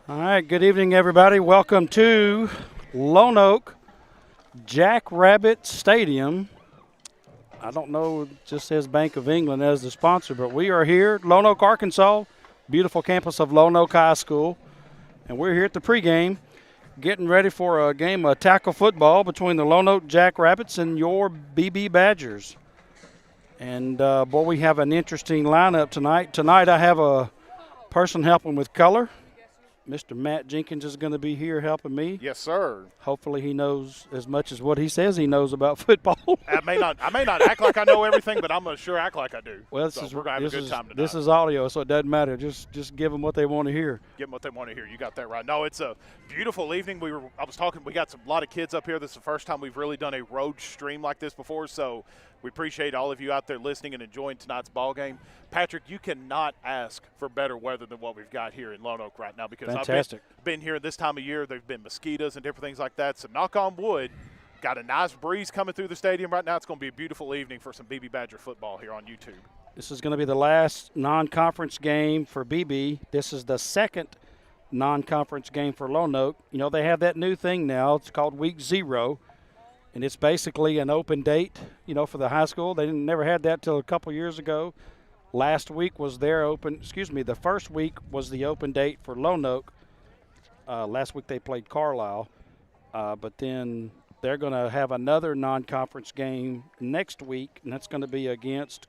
All right, good evening, everybody. Welcome to Lonoke Jackrabbits Stadium. I don't know, it just says Bank of England as the sponsor, but we are here at Lonoke, Arkansas, beautiful campus of Lonoke High School. And we're here at the pregame, getting ready for a game of tackle football between the Lonoke Jackrabbits and your BB Badgers. And, boy, we have an interesting lineup tonight. Tonight I have a person helping with color. Mr. Matt Jenkins is going to be here helping me. Yes, sir. Hopefully he knows as much as what he says he knows about football. I may not act like I know everything, but I'm going to sure act like I do. Well, we're going to have a good time tonight. This is audio, so it doesn't matter. Just give them what they want to hear. Give them what they want to hear. You got that right. No, it's a beautiful evening. We got a lot of kids up here. This is the first time we've really done a road stream like this before, so we appreciate all of you out there listening and enjoying tonight's ball game. Patrick, you cannot ask for better weather than what we've got here in Lonoke right now because Fantastic. I've been here this time of year. There's been mosquitoes and different things like that. So knock on wood, got a nice breeze coming through the stadium right now. It's going to be a beautiful evening for some BB Badger football here on YouTube. This is going to be the last non-conference game for BB. This is the second non-conference game for Lonoke. You know, they have that new thing now. It's called Week 0. And it's basically an open date, you know, for the high school. They never had that till a couple years ago. Last week was the first week was the open date for Lonoke. Last week they played Carlisle. But then they're going to have another non-conference game next week, and that's going to be against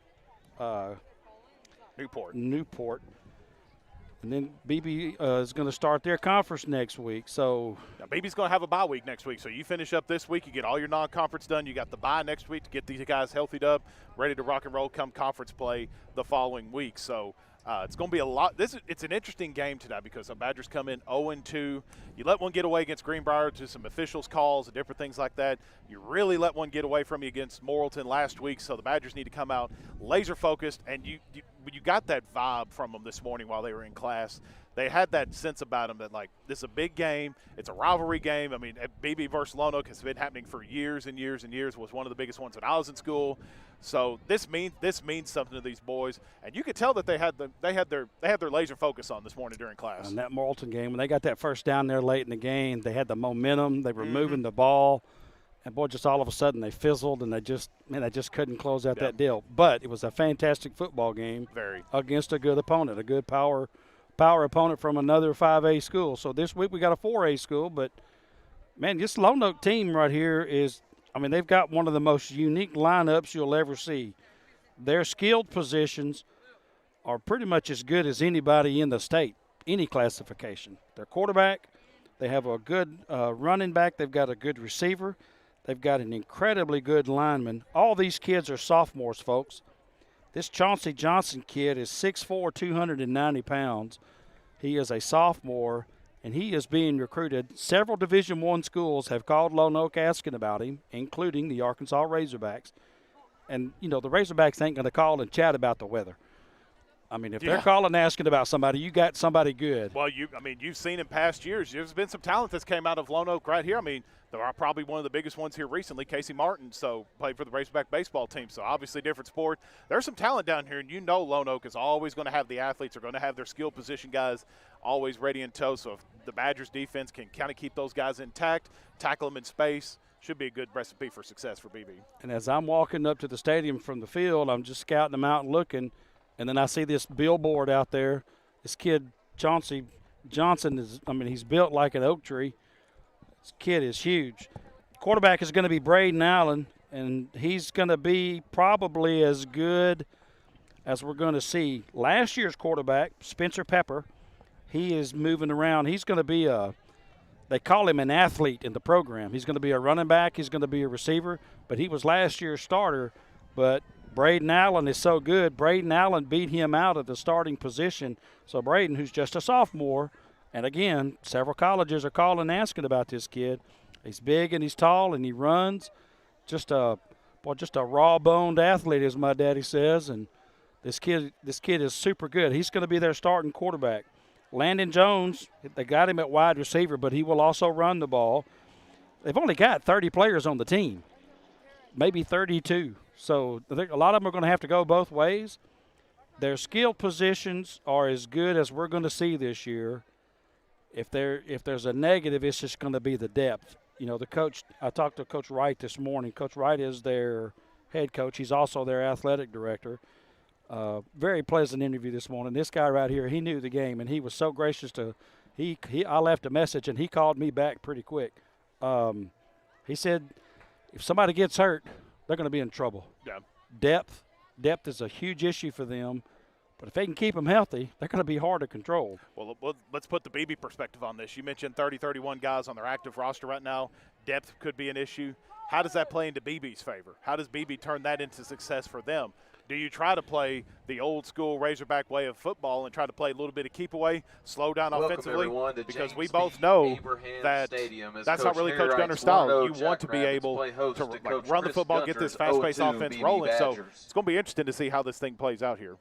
Newport. And then BB is going to start their conference next week. So now, BB's going to have a bye week next week. So you finish up this week, you get all your non-conference done. You got the bye next week to get these guys healthied up, ready to rock and roll come conference play the following week. So it's going to be a lot. It's an interesting game tonight because the Badgers come in 0-2. You let one get away against Greenbrier to some officials' calls and different things like that. You really let one get away from you against Morrilton last week. So the Badgers need to come out laser focused. And you got that vibe from them this morning while they were in class. They had that sense about them that, like, this is a big game. It's a rivalry game. I mean, BB versus Lonoke has been happening for years and years and years. Was one of the biggest ones when I was in school. So this means something to these boys, and you could tell that they had their laser focus on this morning during class. And that Morrilton game, when they got that first down there late in the game, they had the momentum. They were moving the ball, and boy, just all of a sudden they fizzled, and they just couldn't close out that deal. But it was a fantastic football game against a good opponent, a good power opponent from another 5A school. So this week we got a 4A school, but man, this Lonoke team right here is, I mean, they've got one of the most unique lineups you'll ever see. Their skilled positions are pretty much as good as anybody in the state, any classification. Their quarterback, they have a good running back. They've got a good receiver. They've got an incredibly good lineman. All these kids are sophomores, folks. This Chauncey Johnson kid is 6'4", 290 pounds. He is a sophomore, and he is being recruited. Several Division I schools have called Lonoke asking about him, including the Arkansas Razorbacks. And, you know, the Razorbacks ain't going to call and chat about the weather. I mean, if they're calling asking about somebody, you got somebody good. Well, you've seen in past years, there's been some talent that's came out of Lonoke right here. I mean, there are probably one of the biggest ones here recently, Casey Martin, so played for the Razorback baseball team. So obviously different sport. There's some talent down here, and you know Lonoke is always going to have the athletes, are going to have their skill position guys always ready in tow. So if the Badgers defense can kind of keep those guys intact, tackle them in space, should be a good recipe for success for BB. And as I'm walking up to the stadium from the field, I'm just scouting them out and looking. And then I see this billboard out there. This kid, Chauncey Johnson, he's built like an oak tree. This kid is huge. Quarterback is going to be Braden Allen, and he's going to be probably as good as we're going to see. Last year's quarterback, Spencer Pepper, he is moving around. He's going to be they call him an athlete in the program. He's going to be a running back. He's going to be a receiver. But he was last year's starter. But Braden Allen is so good. Braden Allen beat him out of the starting position. So Braden, who's just a sophomore, and again, several colleges are calling and asking about this kid. He's big and he's tall and he runs. Just a raw-boned athlete, as my daddy says. And this kid is super good. He's going to be their starting quarterback. Landon Jones, they got him at wide receiver, but he will also run the ball. They've only got 30 players on the team, maybe 32. So I think a lot of them are going to have to go both ways. Their skill positions are as good as we're going to see this year. if there's a negative, it's just going to be the depth. You know, the coach. I talked to Coach Wright this morning. Coach Wright is their head coach. He's also their athletic director. Very pleasant interview this morning. This guy right here, he knew the game, and he was so gracious to. I left a message, and he called me back pretty quick. He said, if somebody gets hurt, they're going to be in trouble. Yeah. Depth is a huge issue for them. But if they can keep them healthy, they're going to be hard to control. Well, let's put the BB perspective on this. You mentioned 30, 31 guys on their active roster right now. Depth could be an issue. How does that play into BB's favor? How does BB turn that into success for them? Do you try to play the old school Razorback way of football and try to play a little bit of keep away, slow down offensively? Because we both know that that's not really Coach Gunner's style. You want to be able to run the football, get this fast-paced offense rolling. So it's going to be interesting to see how this thing plays out here.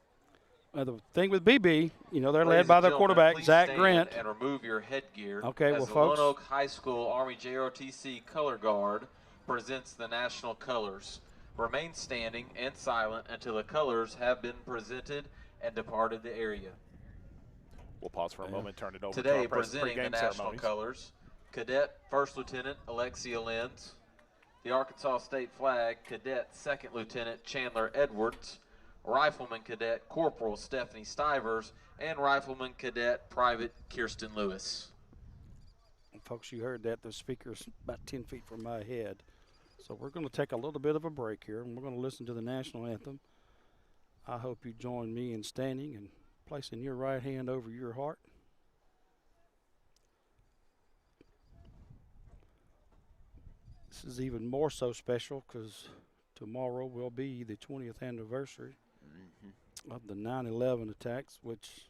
The thing with BB, you know, they're led by their quarterback, Zach Grant. And remove your headgear. Okay, well, as folks. the Lonoke High School Army JROTC Color Guard presents the national colors. Remain standing and silent until the colors have been presented and departed the area. We'll pause for a moment, turn it over Today, to our presenting the pregame national ceremonies. colors, Cadet First Lieutenant Alexia Lenz, the Arkansas State Flag, Cadet Second Lieutenant Chandler Edwards, Rifleman Cadet Corporal Stephanie Stivers, and Rifleman Cadet Private Kirsten Lewis. Folks, you heard that. The speaker's about 10 feet from my head. So we're going to take a little bit of a break here, and we're going to listen to the national anthem. I hope you join me in standing and placing your right hand over your heart. This is even more so special because tomorrow will be the 20th anniversary of the 9/11 attacks, which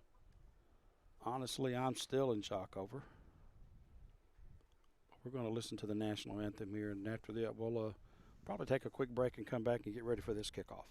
honestly I'm still in shock over. We're going to listen to the national anthem here, and after that we'll probably take a quick break and come back and get ready for this kickoff.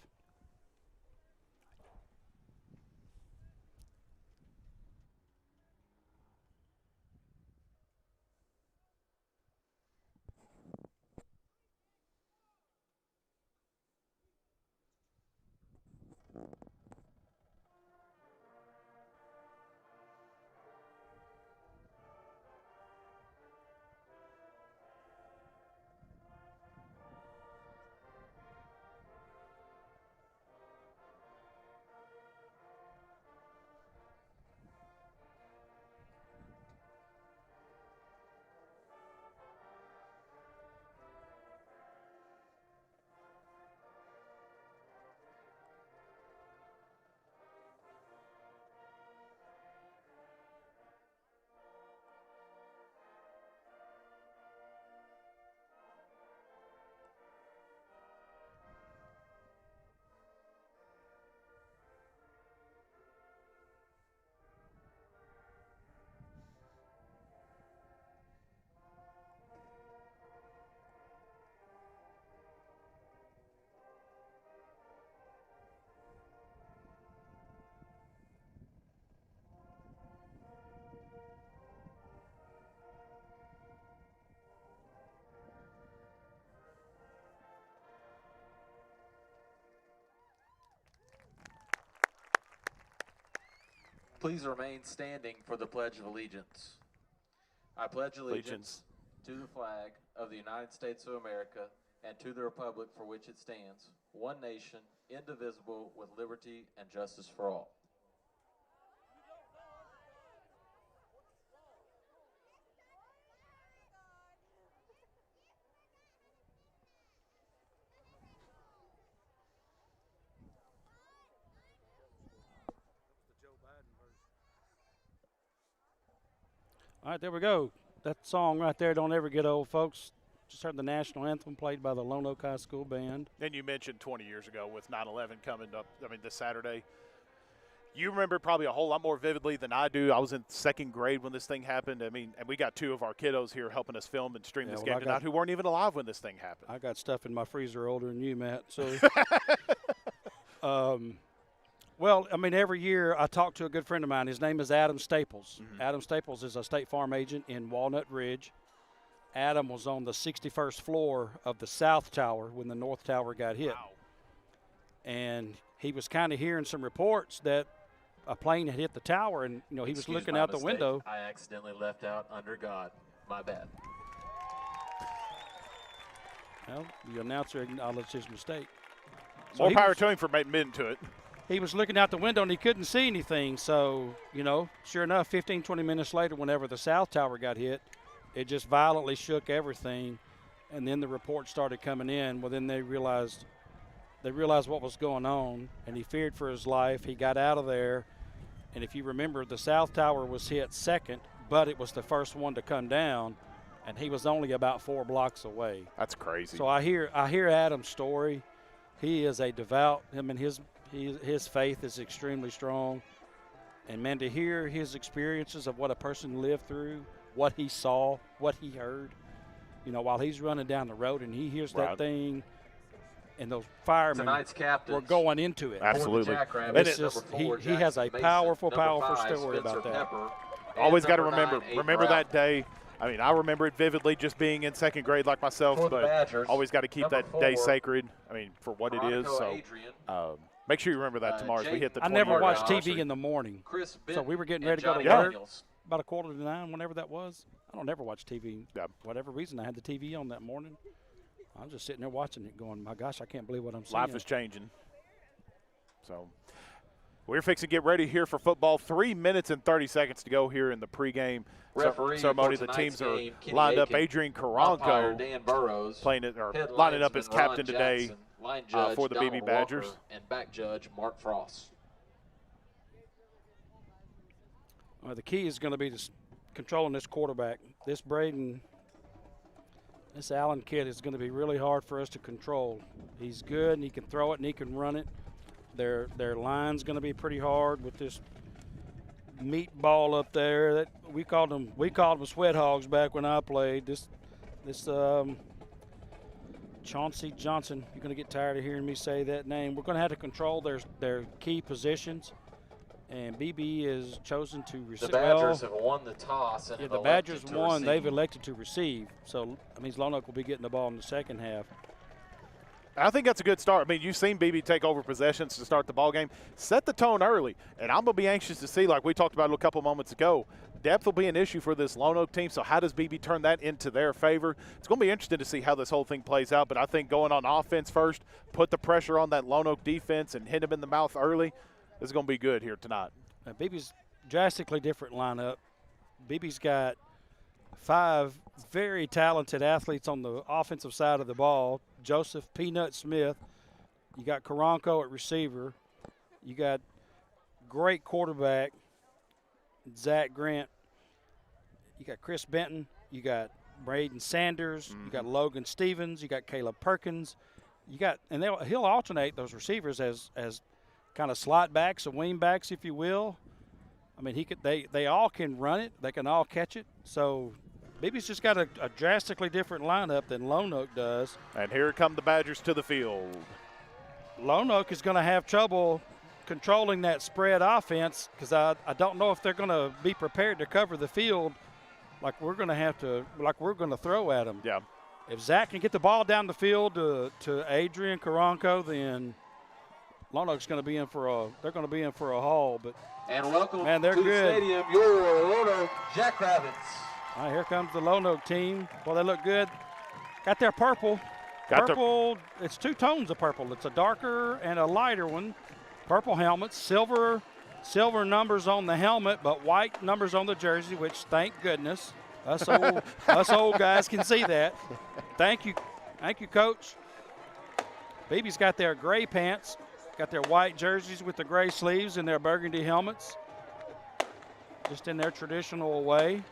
Please remain standing for the Pledge of Allegiance. I pledge allegiance to the flag of the United States of America and to the republic for which it stands, one nation, indivisible, with liberty and justice for all. All right, there we go. That song right there don't ever get old, folks. Just heard the national anthem played by the Lonoke High School Band. And you mentioned 20 years ago with 9/11 coming up, this Saturday. You remember probably a whole lot more vividly than I do. I was in second grade when this thing happened. And we got two of our kiddos here helping us film and stream this game tonight who weren't even alive when this thing happened. I got stuff in my freezer older than you, Matt. So, well, every year I talk to a good friend of mine. His name is Adam Staples. Mm-hmm. Adam Staples is a State Farm agent in Walnut Ridge. Adam was on the 61st floor of the South Tower when the North Tower got hit. Wow. And he was kind of hearing some reports that a plane had hit the tower, and he was Excuse looking my out the mistake. window. I accidentally left out under God. My bad. Well, the announcer acknowledged his mistake. More he power was- to him for admitting to it. He was looking out the window and he couldn't see anything. So, sure enough, 15, 20 minutes later, whenever the south tower got hit, it just violently shook everything. And then the reports started coming in. Well, then they realized what was going on, and he feared for his life. He got out of there. And if you remember, the south tower was hit second, but it was the first one to come down, and he was only about 4 blocks away. That's crazy. So I hear Adam's story. He is a devout. His faith is extremely strong. And, man, to hear his experiences of what a person lived through, what he saw, what he heard, while he's running down the road and he hears that thing and those firemen were going into it. Absolutely. And it's just, he has a powerful story about that. Always got to remember that day. I mean, I remember it vividly, just being in second grade like myself, but always got to keep that day sacred, for what it is. So make sure you remember that tomorrow as we hit the 20-year I never watched anniversary. TV in the morning. So we were getting ready to go to Johnny work about 8:45, whenever that was. I don't ever watch TV. Yeah. Whatever reason, I had the TV on that morning. I'm just sitting there watching it going, my gosh, I can't believe what I'm seeing. Life is changing. So we're fixing to get ready here for football. 3 minutes and 30 seconds to go here in the pregame ceremony. The teams are lined up. Adrian Karanko Dan Burrows, playing it or lining up as captain today line judge, for the BB Badgers. Walker, and back judge Mark Frost. The key is going to be controlling this quarterback. This Allen kid is going to be really hard for us to control. He's good, and he can throw it, and he can run it. Their line's going to be pretty hard with this meatball up there. That we called them sweat hogs back when I played. This Chauncey Johnson. You're going to get tired of hearing me say that name. We're going to have to control their key positions. And BB is chosen to receive. The Badgers have won the toss. And the Badgers won. They've elected to receive. So that means Lonoke will be getting the ball in the second half. I think that's a good start. I mean, you've seen BB take over possessions to start the ball game. Set the tone early. And I'm going to be anxious to see, like we talked about a couple moments ago, depth will be an issue for this Lonoke team. So how does BB turn that into their favor? It's going to be interesting to see how this whole thing plays out. But I think going on offense first, put the pressure on that Lonoke defense and hit him in the mouth early. This is going to be good here tonight. BB's drastically different lineup. BB's got 5 very talented athletes on the offensive side of the ball. Joseph Peanut Smith. You got Karanko at receiver. You got great quarterback, Zach Grant. You got Chris Benton. You got Braden Sanders. You got Logan Stevens. You got Caleb Perkins. And he'll alternate those receivers as kind of slot backs or wing backs, if you will. I mean, they all can run it. They can all catch it. So BB's just got a drastically different lineup than Lonoke does. And here come the Badgers to the field. Lonoke is going to have trouble controlling that spread offense because I don't know if they're going to be prepared to cover the field like we're going to throw at them. Yeah. If Zach can get the ball down the field to Adrian Karanko, then Lonoke's going to be in for a haul. But and welcome man, they're to good. the stadium, your Lono Jackrabbits. All right, here comes the Lonoke team. Well, they look good. Got their purple. It's 2 tones of purple. It's a darker and a lighter one. Purple helmets, silver numbers on the helmet, but white numbers on the jersey, which thank goodness. Us old guys can see that. Thank you, Coach. BB's got their gray pants, got their white jerseys with the gray sleeves and their burgundy helmets, just in their traditional way.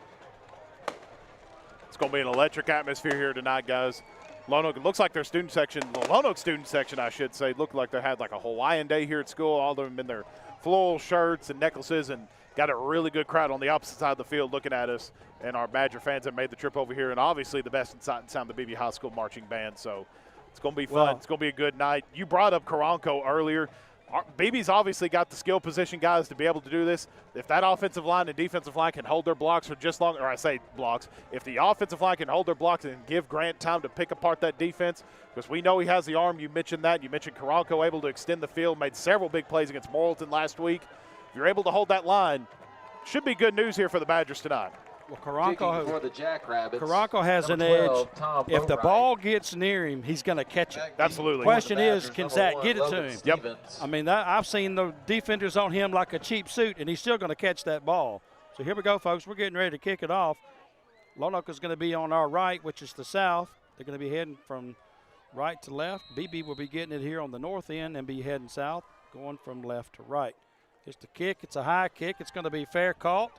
It's going to be an electric atmosphere here tonight, guys. Lonoke, looks like their student section, the Lonoke student section, I should say, looked like they had like a Hawaiian day here at school. All of them in their floral shirts and necklaces, and got a really good crowd on the opposite side of the field looking at us. And our Badger fans have made the trip over here, and obviously the best in sight and sound, the BB High School marching band. So it's going to be fun. Well, it's going to be a good night. You brought up Karanko earlier. BB's obviously got the skill position guys to be able to do this. If that offensive line and defensive line can hold their blocks for just long, or I say blocks, if the offensive line can hold their blocks and give Grant time to pick apart that defense, because we know he has the arm. You mentioned that. You mentioned Karanko able to extend the field, made several big plays against Morrilton last week. If you're able to hold that line, should be good news here for the Badgers tonight. Well, For the Jackrabbits, Karanko has an number edge. 12, Tom If the Bowright. ball gets near him, he's going to catch it. Absolutely. Question is, Badgers, can number Zach 1, get it to Logan him? Stevens. I mean, I've seen the defenders on him like a cheap suit, and he's still going to catch that ball. So here we go, folks. We're getting ready to kick it off. Lonoke is going to be on our right, which is the south. They're going to be heading from right to left. BB will be getting it here on the north end and be heading south, going from left to right. Here's the kick. It's a high kick. It's going to be fair caught.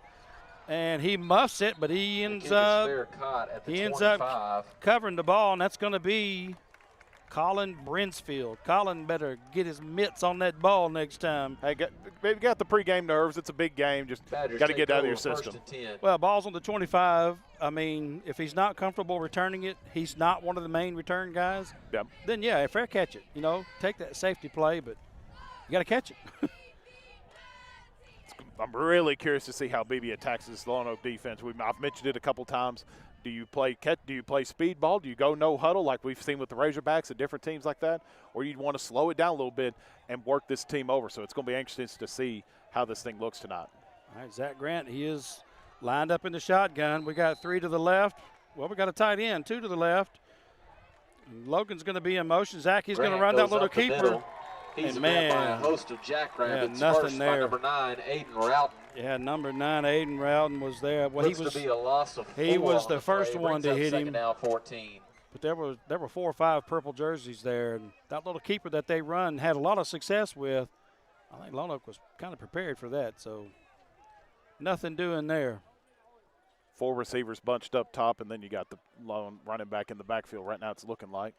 And he muffs it, but he ends up covering the ball, and that's going to be Colin Brinsfield. Colin better get his mitts on that ball next time. Hey, maybe got the pregame nerves. It's a big game. Just got to get out of your system. Well, ball's on the 25. I mean, if he's not comfortable returning it, he's not one of the main return guys. Yep. Then, yeah, fair catch it. You know, take that safety play, but you got to catch it. I'm really curious to see how BB attacks this Lonoke defense. I've mentioned it a couple times. Do you play speed ball? Do you go no huddle like we've seen with the Razorbacks and different teams like that? Or you want to slow it down a little bit and work this team over? So it's going to be interesting to see how this thing looks tonight. All right, Zach Grant, he is lined up in the shotgun. We got 3 to the left. Well, we got a tight end, 2 to the left. And Logan's going to be in motion. Zach, he's going to run that little keeper. He's and met by a host of Jackrabbits. Nothing First there. by number 9, Aiden Routon. Yeah, number 9, Aiden Routon was there. Well, Looks to be a loss of 4 he was the on first play. one to hit him. Now 14. But there were 4 or 5 purple jerseys there, and that little keeper that they run had a lot of success with. I think Lonoke was kind of prepared for that, so nothing doing there. 4 receivers bunched up top, and then you got the lone running back in the backfield. Right now, it's looking like.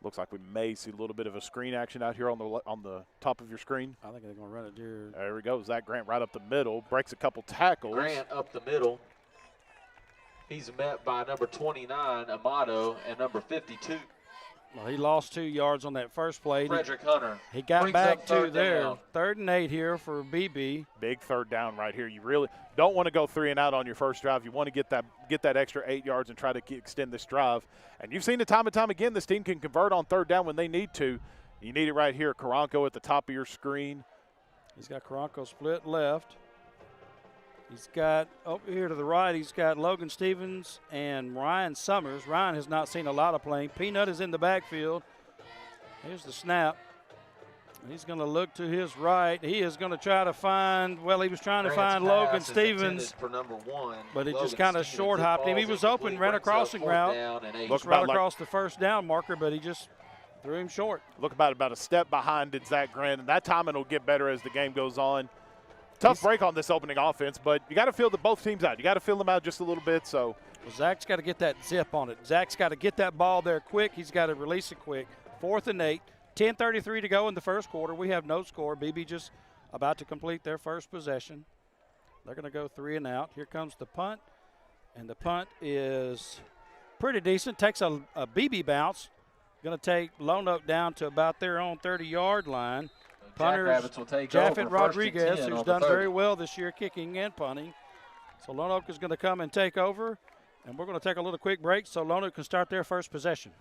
Looks like we may see a little bit of a screen action out here on the top of your screen. I think they're going to run it here. There we go. Zach Grant right up the middle. Breaks a couple tackles. Grant up the middle. He's met by number 29, Amato, and number 52. Well, he lost 2 yards on that first play. Frederick Hunter. He got back to there. Down. 3rd and 8 here for BB. Big 3rd down right here. You really don't want to go 3 and out on your first drive. You want to get that extra 8 yards and try to extend this drive. And you've seen it time and time again. This team can convert on 3rd down when they need to. You need it right here. Karanko at the top of your screen. He's got Karanko split left. He's got over here to the right, he's got Logan Stevens and Ryan Summers. Ryan has not seen a lot of playing. Peanut is in the backfield. Here's the snap. He's going to look to his right. He is going to try to find, well, he was trying to find Logan Stevens. For number 1. But it just kind of short hopped him. He was open, ran a crossing route. Looked right across the 1st down marker, but he just threw him short. Look about a step behind it, Zach Grant. And that timing will get better as the game goes on. Tough break on this opening offense, but you got to feel both teams out. You got to feel them out just a little bit. So, well, Zach's got to get that zip on it. Zach's got to get that ball there quick. He's got to release it quick. 4th and 8, 10:33 to go in the first quarter. We have no score. BB just about to complete their first possession. They're going to go 3 and out. Here comes the punt, and the punt is pretty decent. Takes a BB bounce. Going to take Lonoke down to about their own 30-yard line. Punter Jaffet Rodriguez, who's done very well this year kicking and punting. So Lonoke is going to come and take over, and we're going to take a little quick break so Lonoke can start their first possession.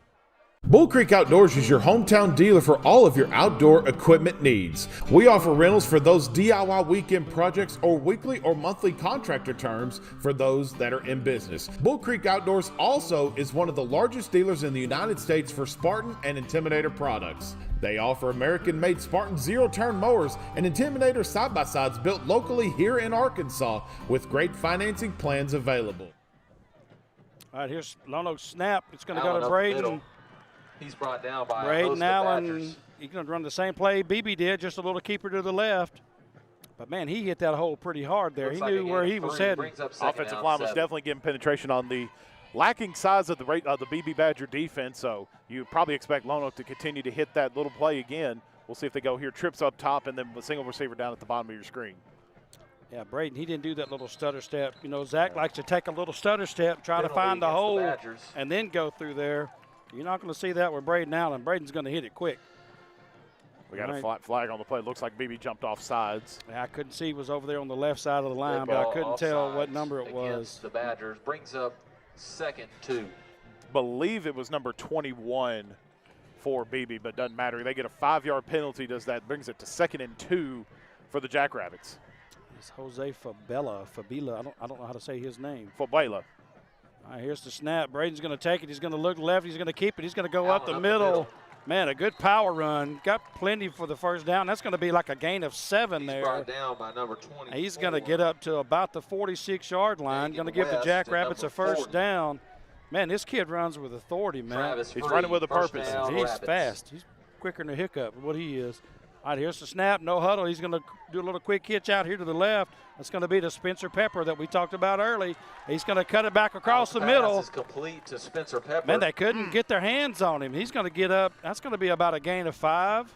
Bull Creek Outdoors is your hometown dealer for all of your outdoor equipment needs. We offer rentals for those DIY weekend projects or weekly or monthly contractor terms for those that are in business. Bull Creek Outdoors also is one of the largest dealers in the United States for Spartan and Intimidator products. They offer American-made Spartan zero-turn mowers and Intimidator side-by-sides built locally here in Arkansas with great financing plans available. All right, here's Lonoke's snap. It's going to go to Braden. He's brought down by Braden Allen. He's going to run the same play BB did, just a little keeper to the left. But, man, he hit that hole pretty hard there. He knew where he was heading. Offensive line was definitely getting penetration on the lacking size of the BB Badger defense, so you probably expect Lonoke to continue to hit that little play again. We'll see if they go here. Trips up top and then a single receiver down at the bottom of your screen. Yeah, Braden, he didn't do that little stutter step. You know, Zach likes to take a little stutter step, try to find the hole, and then go through there. You're not going to see that with Braden Allen. Braden's going to hit it quick. We got a flag on the play. Looks like BB jumped off sides. Yeah, I couldn't see he was over there on the left side of the line, but I couldn't tell what number it was. The Badgers brings up 2nd 2. Believe it was number 21 for BB, but doesn't matter. They get a 5-yard penalty. Brings it to 2nd and 2 for the Jackrabbits. It's Jose Fabila. I don't know how to say his name. Fabila. All right, here's the snap. Braden's going to take it. He's going to look left. He's going to keep it. He's going to go up the middle. Man, a good power run. Got plenty for the first down. That's going to be like a gain of 7 there. He's brought down by number 24. He's going to get up to about the 46-yard line. Going to give the Jackrabbits a first down. Man, this kid runs with authority, man. He's running with a purpose. He's fast. He's quicker than a hiccup, what he is. All right, here's the snap. No huddle. He's going to do a little quick hitch out here to the left. That's going to be to Spencer Pepper that we talked about early. He's going to cut it back across the middle. Pass is complete to Spencer Pepper. Man, they couldn't get their hands on him. He's going to get up. That's going to be about a gain of 5.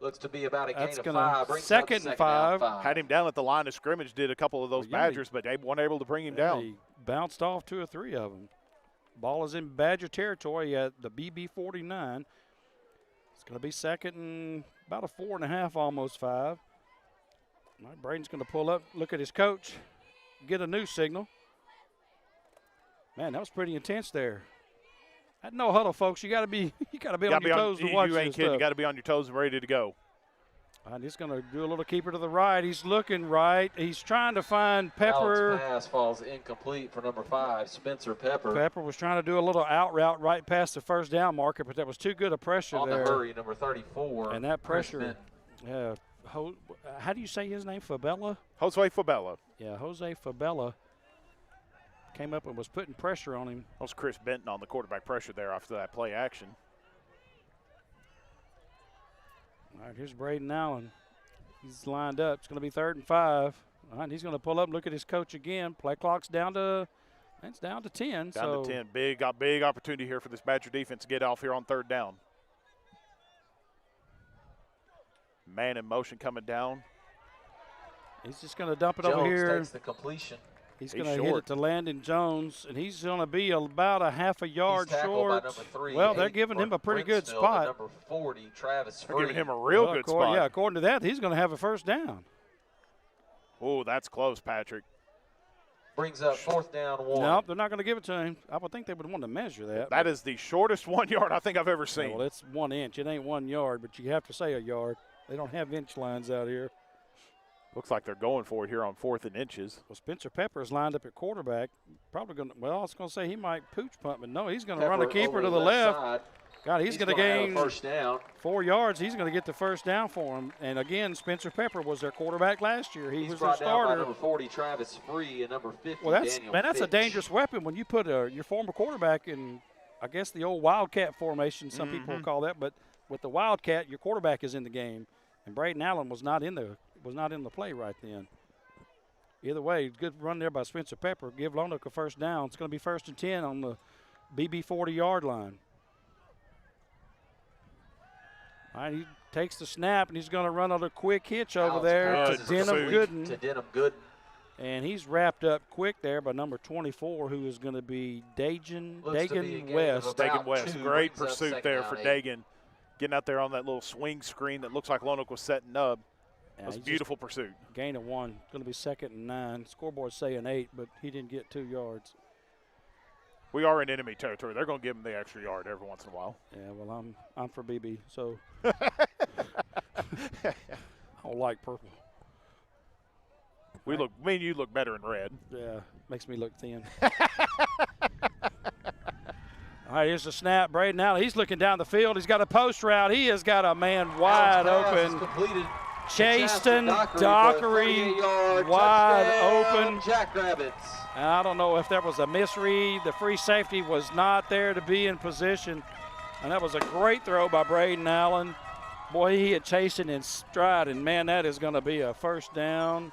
Looks to be about a gain of 5. Brings second and 5. Had him down at the line of scrimmage, did a couple of those Badgers, but they weren't able to bring him down. He bounced off 2 or 3 of them. Ball is in Badger territory at the BB 49. It's going to be 2nd and about a 4.5, almost 5. All right, Braden's going to pull up, look at his coach, get a new signal. Man, that was pretty intense there. That no huddle, folks. You got to be on your toes to watch this. You ain't kidding. Stuff. You got to be on your toes and ready to go. And he's going to do a little keeper to the right. He's looking right. He's trying to find Pepper. Alex pass falls incomplete for number 5, Spencer Pepper. Pepper was trying to do a little out route right past the first down marker, but that was too good a pressure on there. On the hurry, number 34. And that pressure, yeah. How do you say his name? Fabella? Jose Fabella. Yeah, Jose Fabella came up and was putting pressure on him. That was Chris Benton on the quarterback pressure there after that play action. All right, here's Braden Allen. He's lined up. It's going to be 3rd and 5. All right, he's going to pull up and look at his coach again. Play clock's down to 10. Down to 10. Big opportunity here for this Badger defense to get off here on 3rd down. Man in motion coming down. He's just going to dump it Jones over here. Takes the completion. He's going to hit it to Landon Jones, and he's going to be about a half a yard short. By number 3, well, they're giving him a pretty good spot. Number 40, Travis They're giving him a real good spot. Yeah, according to that, he's going to have a first down. Oh, that's close, Patrick. Brings up 4th down 1. Nope, they're not going to give it to him. I would think they would want to measure that. That is the shortest 1 yard I think I've ever seen. Yeah, well, it's 1 inch. It ain't 1 yard, but you have to say a yard. They don't have inch lines out here. Looks like they're going for it here on 4th and inches. Well, Spencer Pepper is lined up at quarterback. Probably going to, well, I was going to say he might pooch punt, but no, he's going to run a keeper to the left. Side. God, he's going to gain first down. 4 yards. He's going to get the first down for him. And again, Spencer Pepper was their quarterback last year. He was their starter. Number 40, Travis Free, and number 50, well, that's Daniel that's Fitch. a dangerous weapon when you put your former quarterback in, I guess, the old Wildcat formation. Some people call that, but with the Wildcat, your quarterback is in the game. And Braden Allen was not in the play right then. Either way, good run there by Spencer Pepper. Give Lonoke a first down. It's going to be 1st and 10 on the BB 40-yard line. All right, he takes the snap, and he's going to run a quick hitch over there to Denham Gooden. And he's wrapped up quick there by number 24, who is going to be Dagan West. Dagan West. Great pursuit there for Dagan. Getting out there on that little swing screen that looks like Lonoke was setting up. That was a beautiful pursuit. Gain of 1. Going to be 2nd and 9. Scoreboard's saying 8, but he didn't get 2 yards. We are in enemy territory. They're going to give him the extra yard every once in a while. Yeah, well, I'm for BB, so I don't like purple. Me and you look better in red. Yeah, makes me look thin. All right, here's the snap. Braden Allen, he's looking down the field. He's got a post route. He has got a man wide open. Chasten Dockery wide open. Jackrabbits. And I don't know if that was a misread. The free safety was not there to be in position. And that was a great throw by Braden Allen. Boy, he had Chasten in stride, and, man, that is going to be a first down.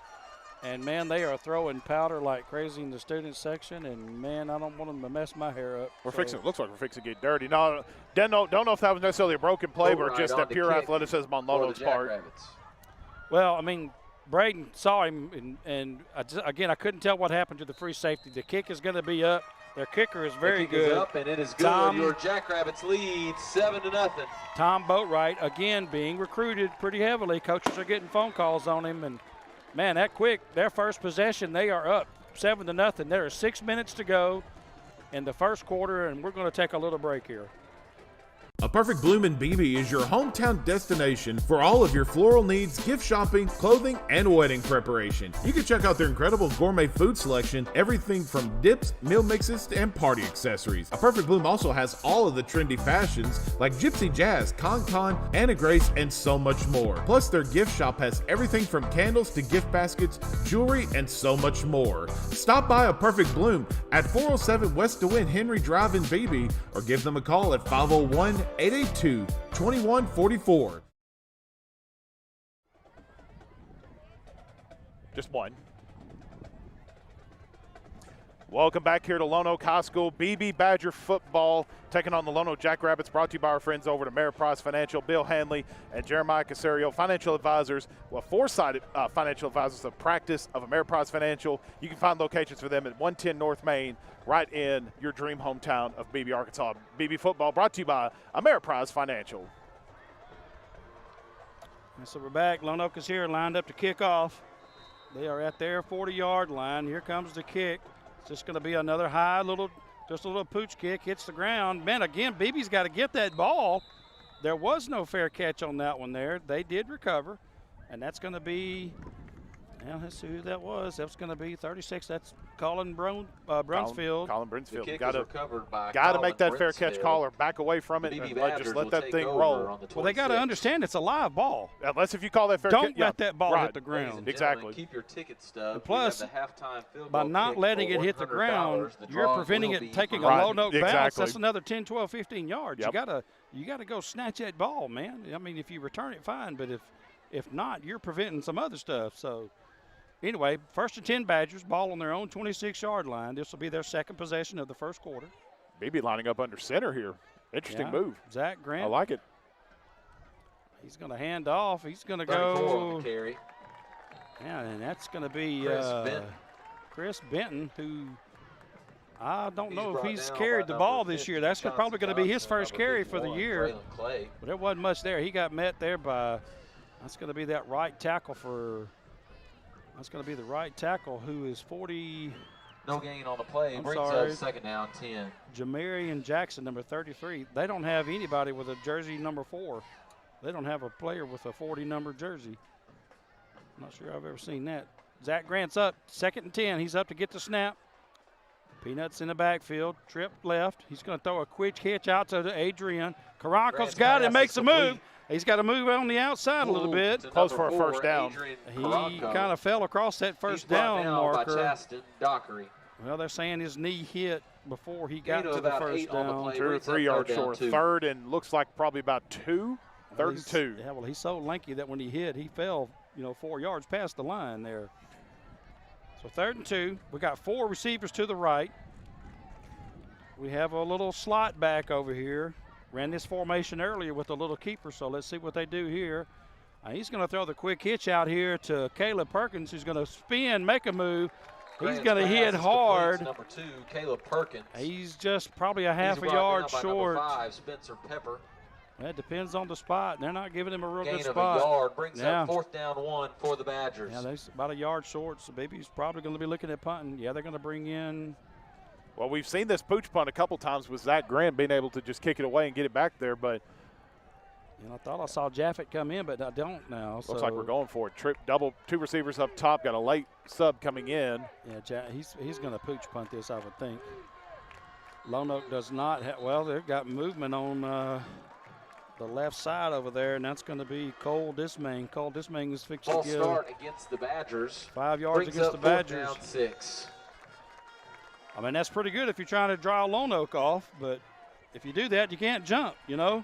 And, man, they are throwing powder like crazy in the student section. And, man, I don't want them to mess my hair up. It looks like we're fixing to get dirty. No, don't know if that was necessarily a broken play, but just that pure athleticism on Lono's part. Well, I mean, Braden saw him, and again, I couldn't tell what happened to the free safety. The kick is going to be up. Their kicker is very good. Is up, and it is good. Your Jackrabbits lead 7-0. Tom Boatwright, again, being recruited pretty heavily. Coaches are getting phone calls on him, and, man, that quick, their first possession, they are up 7-0. There are 6 minutes to go in the first quarter, and we're going to take a little break here. A Perfect Bloom in BB is your hometown destination for all of your floral needs, gift shopping, clothing, and wedding preparation. You can check out their incredible gourmet food selection, everything from dips, meal mixes, and party accessories. A Perfect Bloom also has all of the trendy fashions like Gypsy Jazz, Con, Anna Grace, and so much more. Plus, their gift shop has everything from candles to gift baskets, jewelry, and so much more. Stop by A Perfect Bloom at 407 West DeWitt Henry Drive in BB or give them a call at 501-882-2144. Just one. Welcome back here to Lonoke High School. BB Badger football taking on the Lono Jackrabbits, brought to you by our friends over at Ameriprise Financial, Bill Hanley and Jeremiah Casario, financial advisors, four-sided financial advisors of practice of Ameriprise Financial. You can find locations for them at 110 North Main, right in your dream hometown of BB, Arkansas. BB football brought to you by Ameriprise Financial. And so we're back. Lonoke is here, lined up to kick off. They are at their 40-yard line. Here comes the kick. It's just going to be another high just a little pooch kick, hits the ground. Man, again, BB's got to get that ball. There was no fair catch on that one there. They did recover, and that's going to be, let's see who that was. That was going to be 36. That's Colin Brunsfield. Colin Brunsfield. Got to make that fair catch call or back away from it and just let that thing roll. Well, they got to understand it's a live ball. Unless if you call that fair catch. Don't let that ball hit the ground. Exactly. Keep your ticket stub. And plus, by not letting it hit the ground, you're preventing it taking a low-note bounce. That's another 10, 12, 15 yards. Yep. You got to go snatch that ball, man. I mean, if you return it, fine. But if not, you're preventing some other stuff. So, anyway, 1st and 10 Badgers, ball on their own 26-yard line. This will be their second possession of the first quarter. BB lining up under center here. Interesting move. Zach Grant. I like it. He's going to hand off. He's going to go. Carry. Yeah, and that's going to be Chris Benton, who I don't know if he's carried the ball this year. That's probably going to be his first carry for the year. But there wasn't much there. He got met there by, that's going to be that right tackle that's going to be the right tackle who is 40. No gain on the play. Brings up second down, 10. Jamarian Jackson, number 33. They don't have anybody with a jersey number 4. They don't have a player with a 40 number jersey. I'm not sure I've ever seen that. Zach Grant's up, 2nd and 10. He's up to get the snap. Peanuts in the backfield, trip left. He's going to throw a quick hitch out to Adrian. Karanko's got it, makes a move. He's got to move on the outside a little bit. Close for a first down. He kind of fell across that first down marker. By Chaston Dockery. Well, they're saying his knee hit before he got to the first down. 2 or 3 yards short. Third and looks like probably about 2. Third and 2. Yeah, well, he's so lanky that when he hit, he fell, 4 yards past the line there. So 3rd and 2. We got 4 receivers to the right. We have a little slot back over here. Ran this formation earlier with a little keeper, so let's see what they do here. He's going to throw the quick hitch out here to Caleb Perkins, who's going to spin, make a move. He's going to hit hard. Number 2, Caleb Perkins. He's just probably a half a yard short. Number 5, Spencer Pepper. That depends on the spot. They're not giving him a real good spot. Gain of a yard brings up 4th down 1 for the Badgers. Yeah, they're about a yard short, so BB's probably going to be looking at punting. Yeah, they're going to bring in. Well, we've seen this pooch punt a couple times with Zach Grant being able to just kick it away and get it back there, but. I thought I saw Jaffet come in, but I don't now. Looks like we're going for it. Trip double, 2 receivers up top, got a late sub coming in. Yeah, he's going to pooch punt this, I would think. Lonoke does not have, well, they've got movement on the left side over there, and that's going to be Cole Dismang. Cole Dismang is fixing to give. Start against the Badgers. 5 yards against the Badgers. Down 6. I mean, that's pretty good if you're trying to draw Lonoke off, but if you do that, you can't jump, Yeah.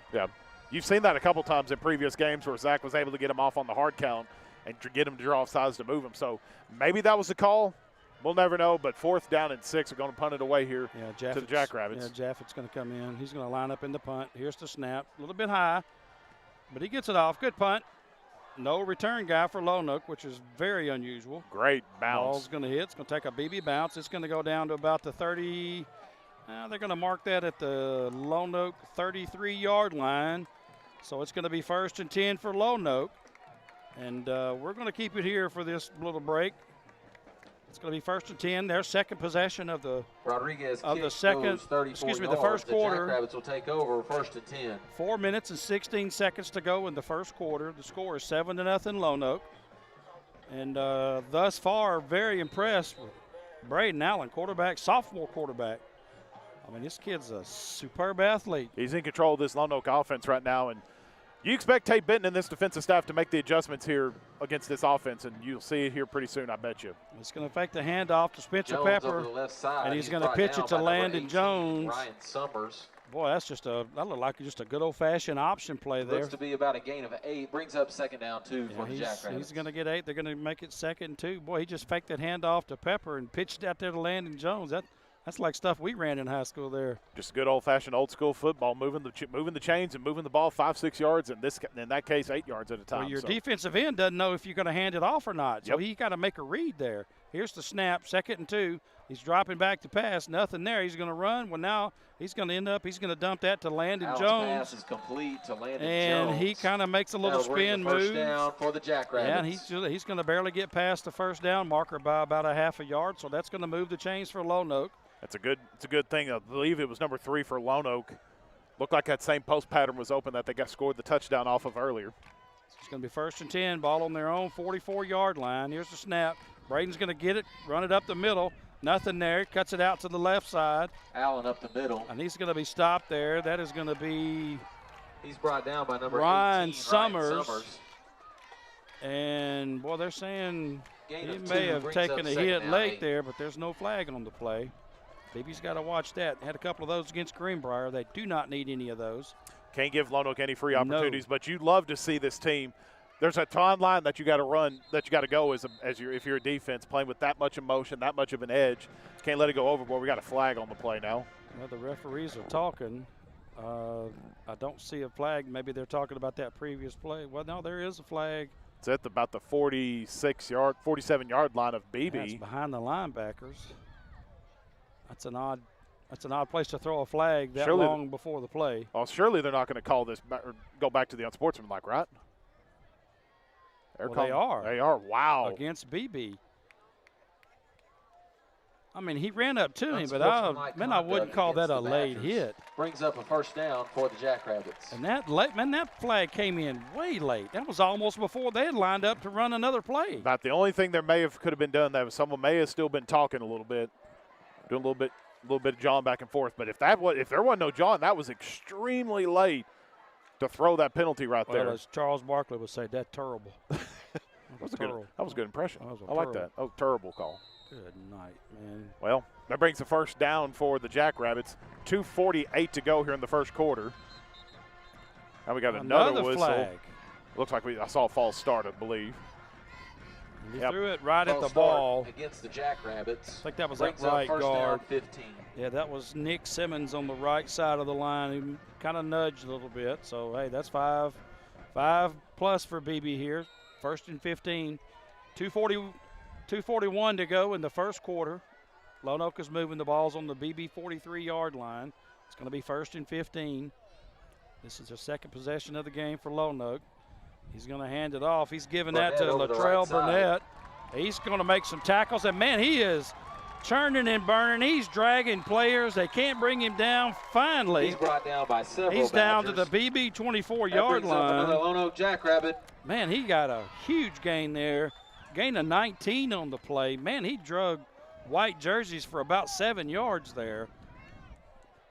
You've seen that a couple times in previous games where Zach was able to get him off on the hard count and to get him to draw off sides to move him. So maybe that was the call. We'll never know, but 4th down and 6 are going to punt it away here to the Jackrabbits. Yeah, Jaffet's going to come in. He's going to line up in the punt. Here's the snap. A little bit high, but he gets it off. Good punt. No return guy for Lonoke, which is very unusual. Great bounce. Ball's going to hit. It's going to take a BB bounce. It's going to go down to about the 30. They're going to mark that at the Lonoke 33-yard line. So it's going to be 1st and 10 for Lonoke. And we're going to keep it here for this little break. It's going to be 1st and 10. Their second possession of the Rodriguez of the kick second, goes 34 excuse me, yards. the first quarter. The Jackrabbits will take over 1st and 10. 4 minutes and 16 seconds to go in the first quarter. The score is 7-0 Lonoke. And thus far, very impressed with Braden Allen, quarterback, sophomore quarterback. I mean, this kid's a superb athlete. He's in control of this Lonoke offense right now, and you expect Tate Benton and this defensive staff to make the adjustments here against this offense, and you'll see it here pretty soon, I bet you. It's going to fake the handoff to Spencer Jones Pepper, over the left side. and he's going to pitch it to Landon Jones. Ryan Summers. Boy, that looked like just a good old-fashioned option play there. Looks to be about a gain of 8. Brings up 2nd down 2 for the Jackrabbits. He's going to get 8. They're going to make it 2nd and 2. Boy, he just faked that handoff to Pepper and pitched out there to Landon Jones. That's like stuff we ran in high school there. Just good old-fashioned old-school football, moving the chains and moving the ball 5-6 yards, and in that case 8 yards at a time. Well, your defensive end doesn't know if you're going to hand it off or not, so he got to make a read there. Here's the snap, 2nd and 2. He's dropping back to pass, nothing there. He's going to run. Well, now he's going to dump that to Landon Jones. Pass is complete to Landon Jones. And he kind of makes a little spin move. First down for the Jackrabbits. Yeah, and he's going to barely get past the first down marker by about a half a yard, so that's going to move the chains for Lonoke. It's a good thing. I believe it was number 3 for Lonoke. Looked like that same post pattern was open that they scored the touchdown off of earlier. So it's going to be 1st and 10, ball on their own 44-yard line. Here's the snap. Braden's going to get it, run it up the middle. Nothing there. Cuts it out to the left side. Allen up the middle. And he's going to be stopped there. That is going to be He's brought down by number Ryan 18, Summers. Ryan Summers. And, boy, they're saying Gain he of may 2 have brings taken up a 2nd hit down late 8. there, but there's no flag on the play. BB's got to watch that. Had a couple of those against Greenbrier. They do not need any of those. Can't give Lonoke any free opportunities, but you'd love to see this team. There's a timeline that you got to run, that you got to go if you're a defense playing with that much emotion, that much of an edge. Can't let it go overboard. We got a flag on the play now. Well, the referees are talking. I don't see a flag. Maybe they're talking about that previous play. Well, no, there is a flag. It's at about the 47-yard line of BB. That's behind the linebackers. That's an odd place to throw a flag that long before the play. Well, surely they're not going to call this or go back to the unsportsmanlike, right? They are. They are. Wow. Against BB. I mean, he ran up to him, but I wouldn't call that a late hit. Brings up a first down for the Jackrabbits. And that flag came in way late. That was almost before they had lined up to run another play. About the only thing could have been done, that was someone may have still been talking a little bit, doing a little bit of jawing back and forth. But if there wasn't no jawing, that was extremely late to throw that penalty right there. As Charles Barkley would say, that's terrible. That was a good impression. I like that. Oh, terrible call. Good night, man. Well, that brings the first down for the Jackrabbits. 2:48 to go here in the first quarter. Now we got another whistle. Flag. Looks like I saw a false start, I believe. He threw it right at the ball. Against the Jackrabbits. I think that was that right guard. Down 15. Yeah, that was Nick Simmons on the right side of the line. He kind of nudged a little bit. So, hey, that's 5 plus for BB here. 1st and 15. 2:41 to go in the first quarter. Lonoke is moving the balls on the BB 43-yard line. It's going to be 1st and 15. This is the second possession of the game for Lonoke. He's going to hand it off. He's giving that to Latrell Burnett. He's going to make some tackles. And, man, he is churning and burning. He's dragging players. They can't bring him down. Finally, he's brought down by several He's down to the BB 24-yard line. Another Lonoke Jackrabbit. Man, he got a huge gain there. Gain of 19 on the play. Man, he drug white jerseys for about 7 yards there.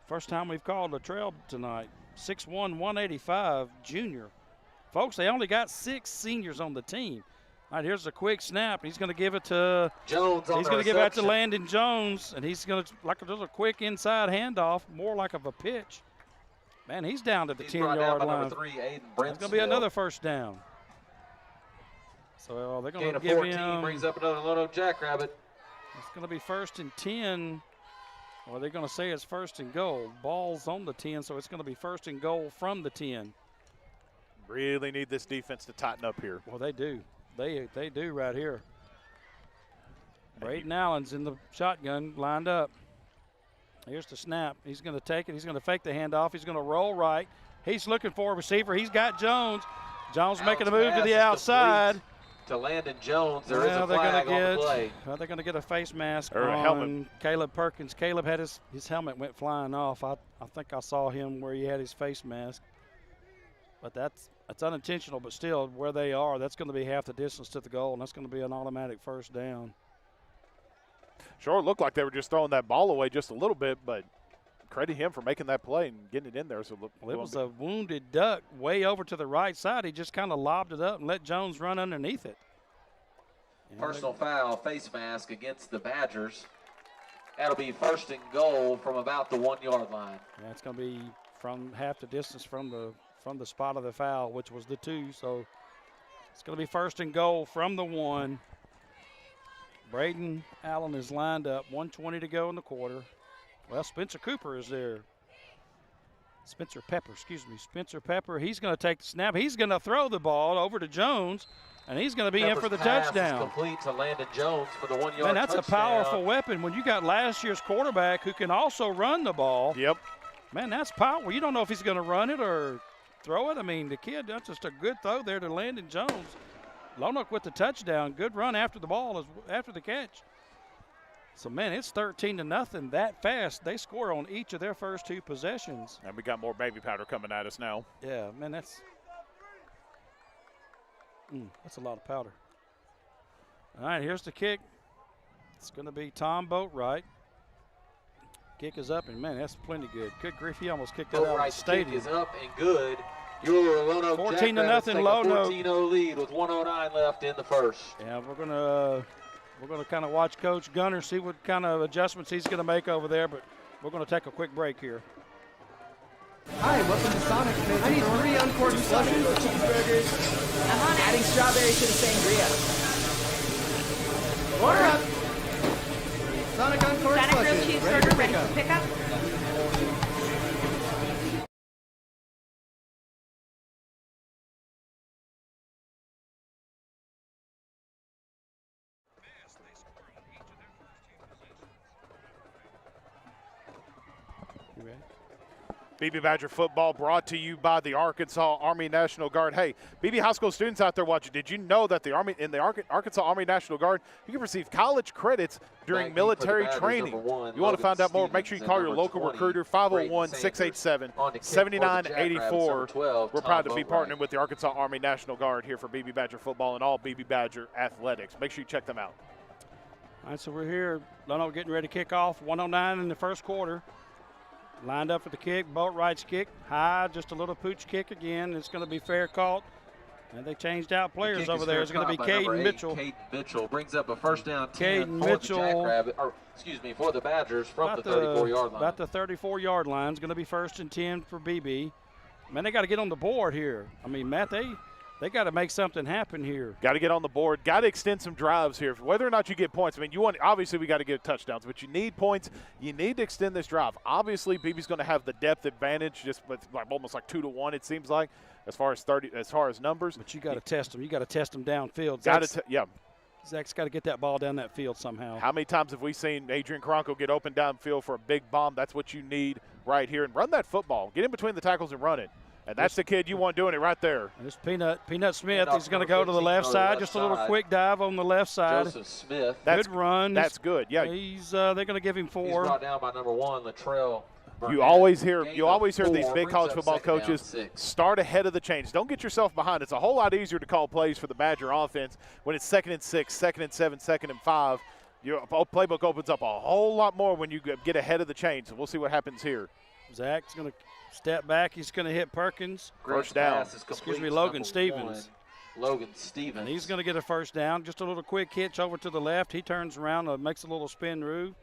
First time we've called a trail tonight. 6'1", 185, junior. Folks, they only got 6 seniors on the team. All right, here's a quick snap. He's going to give it to Jones. He's going to give it to Landon Jones, and he's going to there's a quick inside handoff, more like of a pitch. Man, he's down to the 10-yard line. It's going to be another first down. So they're going to give 14 him. Brings up another Lonoke Jackrabbit. It's going to be 1st and 10. Or they're going to say it's 1st and goal. Ball's on the 10, so it's going to be 1st and goal from the 10. Really need this defense to tighten up here. Well, they do. They do right here. Braden Allen's in the shotgun, lined up. Here's the snap. He's going to take it. He's going to fake the handoff. He's going to roll right. He's looking for a receiver. He's got Jones. Jones making a move to the outside. to Landon Jones. There is a flag on the play. Well, they're going to get a face mask or on a helmet. Caleb Perkins. Caleb had his helmet went flying off. I think I saw him where he had his face mask. But that's unintentional, but still, where they are, that's going to be half the distance to the goal, and that's going to be an automatic first down. Sure, it looked like they were just throwing that ball away just a little bit, but credit him for making that play and getting it in there. So well, it was a wounded duck way over to the right side. He just kind of lobbed it up and let Jones run underneath it. Personal foul, face mask against the Badgers. That'll be first and goal from about the 1 yard line. Yeah, it's going to be from half the distance from the spot of the foul, which was the 2. So it's going to be first and goal from the 1. Braden Allen is lined up. 1:20 to go in the quarter. Well, Spencer Cooper is there. Spencer Pepper, he's going to take the snap. He's going to throw the ball over to Jones, and he's going to be Pepper's in for the pass touchdown. Is complete to Landon Jones for the 1 yard Man, that's touchdown. a powerful weapon when you got last year's quarterback who can also run the ball. Yep. Man, that's power. You don't know if he's going to run it or throw it. I mean, the kid, that's just a good throw there to Landon Jones. Lonoke with the touchdown. Good run after the ball, after the catch. So, man, it's 13-0 that fast. They score on each of their first 2 possessions. And we got more baby powder coming at us now. Yeah, man, that's a lot of powder. All right, here's the kick. It's going to be Tom Boatwright. Kick is up, and, man, that's plenty good. Good grief, he almost kicked that out of the stadium. Kick is up and good. Your Lono 14-0 Lono. 14-0 lead with 1:09 left in the first. Yeah, we're gonna kind of watch Coach Gunner, see what kind of adjustments he's going to make over there, but we're going to take a quick break here. Hi, welcome to Sonic. I need 3 uncorked slushes, cheeseburgers. I'm on adding strawberry to the sangria. Order up. Sonic uncorked Sonic grilled slushes. cheeseburger ready for pickup. BB Badger football brought to you by the Arkansas Army National Guard. Hey, BB High School students out there watching, did you know that in the Arkansas Army National Guard, you can receive college credits during military training? You want to find out more, make sure you call your local recruiter, 501-687-7984. We're proud to be partnering with the Arkansas Army National Guard here for BB Badger football and all BB Badger athletics. Make sure you check them out. All right, so we're here. Lono getting ready to kick off. 1:09 in the first quarter. Lined up for the kick. Boatwright's kick. High, just a little pooch kick again. It's going to be fair caught. And they changed out players over there. It's going to be Caden Mitchell. Caden Mitchell brings up a first down 10 Caden for Mitchell, the Jackrabbit, for the Badgers from the 34-yard line. About the 34-yard line. It's going to be first and 10 for BB. Man, they got to get on the board here. I mean, Matt, they got to make something happen here. Got to get on the board. Got to extend some drives here. Whether or not you get points, I mean, obviously we got to get touchdowns, but you need points. You need to extend this drive. Obviously, BB's going to have the depth advantage, just almost like 2-1. It seems like as far as numbers. But you got to test them. You got to test them downfield. Zach's got to get that ball down that field somehow. How many times have we seen Adrian Cronco get open downfield for a big bomb? That's what you need right here, and run that football. Get in between the tackles and run it. And that's the kid you want doing it right there. And this Peanut Smith, he's going to go to the left side. Just a little quick dive on the left side. Joseph Smith. Good run. That's good. Yeah. They're going to give him 4. He's brought down by number 1, Latrell. You always hear these big college football coaches start ahead of the chains. Don't get yourself behind. It's a whole lot easier to call plays for the Badger offense when it's 2nd and 6, 2nd and 7, 2nd and 5. Your playbook opens up a whole lot more when you get ahead of the chains. So we'll see what happens here. Zach's going to step back. He's going to hit Perkins. First down. Logan Stevens. Logan Stevens. And he's going to get a first down. Just a little quick hitch over to the left. He turns around, makes a little spin move,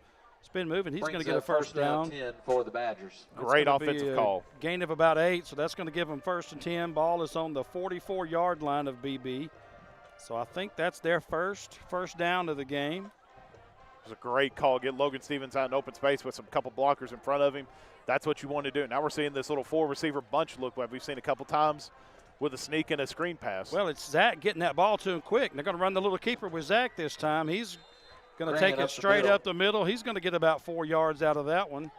and he's going to get a first down. 10 for the Badgers. Great offensive call. Gain of about 8, so that's going to give them first and 10. Ball is on the 44-yard line of BB. So I think that's their first down of the game. It was a great call. Get Logan Stevens out in open space with some couple blockers in front of him. That's what you want to do. Now we're seeing this little 4-receiver bunch look like we've seen a couple times with a sneak and a screen pass. Well, it's Zach getting that ball to him quick. They're going to run the little keeper with Zach this time. He's going to take it straight up the middle. He's going to get about 4 yards out of that one.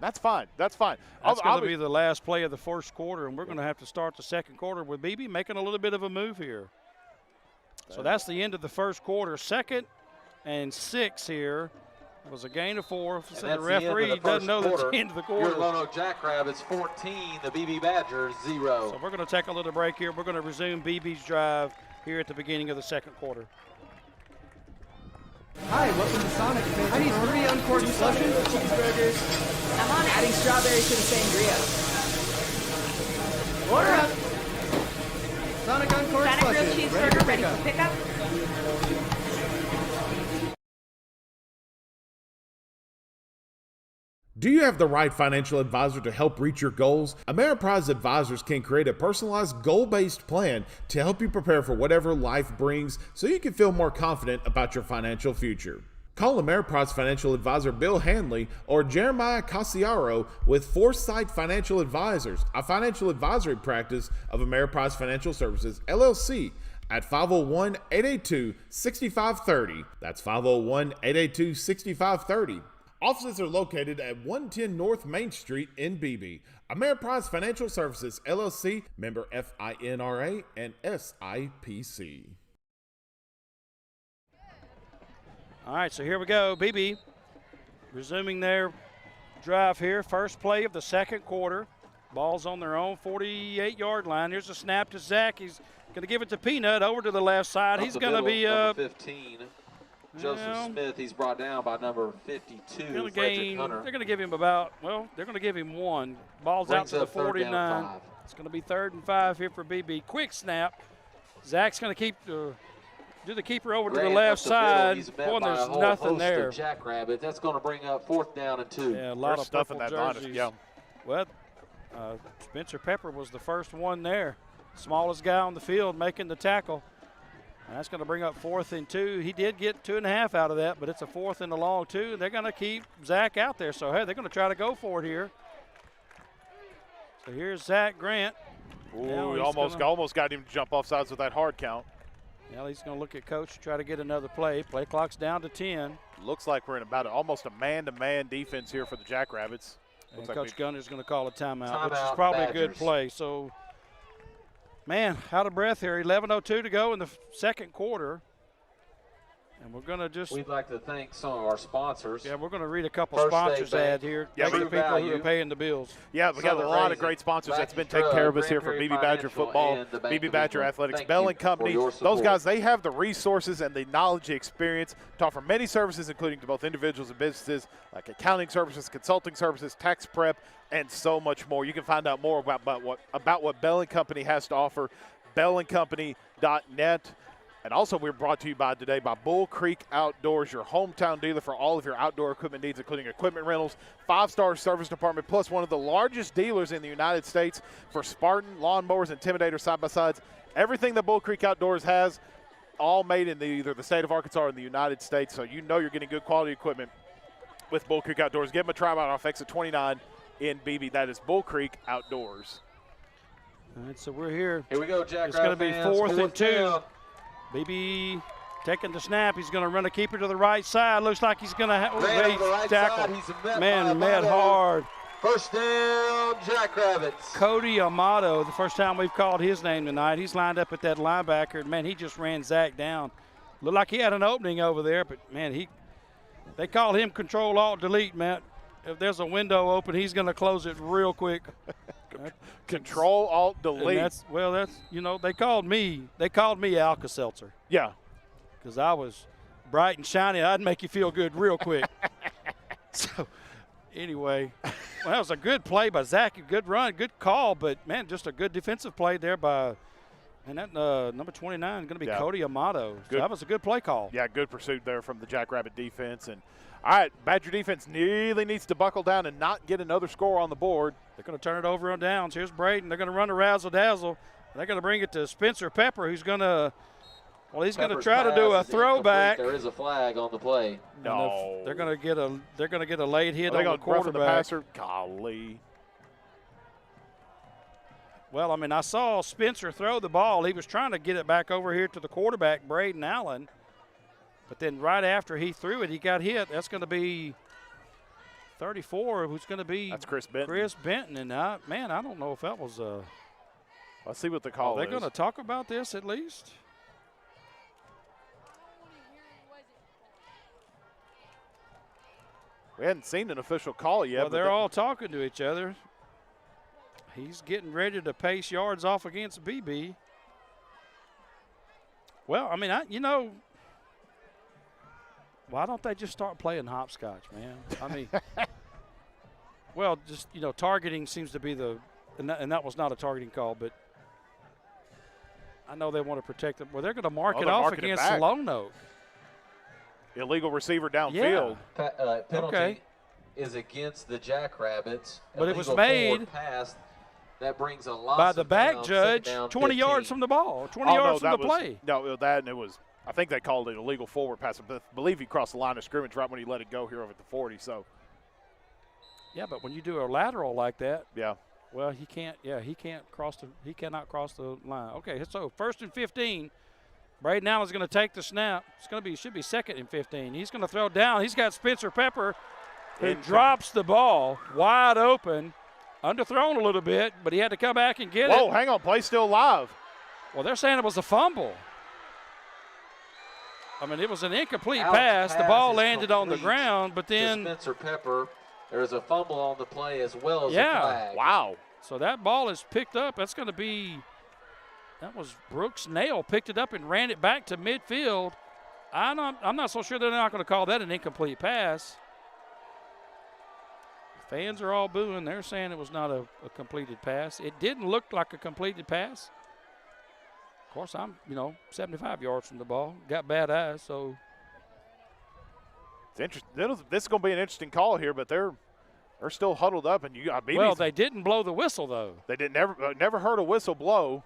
That's fine. That's going to be the last play of the first quarter, and we're going to have to start the second quarter with BB making a little bit of a move here. So that's the end of the first quarter. 2nd and 6 here. It was a gain of 4. So the referee doesn't know that's the end of the quarter. Your Lono Jackrabbits 14, the BB Badgers 0. So we're going to take a little break here. We're going to resume BB's drive here at the beginning of the second quarter. Hi, welcome to Sonic. I need 3 uncorked slushes, cheeseburgers. I'm on adding strawberries to the sangria. Order up. Sonic uncorked Sonic grilled slushes. cheeseburger ready for pickup. Do you have the right financial advisor to help reach your goals? Ameriprise Advisors can create a personalized, goal-based plan to help you prepare for whatever life brings so you can feel more confident about your financial future. Call Ameriprise Financial Advisor Bill Hanley or Jeremiah Casiaro with Foresight Financial Advisors, a financial advisory practice of Ameriprise Financial Services, LLC, at 501-882-6530. That's 501-882-6530. Offices are located at 110 North Main Street in Beebe. Ameriprise Financial Services, LLC, member FINRA and SIPC. All right, so here we go. BB resuming their drive here. First play of the second quarter. Ball's on their own 48-yard line. Here's a snap to Zach. He's going to give it to Peanut over to the left side. He's going to be number 15. Joseph Smith, he's brought down by number 52, Frederick Hunter. They're going to give him about, well, they're going to give him 1. Ball's out to the 49. It's going to be 3rd and 5 here for BB. Quick snap. Zach's going to do the keeper over to the left side. Boy, there's nothing there. Jackrabbit. That's going to bring up 4th down and 2. Yeah, a lot of stuff in purple that jerseys. line. Yeah. Well, Spencer Pepper was the first one there. Smallest guy on the field making the tackle. And that's going to bring up 4th and 2. He did get 2.5 out of that, but it's a 4th and a long 2. They're going to keep Zach out there. So, hey, they're going to try to go for it here. So here's Zach Grant. Ooh, he almost got him to jump off sides with that hard count. Now he's going to look at Coach to try to get another play. Play clock's down to 10. Looks like we're in about almost a man-to-man defense here for the Jackrabbits. And Looks Coach Gunner's going to call a timeout, which is Timeout, probably Badgers. a good play. So, man, out of breath here. 11:02 to go in the second quarter. And we're going to just – We'd like to thank some of our sponsors. yeah, we're going to read a couple First sponsors State Bank. ad here. Yeah, Thank the True people who Value. are paying the bills. Yeah, we got a lot of great sponsors that's been taking care of us here for Grand BB Prairie Badger Financial football, and the Bank BB of Badger England. Athletics, Thank Bell you and Company. for your Those support. guys, they have the resources and the knowledge, the experience to offer many services, including to both individuals and businesses, like accounting services, consulting services, tax prep, and so much more. You can find out more about what Bell and Company has to offer, bellandcompany.net. And also, we're brought to you today by Bull Creek Outdoors, your hometown dealer for all of your outdoor equipment needs, including equipment rentals, 5-star service department, plus one of the largest dealers in the United States for Spartan, lawnmowers, Intimidator, side-by-sides. Everything that Bull Creek Outdoors has, all made in either the state of Arkansas or in the United States. So you know you're getting good quality equipment with Bull Creek Outdoors. Give them a try out off exit 29 in BB. That is Bull Creek Outdoors. All right, so we're here. Here we go, Jackrabbit. It's going to be fans. 4th and 2. down. BB taking the snap. He's going to run a keeper to the right side. Looks like he's going to have Ran over the right tackle. side. He's met Man, by met Amato. hard. First down, Jackrabbits. Cody Amato, the first time we've called his name tonight. He's lined up at that linebacker, and, man, he just ran Zach down. Looked like he had an opening over there, but, man, they call him Control-Alt-Delete, Matt. If there's a window open, he's going to close it real quick. Control-Alt-Delete. That's they called me Alka-Seltzer Yeah. because I was bright and shiny. I'd make you feel good real quick. So, anyway, well, that was a good play by Zach. A good run, good call, but, man, just a good defensive play there by and that number 29 is going to be Cody Amato. So that was a good play call. Yeah, good pursuit there from the Jackrabbit defense. And all right, Badger defense really needs to buckle down and not get another score on the board. They're going to turn it over on downs. Here's Braden. They're going to run a razzle-dazzle. They're going to bring it to Spencer Pepper, who's going to – well, he's going to try to do a throwback. There is a flag on the play. No. They're going to get a late hit on the quarterback. The passer? Golly. Well, I mean, I saw Spencer throw the ball. He was trying to get it back over here to the quarterback, Braden Allen. But then right after he threw it, he got hit. That's going to be 34, who's going to be – that's Chris Benton. Chris Benton. And, I don't know if that was Let's see what the call is. Are they going to talk about this at least? We hadn't seen an official call yet. Well, they're all talking to each other. He's getting ready to pace yards off against BB. Well, I mean, why don't they just start playing hopscotch, man? I mean, well, just, targeting seems to be and that was not a targeting call, but I know they want to protect them. Well, they're going to mark it off against Lono. Illegal receiver downfield. Yeah. Penalty is against the Jackrabbits. But it was made pass. That brings a loss by the back down, judge, down 20 yards from the ball, 20 yards from the play. No, that and it was. I think they called it a illegal forward pass. I believe he crossed the line of scrimmage right when he let it go here over at the 40. So. Yeah, but when you do a lateral like that. Yeah. Well, he can't. Yeah, he cannot cross the line. Okay, so 1st and 15. Braden Allen's going to take the snap. Should be 2nd and 15. He's going to throw down. He's got Spencer Pepper, who drops the ball wide open, underthrown a little bit, but he had to come back and get it. Whoa, hang on, play still live. Well, they're saying it was a fumble. I mean, it was an incomplete pass. The ball landed on the ground, but then Spencer Pepper. There's a fumble on the play as well as a flag. Wow. So that ball is picked up. That was Brooks Nail picked it up and ran it back to midfield. I'm not so sure they're not going to call that an incomplete pass. Fans are all booing. They're saying it was not a completed pass. It didn't look like a completed pass. Of course, I'm 75 yards from the ball. Got bad eyes, so. It's interesting. This is going to be an interesting call here, but they're still huddled up, and well, they didn't blow the whistle though. They didn't never heard a whistle blow.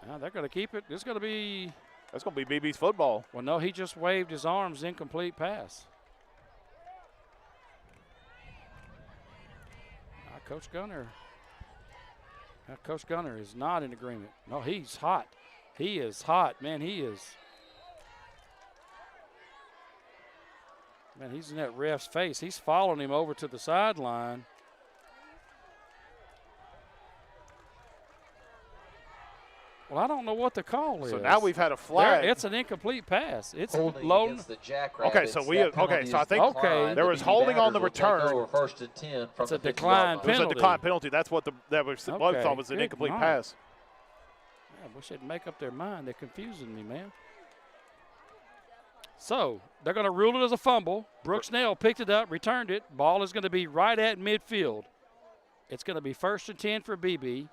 Now they're going to keep it. That's going to be BB's football. Well, no, he just waved his arms. Incomplete pass. Coach Gunner is not in agreement. No, he's hot. He is hot, man. He is. Man, he's in that ref's face. He's following him over to the sideline. Well, I don't know what the call is. So now we've had a flag. It's an incomplete pass. It's low. Okay, so I think there was holding on the return. 1st and 10 from it's a decline penalty. It was a decline penalty. That's what thought was an incomplete pass. I wish they'd make up their mind. They're confusing me, man. So they're going to rule it as a fumble. Brooks Nail picked it up, returned it. Ball is going to be right at midfield. It's going to be 1st and 10 for BB.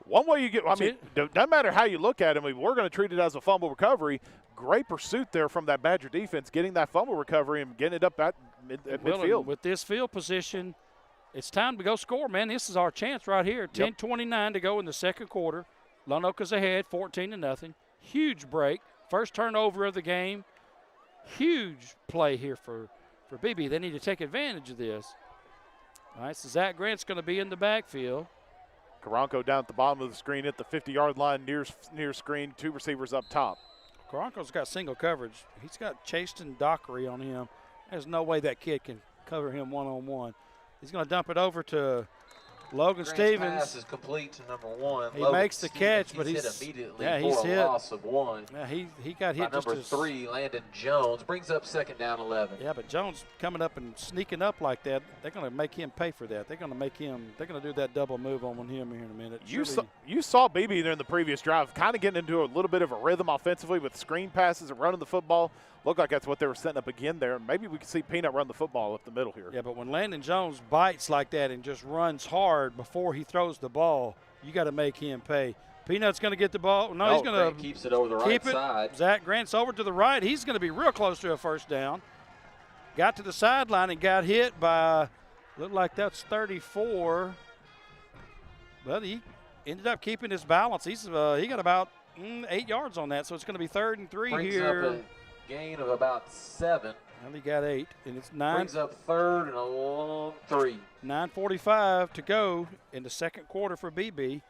One way doesn't matter how you look at it. We're going to treat it as a fumble recovery. Great pursuit there from that Badger defense, getting that fumble recovery and getting it up at midfield. With this field position, it's time to go score, man. This is our chance right here. 10:29 to go in the 2nd quarter. Lonoke's ahead, 14-0. Huge break. First turnover of the game. Huge play here for BB. They need to take advantage of this. All right, so Zach Grant's going to be in the backfield. Karanko down at the bottom of the screen at the 50-yard line, near screen, 2 receivers up top. Karanko's got single coverage. He's got Chaston Dockery on him. There's no way that kid can cover him one-on-one. He's going to dump it over to Logan Stevens. Pass is complete to number 1. He makes the catch, but he's hit immediately he's for hit. A loss of 1. Yeah, he got hit. By number 3, Landon Jones brings up 2nd down 11. Yeah, but Jones coming up and sneaking up like that, they're going to make him pay for that. They're going to do that double move on him here in a minute. You saw BB there in the previous drive, kind of getting into a little bit of a rhythm offensively with screen passes and running the football. Looked like that's what they were setting up again there. Maybe we could see Peanut run the football up the middle here. Yeah, but when Landon Jones bites like that and just runs hard before he throws the ball, you got to make him pay. Peanut's going to get the ball. No, he's going to keeps it over the right side. Zach Grant's over to the right. He's going to be real close to a 1st down. Got to the sideline and got hit by, looked like that's 34. But he ended up keeping his balance. He got about 8 yards on that, so it's going to be 3rd and 3 Brings here. Up a gain of about 7. Well, he got 8, and it's 9. Brings up 3rd and a long 3. 9:45 to go in the 2nd quarter for BB.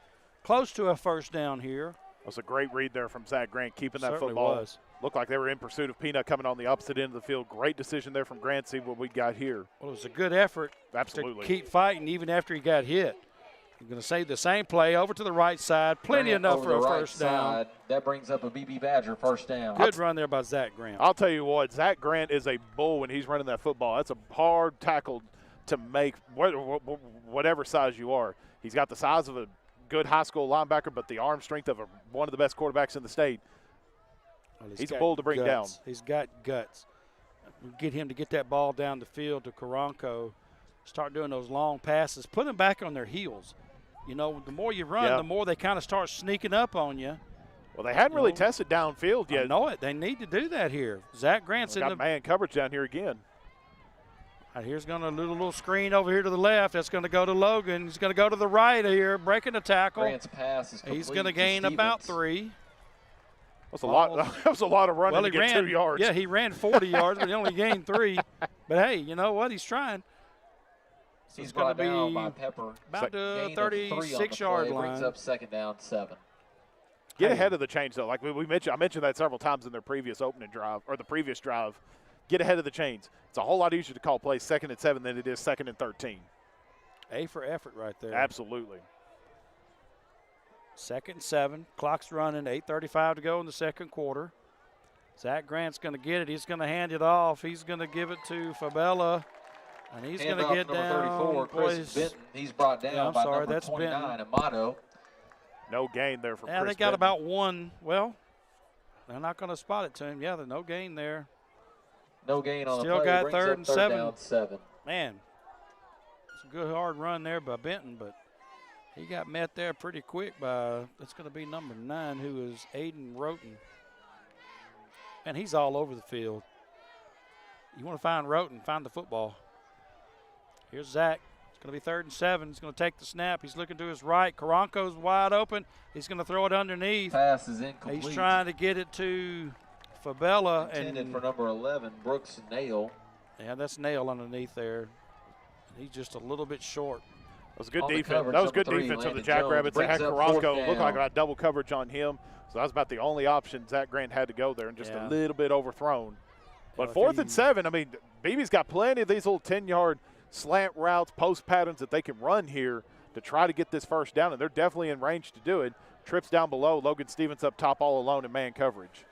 Close to a 1st down here. That was a great read there from Zach Grant, keeping that Certainly football. Was. Looked like they were in pursuit of Peanut coming on the opposite end of the field. Great decision there from Grant. See what we got here. Well, it was a good effort Absolutely. to keep fighting even after he got hit. You're going to say the same play over to the right side. Plenty enough for a first down. That brings up a BB Badger first down. Good run there by Zach Grant. I'll tell you what, Zach Grant is a bull when he's running that football. That's a hard tackle to make, whatever size you are. He's got the size of a good high school linebacker, but the arm strength of one of the best quarterbacks in the state. Well, he's a bull to bring down. He's got guts. We'll get him to get that ball down the field to Karanko. Start doing those long passes. Put them back on their heels. You know, the more you run, the more they kind of start sneaking up on you. Well, they hadn't really tested downfield yet. I know it. They need to do that here. Zach Grant's in the man coverage down here again. Right, here's going to do a little screen over here to the left. That's going to go to Logan. He's going to go to the right here, breaking the tackle. Grant's pass is complete. He's going to gain about 3. That's a lot. That was a lot of running to get 2 yards. Yeah, he ran 40 yards, but he only gained 3. But hey, you know what? He's trying. So he's brought down by Pepper. About the 36-yard line. Brings up second down 7. Get ahead of the chains, though. Like we mentioned, I mentioned that several times in their previous opening drive or the previous drive. Get ahead of the chains. It's a whole lot easier to call plays 2nd and 7 than it is 2nd and 13. A for effort right there. Absolutely. 2nd and 7. Clock's running. 8:35 to go in the second quarter. Zach Grant's going to get it. He's going to hand it off. He's going to give it to Fabella. And he's going to get down. 34, Chris Benton. He's brought down by number 29, Amato. No gain there for Chris Benton. They got about 1. Well, they're not going to spot it to him. Yeah, there's no gain there. No gain on Still the play. got Brings 3rd up and 3rd down 7. Man, it's a good hard run there by Benton, but he got met there pretty quick by, that's going to be number 9, who is Aiden Roten. And he's all over the field. You want to find Roten, find the football. Here's Zach. It's going to be 3rd and 7. He's going to take the snap. He's looking to his right. Karanko's wide open. He's going to throw it underneath. Pass is incomplete. He's trying to get it to Fabella. Intended for number 11, Brooks Nail. Yeah, that's Nail underneath there. He's just a little bit short. That was good defense. That was good defense of the Jackrabbits. They had Karanko look like I got double coverage on him. So that was about the only option Zach Grant had to go there, and just a little bit overthrown. But 4th and 7, I mean, BB's got plenty of these little 10-yard slant routes, post patterns that they can run here to try to get this first down, and they're definitely in range to do it. Trips down below. Logan Stevens up top all alone in man coverage.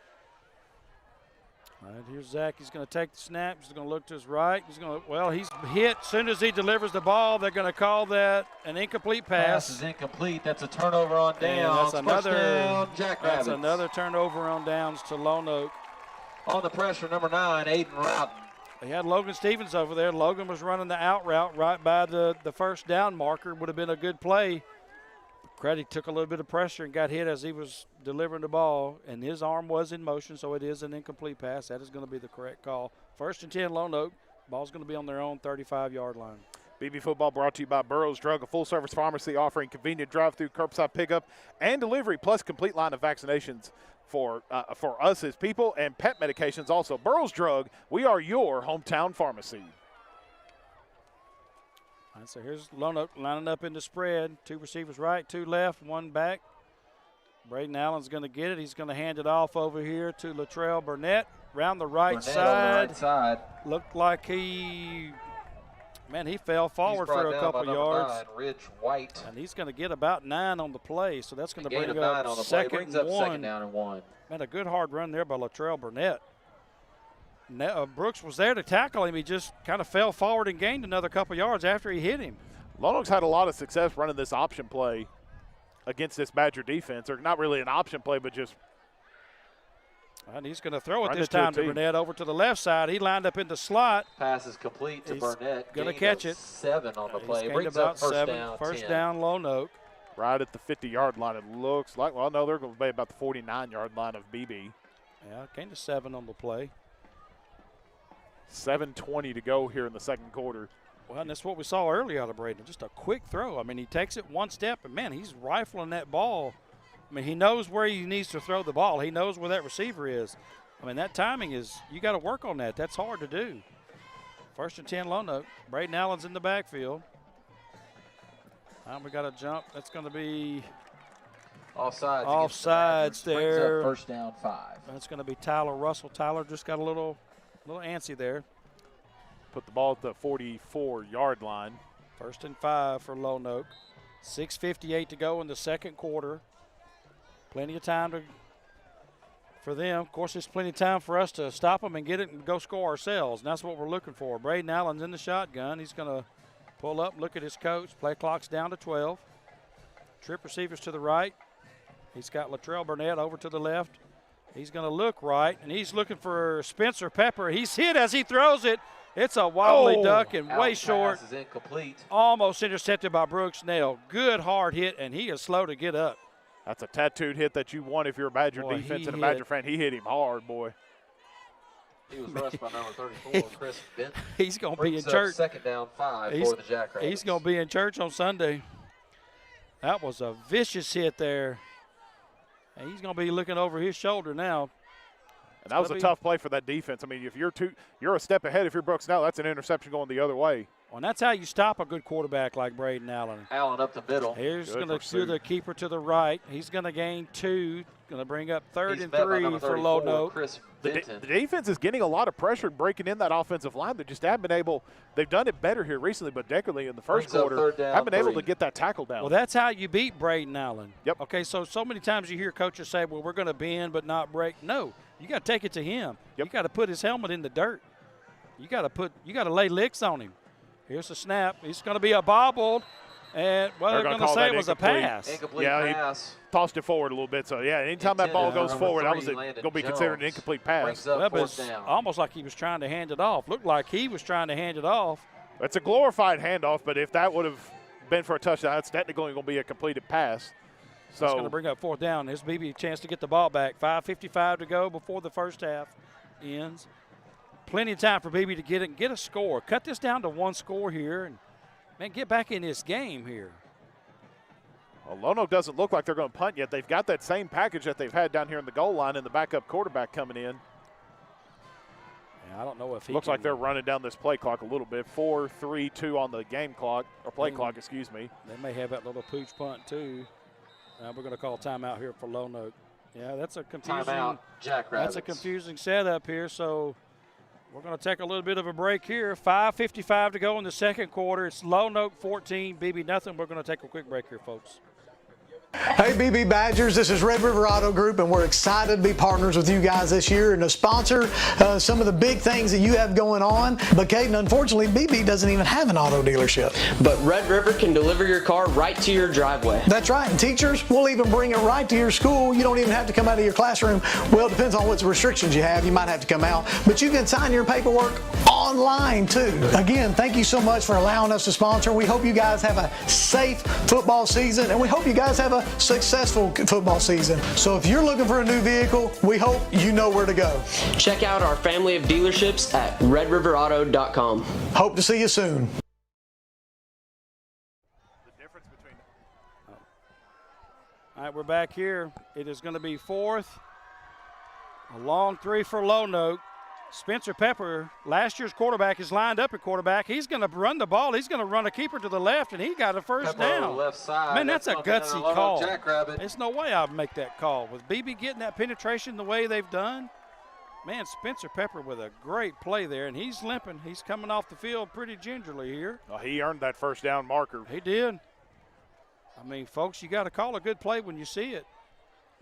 All right, here's Zach. He's going to take the snap. He's going to look to his right. He's going to, well, he's hit. As soon as he delivers the ball, they're going to call that an incomplete pass. Pass is incomplete. That's a turnover on downs. That's another turnover on downs to Lonoke. On the pressure, number 9, Aiden Routen. They had Logan Stevens over there. Logan was running the out route right by the first down marker. Would have been a good play. Creddy took a little bit of pressure and got hit as he was delivering the ball, and his arm was in motion, so it is an incomplete pass. That is going to be the correct call. 1st and 10, Lonoke. Ball's going to be on their own 35-yard line. BB Football brought to you by Burroughs Drug, a full-service pharmacy offering convenient drive-through, curbside pickup, and delivery, plus complete line of vaccinations for us as people, and pet medications also. Burroughs Drug, we are your hometown pharmacy. All right, so here's Lonoke lining up in the spread. 2 receivers right, 2 left, 1 back. Braden Allen's going to get it. He's going to hand it off over here to Latrell Burnett. Round the right side. Looked like he fell forward for a couple yards. 9, Rich White. And he's going to get about 9 on the play, so that's going to bring up on the second brings up 1. Second down and 1. Man, a good hard run there by Latrell Burnett. Brooks was there to tackle him. He just kind of fell forward and gained another couple yards after he hit him. Lonoke's had a lot of success running this option play against this Badger defense, or not really an option play, but just. And he's going to throw it this time to Burnett over to the left side. He lined up in the slot. Pass is complete to Burnett. Going to catch it. 7 on the play. He's brings about up first 7. down. First 10. down, Lonoke. Right at the 50-yard line, it looks like. Well, no, they're going to be about the 49-yard line of BB. Yeah, came to 7 on the play. 7:20 to go here in the second quarter. Well, and that's what we saw earlier out of Braden. Just a quick throw. I mean, he takes it 1 step, and, man, he's rifling that ball. I mean, he knows where he needs to throw the ball. He knows where that receiver is. I mean, that timing is – you got to work on that. That's hard to do. 1st and 10, Lonoke. Braden Allen's in the backfield. We got a jump. That's going to be offsides there. Brings up first down 5. That's going to be Tyler Russell. Tyler just got a little antsy there. Put the ball at the 44-yard line. 1st and 5 for Lonoke. 6:58 to go in the second quarter. Plenty of time for them. Of course, there's plenty of time for us to stop them and get it and go score ourselves, and that's what we're looking for. Braden Allen's in the shotgun. He's going to pull up, look at his coach. Play clock's down to 12. Trip receivers to the right. He's got Latrell Burnett over to the left. He's going to look right, and he's looking for Spencer Pepper. He's hit as he throws it. It's a wobbly duck and way short. Pass is incomplete. Almost intercepted by Brooks Snell. Good hard hit, and he is slow to get up. That's a tattooed hit that you want if you're a Badger defense and a Badger fan. He hit him hard, boy. He was rushed by number 34, Chris Benton. He's going to be in church. Second down 5 for the Jackrabbits. He's going to be in church on Sunday. That was a vicious hit there. And he's going to be looking over his shoulder now. And that was a tough play for that defense. I mean, if you're a step ahead if you're Brooks Snell, that's an interception going the other way. Well, and that's how you stop a good quarterback like Braden Allen. Allen up the middle. Here's going to do the keeper to the right. He's going to gain 2. Going to bring up 3rd and 3 for Lono. The defense is getting a lot of pressure and breaking in that offensive line. They just haven't been able – they've done it better here recently, but Deckerly in the first quarter haven't been able to get that tackle down. Well, that's how you beat Braden Allen. Yep. Okay, so many times you hear coaches say, well, we're going to bend but not break. No, you got to take it to him. Yep. You got to put his helmet in the dirt. You got to lay licks on him. Here's the snap. He's going to be a bobbled. And, well, they're going to say it was a pass. Incomplete pass. He tossed it forward a little bit. So, yeah, anytime that ball goes forward, that was going to be considered an incomplete pass. Well, it was almost like he was trying to hand it off. Looked like he was trying to hand it off. It's a glorified handoff, but if that would have been for a touchdown, that's technically going to be a completed pass. So it's going to bring up 4th down. There's BB a chance to get the ball back. 5:55 to go before the first half ends. Plenty of time for BB to get it and get a score. Cut this down to 1 score here and, man, get back in this game here. Well, Lono doesn't look like they're going to punt yet. They've got that same package that they've had down here in the goal line and the backup quarterback coming in. Yeah, I don't know if he looks like they're running down this play clock a little bit. 4, 3, 2 on the game clock, or play clock, excuse me. They may have that little pooch punt too. We're going to call timeout here for Lono. Yeah, that's a confusing. Timeout, Jackrabbits. That's a confusing setup here. So we're going to take a little bit of a break here. 5:55 to go in the second quarter. It's Lonoke 14, BB nothing. We're going to take a quick break here, folks. Hey BB Badgers, this is Red River Auto Group, and we're excited to be partners with you guys this year and to sponsor some of the big things that you have going on. But Caden, unfortunately, BB doesn't even have an auto dealership. But Red River can deliver your car right to your driveway. That's right, and teachers, we'll even bring it right to your school. You don't even have to come out of your classroom. Well, it depends on what restrictions you have. You might have to come out, but you can sign your paperwork online too. Again, thank you so much for allowing us to sponsor. We hope you guys have a safe football season, and we hope you guys have a successful football season. So if you're looking for a new vehicle, we hope you know where to go. Check out our family of dealerships at redriverauto.com. Hope to see you soon. All right, we're back here. It is going to be 4th. A long 3 for Lonoke. Spencer Pepper, last year's quarterback, is lined up at quarterback. He's going to run the ball. He's going to run a keeper to the left, and he got a first down. On the left side. Man, that's a gutsy call. Jackrabbit. There's no way I'd make that call. With BB getting that penetration the way they've done, man, Spencer Pepper with a great play there, and he's limping. He's coming off the field pretty gingerly here. Well, he earned that first down marker. He did. I mean, folks, you got to call a good play when you see it.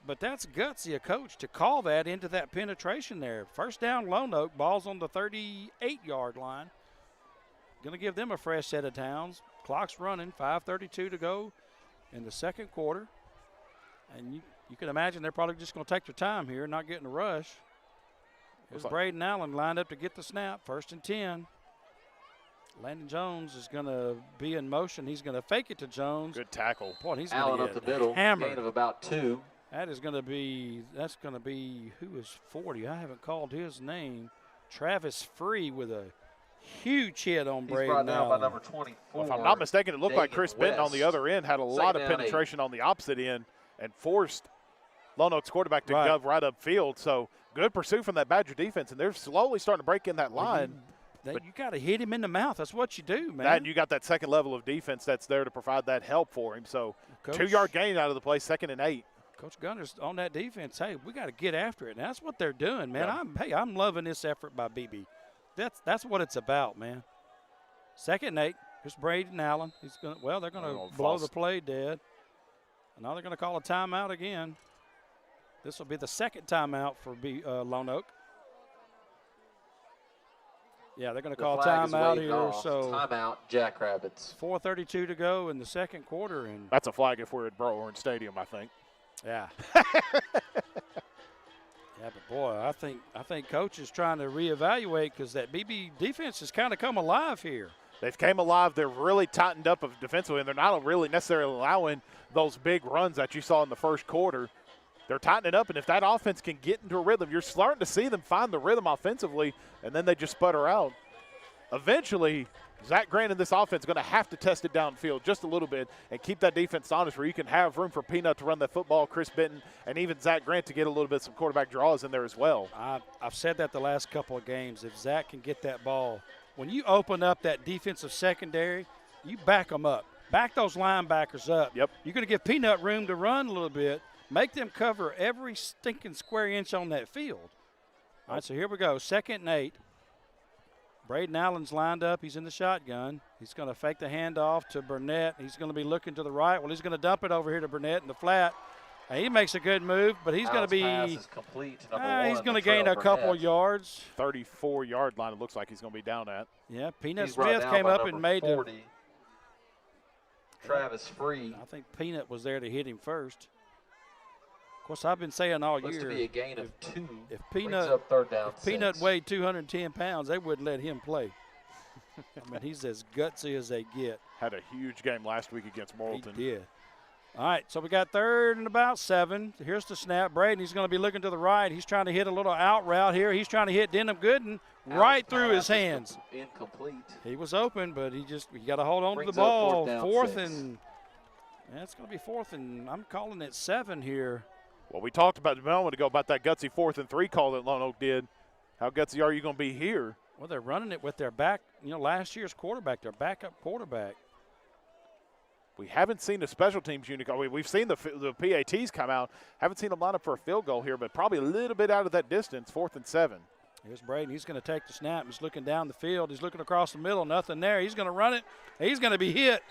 But that's gutsy a coach to call that into that penetration there. First down, Lonoke, ball's on the 38-yard line. Going to give them a fresh set of downs. Clock's running, 5:32 to go in the second quarter. And you can imagine they're probably just going to take their time here, not getting a rush. There's Braden Allen lined up to get the snap, 1st and 10. Landon Jones is going to be in motion. He's going to fake it to Jones. Good tackle. Boy, he's Allen going up to the middle, hammered. gain of about 2. That's going to be who is 40? I haven't called his name. Travis Free with a huge hit on Braden. He's brought down Allen. by number 24. Well, if I'm not mistaken, it looked like Chris Benton on the other end had a lot of Second down, penetration on the opposite end and forced Lonoke's quarterback to go right upfield. So good pursuit from that Badger defense, and they're slowly starting to break in that line. But you got to hit him in the mouth. That's what you do, man. And you got that second level of defense that's there to provide that help for him. So 2-yard gain out of the play, 2nd and 8. Coach Gunner's on that defense. Hey, we got to get after it. And that's what they're doing, man. Yeah. I'm loving this effort by BB. That's what it's about, man. 2nd and 8. Here's Braden Allen. They're gonna blow the play dead. And now they're gonna call a timeout again. This will be the second timeout for Lonoke. Yeah, they're gonna call timeout here. So timeout, Jackrabbits. 4:32 to go in the second quarter, and that's a flag if we're at Bro Orange Stadium, I think. Yeah. Yeah, but boy, I think coach is trying to reevaluate because that BB defense has kind of come alive here. They've came alive. They're really tightened up defensively, and they're not really necessarily allowing those big runs that you saw in the first quarter. They're tightening up, and if that offense can get into a rhythm, you're starting to see them find the rhythm offensively, and then they just sputter out. Eventually, Zach Grant in this offense is going to have to test it downfield just a little bit and keep that defense honest where you can have room for Peanut to run that football, Chris Benton, and even Zach Grant to get a little bit some quarterback draws in there as well. I've said that the last couple of games. If Zach can get that ball, when you open up that defensive secondary, you back them up. Back those linebackers up. Yep. You're going to give Peanut room to run a little bit. Make them cover every stinking square inch on that field. All right, so here we go. 2nd and 8. Braden Allen's lined up. He's in the shotgun. He's going to fake the handoff to Burnett. He's going to be looking to the right. Well, he's going to dump it over here to Burnett in the flat. And he makes a good move, but he's going to be pass is complete. He's going to gain a couple yards. 34-yard line it looks like he's going to be down at. Yeah, Peanut Smith came up and made 40. Travis Free. I think Peanut was there to hit him first. Of course, I've been saying all Looks year. to be a gain of 2. If Peanut weighed 210 pounds, they wouldn't let him play. I mean, he's as gutsy as they get. Had a huge game last week against Morrilton. He did. All right, so we got 3rd and about 7. Here's the snap. Braden, he's going to be looking to the right. He's trying to hit a little out route here. He's trying to hit Denham Gooden right through his hands. Incomplete. He was open, but you got to hold on to the ball. 4th and it's going to be 4th and I'm calling it 7 here. Well, we talked about a moment ago about that gutsy 4th and 3 call that Lonoke did. How gutsy are you going to be here? Well, they're running it with their last year's quarterback, their backup quarterback. We haven't seen the special teams unit. We've seen the PATs come out. Haven't seen them line up for a field goal here, but probably a little bit out of that distance, 4th and 7. Here's Braden. He's going to take the snap. He's looking down the field. He's looking across the middle. Nothing there. He's going to run it. He's going to be hit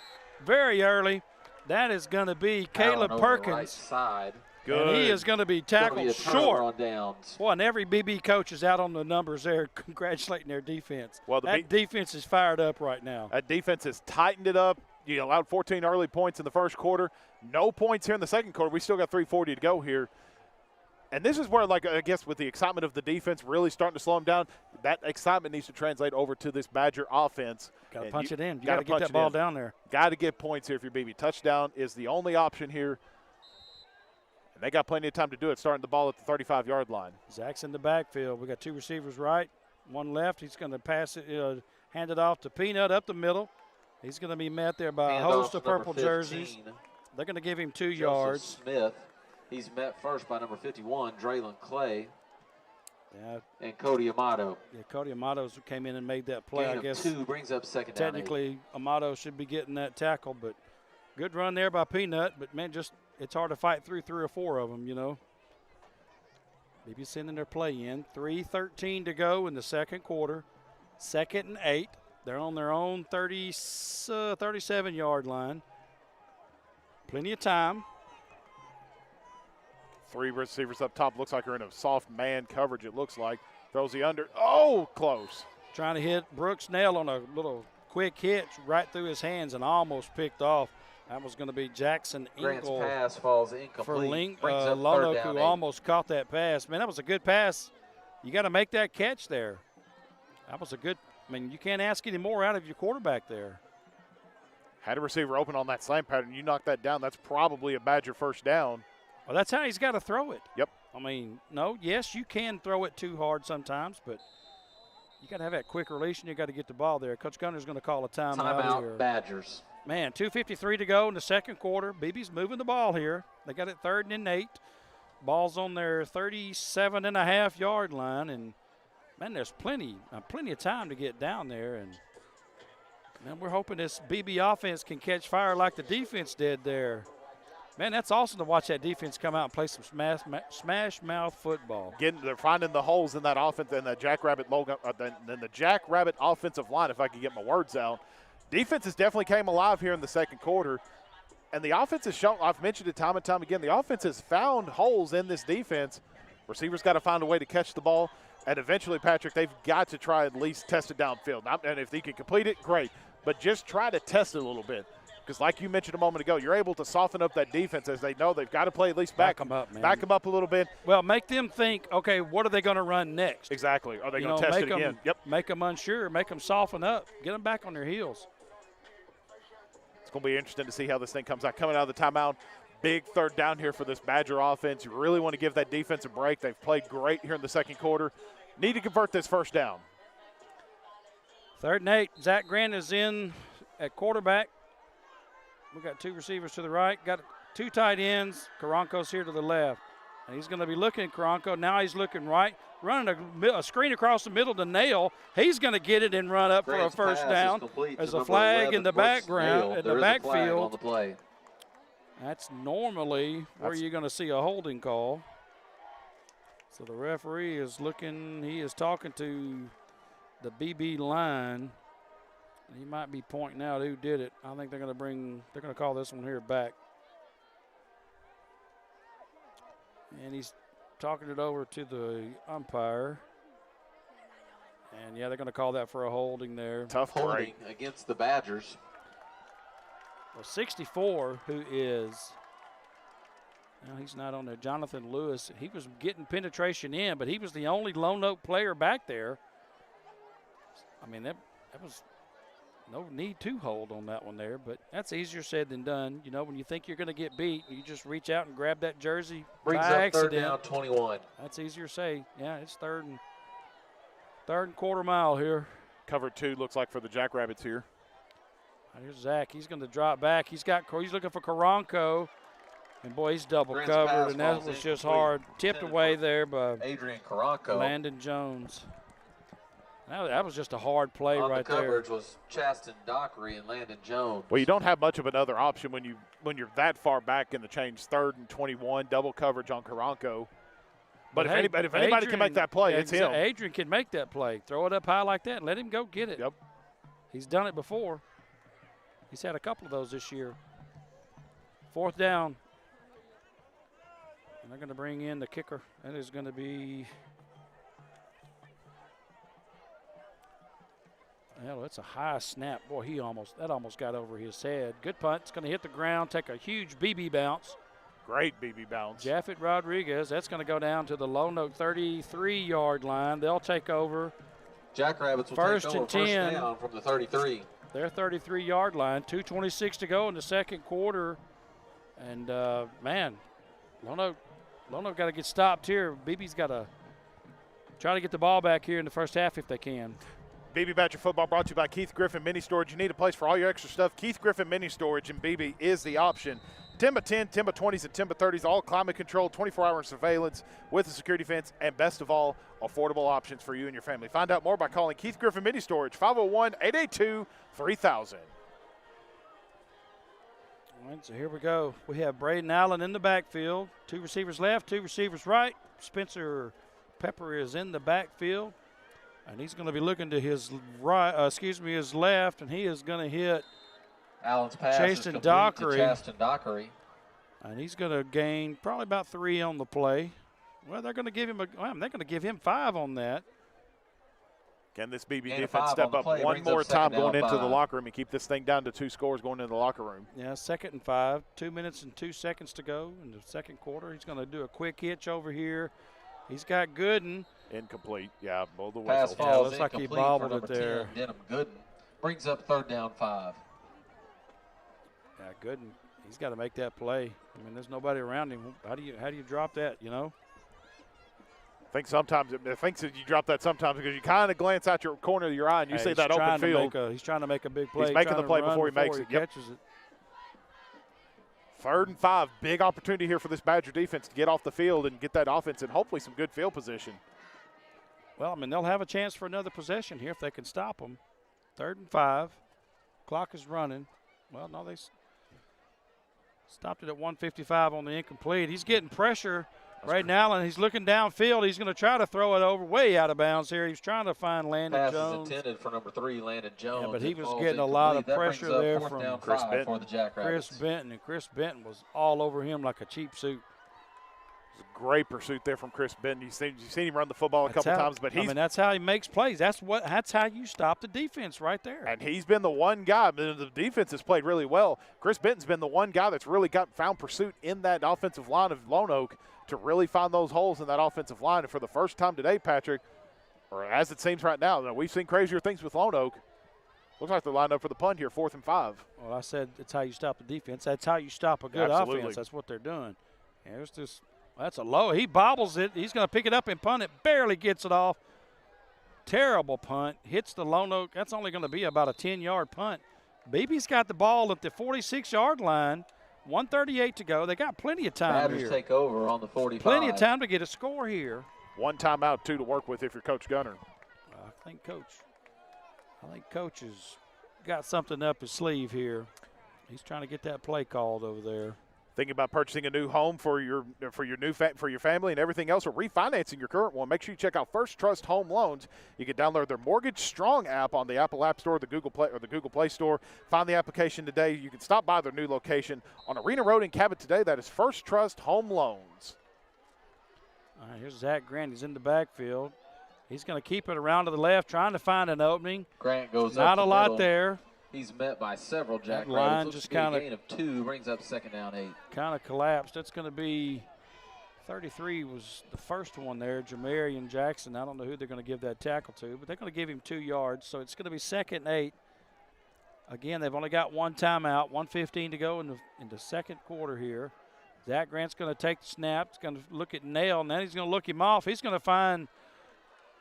very early. That is going to be Caleb Perkins. Right side. Good. And he is going to be tackled short. On downs. Boy, and every BB coach is out on the numbers there congratulating their defense. Well, that defense is fired up right now. That defense has tightened it up. You allowed 14 early points in the first quarter. No points here in the second quarter. We still got 3:40 to go here. And this is where, I guess with the excitement of the defense really starting to slow them down, that excitement needs to translate over to this Badger offense. Got to punch it in. You got to get that ball down there. Got to get points here if you're BB. Touchdown is the only option here. And they got plenty of time to do it, starting the ball at the 35-yard line. Zach's in the backfield. We got 2 receivers right, 1 left. He's going to pass it, hand it off to Peanut up the middle. He's going to be met there by a host of purple jerseys. They're going to give him 2 yards. Smith. He's met first by number 51, Draylon Clay. Yeah. And Cody Amato. Yeah, Cody Amato came in and made that play. Gain I guess 2 brings up second down. Technically, Amato should be getting that tackle, but good run there by Peanut. But, man, it's hard to fight through 3 or 4 of them, Maybe sending their play in. 3:13 to go in the second quarter. 2nd and 8. They're on their own 37-yard line. Plenty of time. 3 receivers up top. Looks like they're in a soft man coverage, it looks like. Throws the under. Oh, close. Trying to hit Brooks Snell on a little quick hitch right through his hands and almost picked off. That was going to be Jackson Grant's Engel pass falls incomplete. for Lono, who almost caught that pass. Man, that was a good pass. You got to make that catch there. That was a good – you can't ask any more out of your quarterback there. Had a receiver open on that slant pattern. You knock that down, that's probably a Badger first down. Well, that's how he's got to throw it. Yep. Yes, you can throw it too hard sometimes, but you got to have that quick release and you got to get the ball there. Coach Gunner's going to call a timeout here. Badgers. Man, 2:53 to go in the second quarter. BB's moving the ball here. They got it 3rd and 8. Ball's on their 37.5-yard line, and man, there's plenty of time to get down there. And man, we're hoping this BB offense can catch fire like the defense did there. Man, that's awesome to watch that defense come out and play some smash mouth football. They're finding the holes in that offense and the Jackrabbit logo, then the Jackrabbit offensive line. If I could get my words out, defense has definitely came alive here in the second quarter. And the offense has shown, I've mentioned it time and time again, the offense has found holes in this defense. Receivers got to find a way to catch the ball. And eventually, Patrick, they've got to try at least test it downfield. And if they can complete it, great. But just try to test it a little bit. Because like you mentioned a moment ago, you're able to soften up that defense as they know they've got to play at least back them up, man. Back them up a little bit. Well, make them think, okay, what are they going to run next? Exactly. Are they going to test it again? Yep. Make them unsure. Make them soften up. Get them back on their heels. It's going to be interesting to see how this thing comes out. Coming out of the timeout, big third down here for this Badger offense. You really want to give that defense a break. They've played great here in the second quarter. Need to convert this first down. 3rd and 8. Zach Grant is in at quarterback. We got 2 receivers to the right. Got 2 tight ends. Karanko's here to the left. And he's going to be looking at Karanko. Now he's looking right. Running a screen across the middle to Nail. He's going to get it and run up for a first down. There's a flag in the background, in the backfield. On the play. That's normally where you're going to see a holding call. So the referee is looking. He is talking to the BB line. He might be pointing out who did it. I think they're going to call this one here back. And he's talking it over to the umpire. And, yeah, they're going to call that for a holding there. Tough holding against the Badgers. Well, 64, who is – no, he's not on there. Jonathan Lewis. He was getting penetration in, but he was the only Lonoke player back there. I mean, that was no need to hold on that one there, but that's easier said than done. You know, when you think you're going to get beat, you just reach out and grab that jersey Brings by up accident. 3rd down, 21. That's easier to say. Yeah, it's third and quarter mile here. Cover 2 looks like for the Jackrabbits here. Here's Zach. He's going to drop back. He's looking for Karanko. And, boy, he's double covered, and that was just hard. Tipped away there by Adrian Karanko. Landon Jones. That was just a hard play right there. On the coverage was Chasten Dockery and Landon Jones. Well, you don't have much of another option when you're that far back in the change. 3rd and 21, double coverage on Karanko. But if anybody can make that play, it's him. Adrian can make that play. Throw it up high like that and let him go get it. Yep. He's done it before. He's had a couple of those this year. 4th down. And they're going to bring in the kicker. That is going to be – well, it's a high snap. Boy, that almost got over his head. Good punt. It's going to hit the ground, take a huge BB bounce. Great BB bounce. Jaffet Rodriguez, that's going to go down to the Lonoke 33-yard line. They'll take over. Jackrabbits will first take over and 10 first down from the 33. Their 33-yard line, 2:26 to go in the second quarter. And, man, Lono got to get stopped here. BB's got to try to get the ball back here in the first half if they can. BB Badger Football brought to you by Keith Griffin Mini Storage. You need a place for all your extra stuff. Keith Griffin Mini Storage and BB is the option. Timba 10, Timba 20s, and Timba 30s, all climate controlled, 24-hour surveillance with a security fence, and best of all, affordable options for you and your family. Find out more by calling Keith Griffin Mini Storage, 501-882-3000. All right, so here we go. We have Braden Allen in the backfield. 2 receivers left, 2 receivers right. Spencer Pepper is in the backfield. And he's going to be looking to his right, his left, and he is going to hit Allen's pass Chasten is Dockery. to Chasten Dockery. And he's going to gain probably about 3 on the play. Well, they're going to give him 5 on that. Can this BB Gain defense step up one more time going into the locker room and keep this thing down to 2 scores going into the locker room? Yeah, 2nd and 5, 2 minutes and 2 seconds to go in the second quarter. He's going to do a quick hitch over here. He's got Gooden. Incomplete. Yeah, blow the Pass whistle. falls looks like he incomplete bobbled for it number there. 10, Denham Gooden. Brings up 3rd down 5. Yeah, Gooden. He's got to make that play. I mean, there's nobody around him. How do you drop that, you know? I think you drop that sometimes because you kind of glance out your corner of your eye and you see that open field. He's trying to make a big play. He's making the play before he makes it. Catches it. 3rd and 5, big opportunity here for this Badger defense to get off the field and get that offense and hopefully some good field position. Well, I mean, they'll have a chance for another possession here if they can stop them. 3rd and 5. Clock is running. Well, no, they stopped it at 1:55 on the incomplete. He's getting pressure Braden Allen, he's looking downfield. He's going to try to throw it over way out of bounds here. He's trying to find Landon Pass Jones. is intended for number 3, Landon Jones. Yeah, but he It was falls getting a lot of incomplete. That pressure brings up there fourth from down Chris try Benton. for the Jackrabbits. Chris Benton, and Chris Benton was all over him like a cheap suit. Great pursuit there from Chris Benton. You've seen him run the football a couple times, but that's how he makes plays. That's how you stop the defense right there. And he's been the one guy. The defense has played really well. Chris Benton's been the one guy that's really found pursuit in that offensive line of Lonoke to really find those holes in that offensive line. And for the first time today, Patrick, or as it seems right now, we've seen crazier things with Lonoke. Looks like they're lined up for the punt here, 4th and 5. Well, I said it's how you stop the defense. That's how you stop a good offense. That's what they're doing. There's this. That's a low. He bobbles it. He's going to pick it up and punt it. Barely gets it off. Terrible punt. Hits the Lono. That's only going to be about a 10-yard punt. BB's got the ball at the 46-yard line. 1:38 to go. They got plenty of time Batters here. take over on the 45. Plenty of time to get a score here. One timeout, 2 to work with if you're Coach Gunner. I think Coach has got something up his sleeve here. He's trying to get that play called over there. Thinking about purchasing a new home for your family and everything else, or refinancing your current one, make sure you check out First Trust Home Loans. You can download their Mortgage Strong app on the Apple App Store, the Google Play Store. Find the application today. You can stop by their new location on Arena Road in Cabot today. That is First Trust Home Loans. All right, here's Zach Grant. He's in the backfield. He's going to keep it around to the left, trying to find an opening. Grant goes Not up a the lot middle. there. He's met by several Jackrabbits. Line Looks just to be a kinda- gain of 2, brings up 2nd down 8. Kind of collapsed. That's going to be 33 was the first one there, Jamarian Jackson. I don't know who they're going to give that tackle to, but they're going to give him 2 yards. So it's going to be 2nd and 8. Again, they've only got one timeout, 1:15 to go in the second quarter here. Zach Grant's going to take the snap. He's going to look at Nail, and then he's going to look him off. He's going to find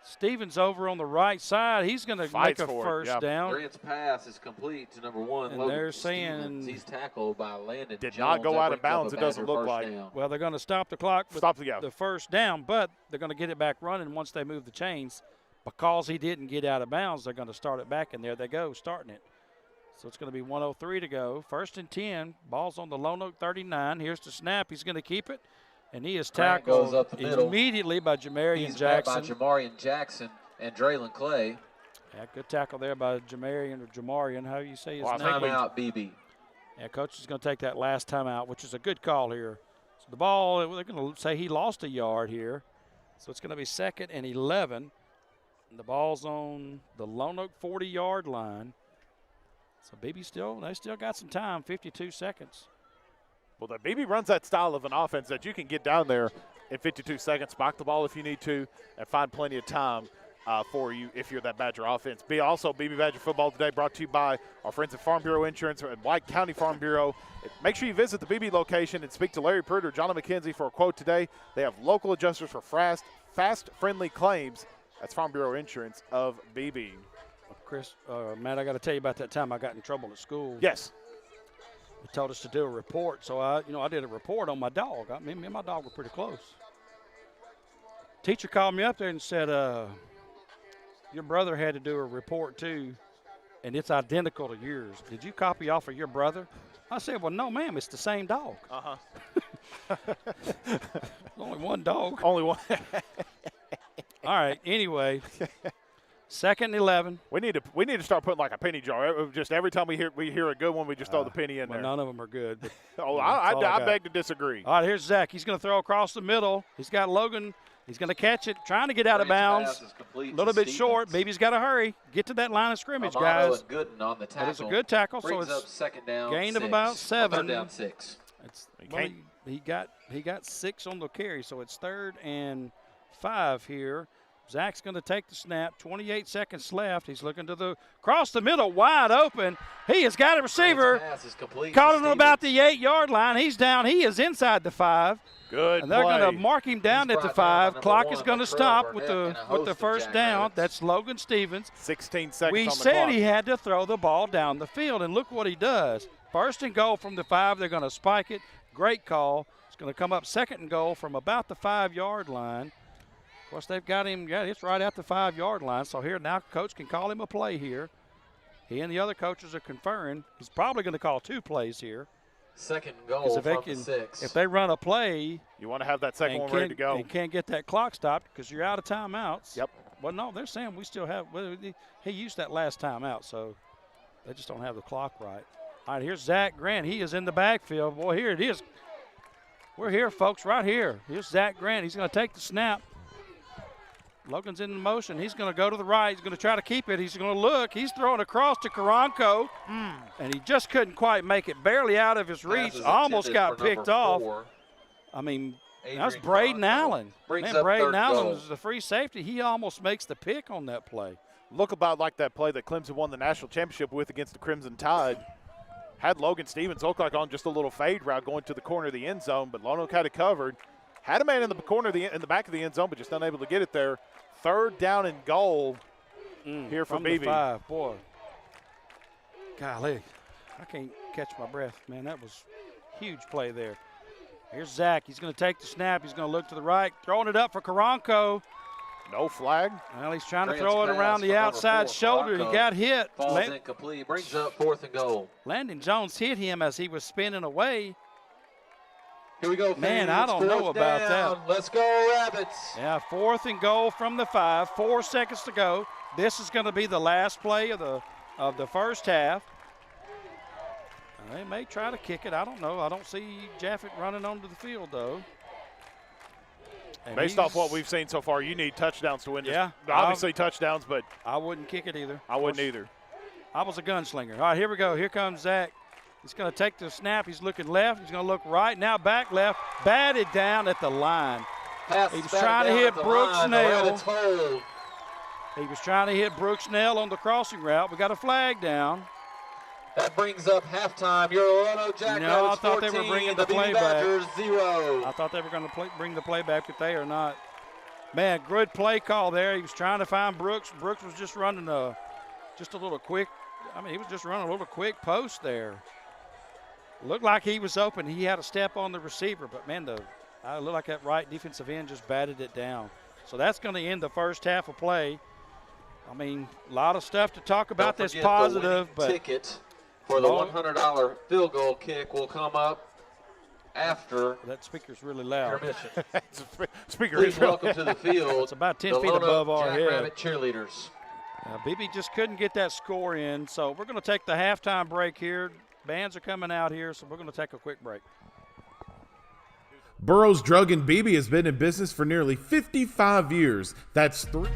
Stevens over on the right side. He's going to make a first down. Grant's pass is complete to number 1. And Logan they're Stevens. saying He's tackled by Landon Did Jones. not go That out of brings up bounds, a it doesn't Badger look first like. down. Well, they're going to stop the clock with the first down, but they're going to get it back running once they move the chains. Because he didn't get out of bounds, they're going to start it back, and there they go, starting it. So it's going to be 1:03 to go. 1st and 10. Ball's on the Lono 39. Here's the snap. He's going to keep it, and he is Grant tackled goes up the middle. immediately by Jamarian He's Jackson. met by Jamarian Jackson and Draylon Clay. Yeah, good tackle there by Jamarian, how you say his name. Timeout, BB. Yeah, coach is going to take that last time out, which is a good call here. So the ball, they're going to say he lost a yard here. So it's going to be 2nd and 11. And the ball's on the Lonoke 40-yard line. So BB they still got some time, 52 seconds. Well, the BB runs that style of an offense that you can get down there in 52 seconds, spike the ball if you need to, and find plenty of time for you if you're that Badger offense. Also, BB Badger Football today brought to you by our friends at Farm Bureau Insurance and White County Farm Bureau. Make sure you visit the BB location and speak to Larry Pruitt or John McKenzie for a quote today. They have local adjusters for fast, friendly claims. That's Farm Bureau Insurance of BB. Chris, Matt, I got to tell you about that time I got in trouble at school. Yes. They told us to do a report, so I did a report on my dog. Me and my dog were pretty close. Teacher called me up there and said, your brother had to do a report too, and it's identical to yours. Did you copy off of your brother? I said, well, no, ma'am, it's the same dog. Only one dog. Only one. All right, anyway. 2nd and 11. We need to start putting like a penny jar. Just every time we hear a good one, we just throw the penny in there. None of them are good. But, I beg to disagree. All right, here's Zach. He's going to throw across the middle. He's got Logan. He's going to catch it, trying to get out of bounds. A little bit short. Baby's got to hurry. Get to that line of scrimmage, guys. And Gooden on the tackle. That is a good tackle. Brings so up 2nd down. gain 6. of about 7. 3rd down 6. He got 6 on the carry, so it's 3rd and 5 here. Zach's going to take the snap. 28 seconds left. He's looking to the cross the middle, wide open. He has got a receiver. Caught him about the 8-yard line. He's down. He is inside the 5. Good. And they're going to mark him down at the 5. Clock is going to stop with the first down. That's Logan Stevens. 16 seconds. We on the said clock. he had to throw the ball down the field, and look what he does. 1st and goal from the 5. They're going to spike it. Great call. It's going to come up 2nd and goal from about the 5-yard line. Of course, they've got him. Yeah, it's right at the 5-yard line. So here now, coach can call him a play here. He and the other coaches are conferring. He's probably going to call 2 plays here. Second and Because goal from the 6. if they run a play, You want to have that second one ready to go. and can't get that clock stopped because you're out of timeouts. Yep. Well, no, they're saying we still have. Well, he used that last timeout, so they just don't have the clock right. All right, here's Zach Grant. He is in the backfield. Boy, here it is. We're here, folks, right here. Here's Zach Grant. He's going to take the snap. Logan's in motion. He's going to go to the right. He's going to try to keep it. He's going to look. He's throwing across to Karanko, and he just couldn't quite make it. Barely out of his reach. Almost got picked off. I mean, that's Braden Allen. Man, Braden Allen was the free safety. He almost makes the pick on that play. Look about like that play that Clemson won the national championship with against the Crimson Tide. Had Logan Stevens look like on just a little fade route going to the corner of the end zone, but Lono had it covered. Had a man in the corner in the back of the end zone, but just unable to get it there. 3rd down and goal here for BB. The 5, boy. Golly, I can't catch my breath, man. That was a huge play there. Here's Zach. He's going to take the snap. He's going to look to the right, throwing it up for Karanko. No flag. Well, he's trying to throw it around the outside shoulder. He got hit. Falls incomplete. Brings up 4th and goal. Landon Jones hit him as he was spinning away. Here we go, man, I don't know about that. Let's go, Rabbits. Yeah, 4th and goal from the 5. 4 seconds to go. This is going to be the last play of the first half. They may try to kick it. I don't know. I don't see Jaffet running onto the field, though. And based off what we've seen so far, you need touchdowns to win this. Yeah. Obviously touchdowns, but I wouldn't kick it either. I wouldn't either. I was a gunslinger. All right, here we go. Here comes Zach. He's going to take the snap. He's looking left. He's going to look right. Now back left. Batted down at the line. He was trying to hit Brooks Snell. He was trying to hit Brooks Snell on the crossing route. We got a flag down. That brings up halftime. Your Lono Jackrabbits No, I thought 14, they were bringing the BB play Badgers back. 0. I thought they were going to bring the play back, but they are not. Man, good play call there. He was trying to find Brooks. Brooks was just running just a little quick. I mean, he was just running a little quick post there. Looked like he was open. He had a step on the receiver, but man, it looked like that right defensive end just batted it down. So that's going to end the first half of play. I mean, a lot of stuff to talk about this positive, but ticket for the $100 field goal kick will come up after that speaker's really loud. Intermission. Speaker Please is welcome to the field. It's about 10 the feet Lono above our head. Jackrabbit cheerleaders. BB just couldn't get that score in, so we're going to take the halftime break here. Bands are coming out here, so we're going to take a quick break. Burroughs Drug and BB has been in business for nearly 55 years. That's 3.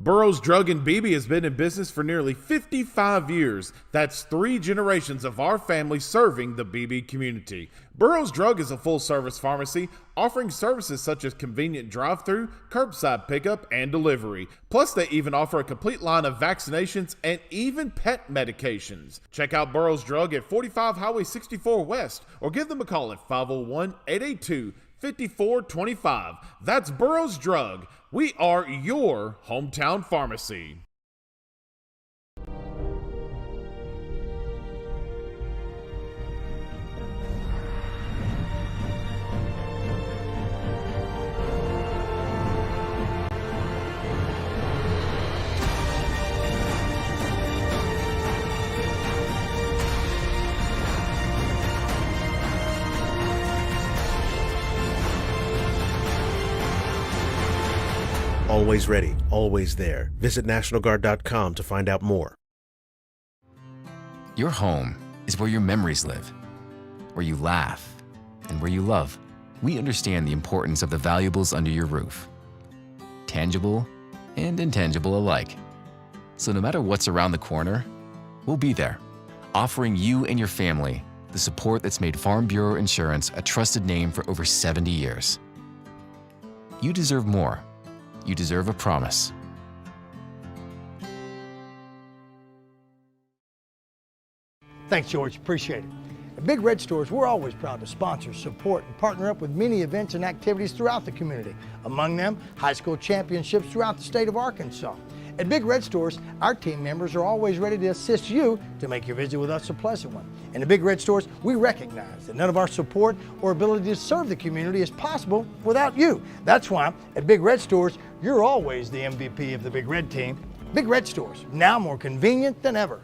Burroughs Drug and Beebe has been in business for nearly 55 years. That's 3 generations of our family serving the Beebe community. Burroughs Drug is a full-service pharmacy offering services such as convenient drive-through, curbside pickup, and delivery. Plus, they even offer a complete line of vaccinations and even pet medications. Check out Burroughs Drug at 45 Highway 64 West or give them a call at 501-882-5425. That's Burroughs Drug. We are your hometown pharmacy. Always ready, always there. Visit NationalGuard.com to find out more. Your home is where your memories live, where you laugh, and where you love. We understand the importance of the valuables under your roof, tangible and intangible alike. So no matter what's around the corner, we'll be there, offering you and your family the support that's made Farm Bureau Insurance a trusted name for over 70 years. You deserve more. You deserve a promise. Thanks, George. Appreciate it. At Big Red Stores, we're always proud to sponsor, support, and partner up with many events and activities throughout the community. Among them, high school championships throughout the state of Arkansas. At Big Red Stores, our team members are always ready to assist you to make your visit with us a pleasant one. And at Big Red Stores, we recognize that none of our support or ability to serve the community is possible without you. That's why at Big Red Stores, you're always the MVP of the Big Red team. Big Red Stores, now more convenient than ever.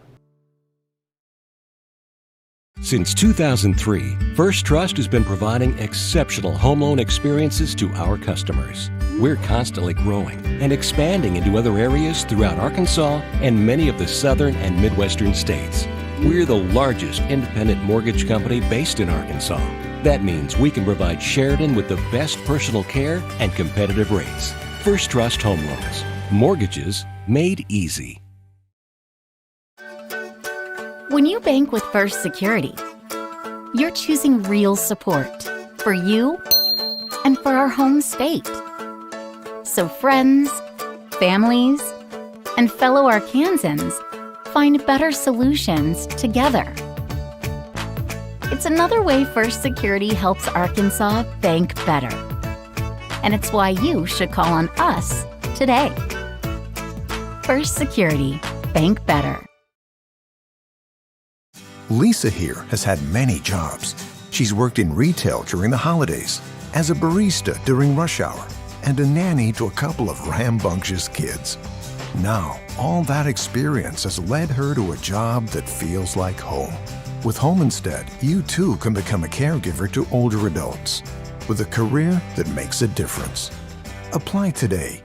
Since 2003, First Trust has been providing exceptional home loan experiences to our customers. We're constantly growing and expanding into other areas throughout Arkansas and many of the southern and midwestern states. We're the largest independent mortgage company based in Arkansas. That means we can provide Sheridan with the best personal care and competitive rates. First Trust Home Loans. Mortgages made easy. When you bank with First Security, you're choosing real support for you and for our home state. So friends, families, and fellow Arkansans find better solutions together. It's another way First Security helps Arkansas bank better. And it's why you should call on us today. First Security, bank better. Lisa here has had many jobs. She's worked in retail during the holidays, as a barista during rush hour, and a nanny to a couple of rambunctious kids. Now, all that experience has led her to a job that feels like home. With Home Instead, you too can become a caregiver to older adults with a career that makes a difference. Apply today.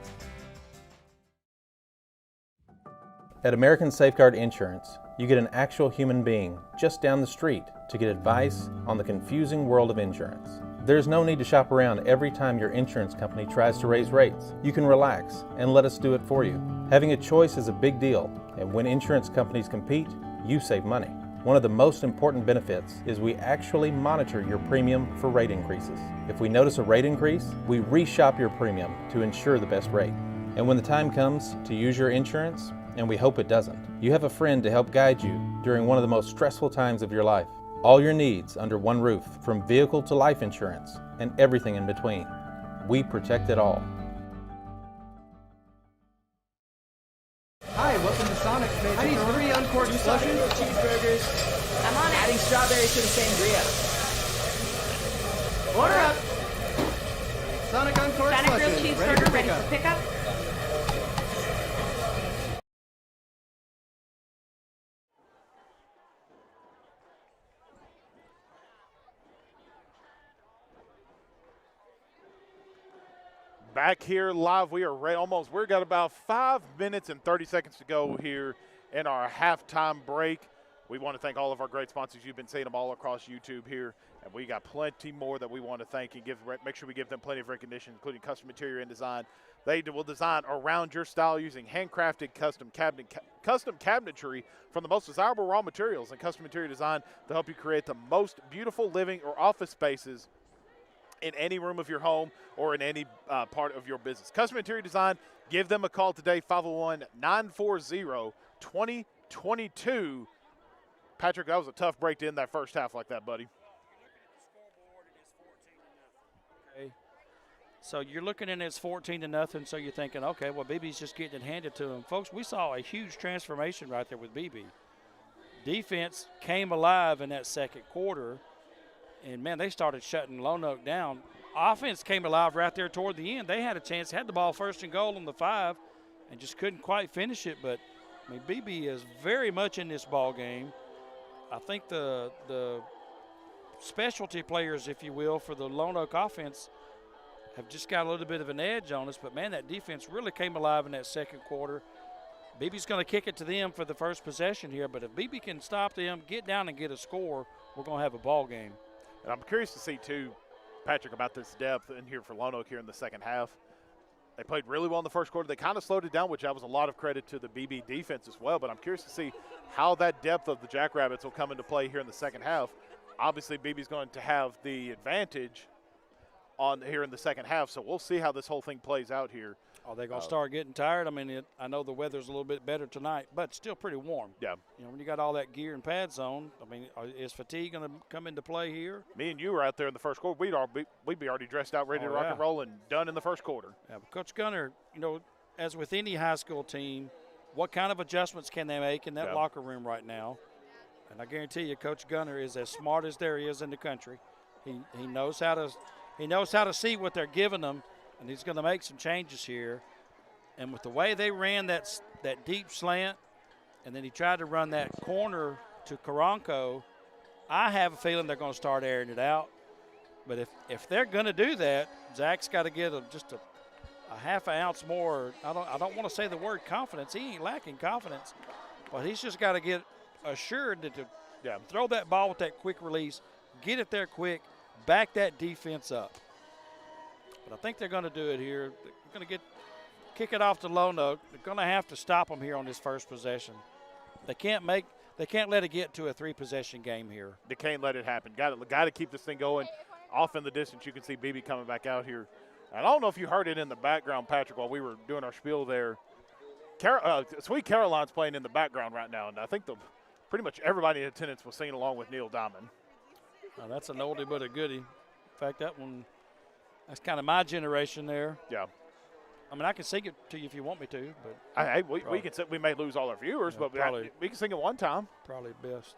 At American Safeguard Insurance, you get an actual human being just down the street to get advice on the confusing world of insurance. There's no need to shop around every time your insurance company tries to raise rates. You can relax and let us do it for you. Having a choice is a big deal, and when insurance companies compete, you save money. One of the most important benefits is we actually monitor your premium for rate increases. If we notice a rate increase, we reshop your premium to ensure the best rate. And when the time comes to use your insurance, and we hope it doesn't, you have a friend to help guide you during one of the most stressful times of your life. All your needs under one roof, from vehicle to life insurance, and everything in between. We protect it all. Hi, welcome to Sonic. I need 3 uncorked slushes, cheeseburgers. I'm on adding strawberries to the sangria. Order up. Sonic uncorked Sonic slushes. grilled cheeseburger ready for pickup. Back here live, we are we've got about 5 minutes and 30 seconds to go here in our halftime break. We want to thank all of our great sponsors. You've been seeing them all across YouTube here, and we got plenty more that we want to thank and make sure we give them plenty of recognition, including custom interior and design. They will design around your style using handcrafted custom cabinetry from the most desirable raw materials and custom interior design to help you create the most beautiful living or office spaces in any room of your home or in any part of your business. Custom interior design, give them a call today, 501-940-2022. Patrick, that was a tough break to end that first half like that, buddy. Okay. So you're looking at it's 14-0, so you're thinking, okay, well, BB's just getting it handed to him. Folks, we saw a huge transformation right there with BB. Defense came alive in that second quarter, and, man, they started shutting Lonoke down. Offense came alive right there toward the end. They had a chance, had the ball first and goal on the 5, and just couldn't quite finish it. But, I mean, BB is very much in this ball game. I think the specialty players, if you will, for the Lonoke offense have just got a little bit of an edge on us. But, man, that defense really came alive in that second quarter. BB's going to kick it to them for the first possession here. But if BB can stop them, get down and get a score, we're going to have a ball game. And I'm curious to see, too, Patrick, about this depth in here for Lonoke here in the second half. They played really well in the first quarter. They kind of slowed it down, which that was a lot of credit to the BB defense as well. But I'm curious to see how that depth of the Jackrabbits will come into play here in the second half. Obviously, BB's going to have the advantage on here in the second half, so we'll see how this whole thing plays out here. Are they going to start getting tired? I mean, I know the weather's a little bit better tonight, but still pretty warm. Yeah. You know, when you got all that gear and pads on, I mean, is fatigue going to come into play here? Me and you were out there in the first quarter. We'd be already dressed out, ready to rock and roll, and done in the first quarter. Yeah, but Coach Gunner, you know, as with any high school team, what kind of adjustments can they make in that locker room right now? And I guarantee you, Coach Gunner is as smart as there is in the country. He knows how to see what they're giving them, and he's going to make some changes here. And with the way they ran that deep slant, and then he tried to run that corner to Karanko, I have a feeling they're going to start airing it out. But if they're going to do that, Zach's got to get just a half an ounce more. I don't want to say the word confidence. He ain't lacking confidence, but he's just got to get assured to throw that ball with that quick release, get it there quick, back that defense up. But I think they're going to do it here. They're going to kick it off to Lono. They're going to have to stop them here on this first possession. They can't let it get to a 3-possession game here. They can't let it happen. Got to keep this thing going. Off in the distance, you can see BB coming back out here. And I don't know if you heard it in the background, Patrick, while we were doing our spiel there. Sweet Caroline's playing in the background right now, and I think pretty much everybody in attendance was singing along with Neil Diamond. That's an oldie but a goodie. In fact, that's kind of my generation there. Yeah. I mean, I can sing it to you if you want me to, but we may lose all our viewers, but we can sing it one time. Probably best.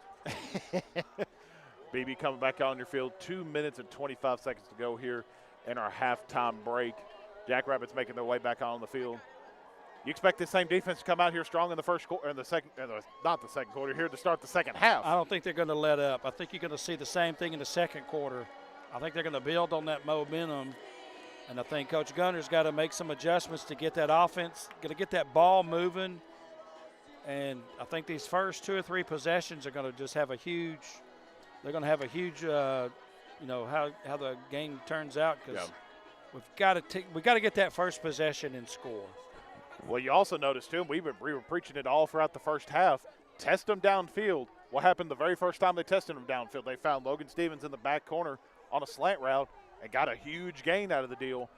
BB coming back out on your field. 2 minutes and 25 seconds to go here in our halftime break. Jackrabbits making their way back on the field. You expect this same defense to come out here strong in the first quarter, in the second, not the second quarter, here to start the second half. I don't think they're going to let up. I think you're going to see the same thing in the second quarter. I think they're going to build on that momentum. And I think Coach Gunner's got to make some adjustments to get that offense, got to get that ball moving. And I think these first 2 or 3 possessions are going to just have a huge – they're going to have a huge how the game turns out, because we got to get that first possession and score. Well, you also noticed, too, we were preaching it all throughout the first half. Test them downfield. What happened the very first time they tested them downfield? They found Logan Stevens in the back corner on a slant route and got a huge gain out of the deal.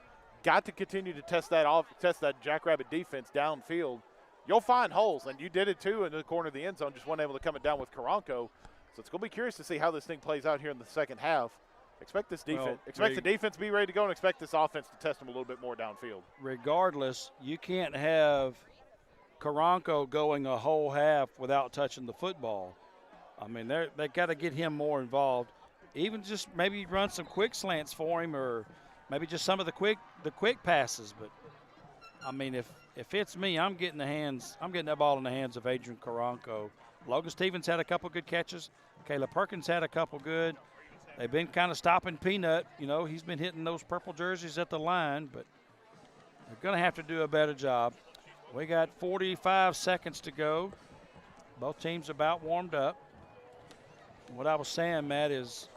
Got to continue to test that Jackrabbit defense downfield. You'll find holes, and you did it too in the corner of the end zone, just wasn't able to come it down with Karanko. So it's going to be curious to see how this thing plays out here in the second half. Expect this defense, the defense to be ready to go, and expect this offense to test them a little bit more downfield. Regardless, you can't have Karanko going a whole half without touching the football. I mean, they got to get him more involved. Even just maybe run some quick slants for him, or maybe just some of the quick passes. But I mean, if it's me, I'm getting that ball in the hands of Adrian Karanko. Logan Stevens had a couple good catches. Caleb Perkins had a couple good. They've been kind of stopping Peanut. You know, he's been hitting those purple jerseys at the line, but they're going to have to do a better job. We got 45 seconds to go. Both teams about warmed up. What I was saying, Matt, is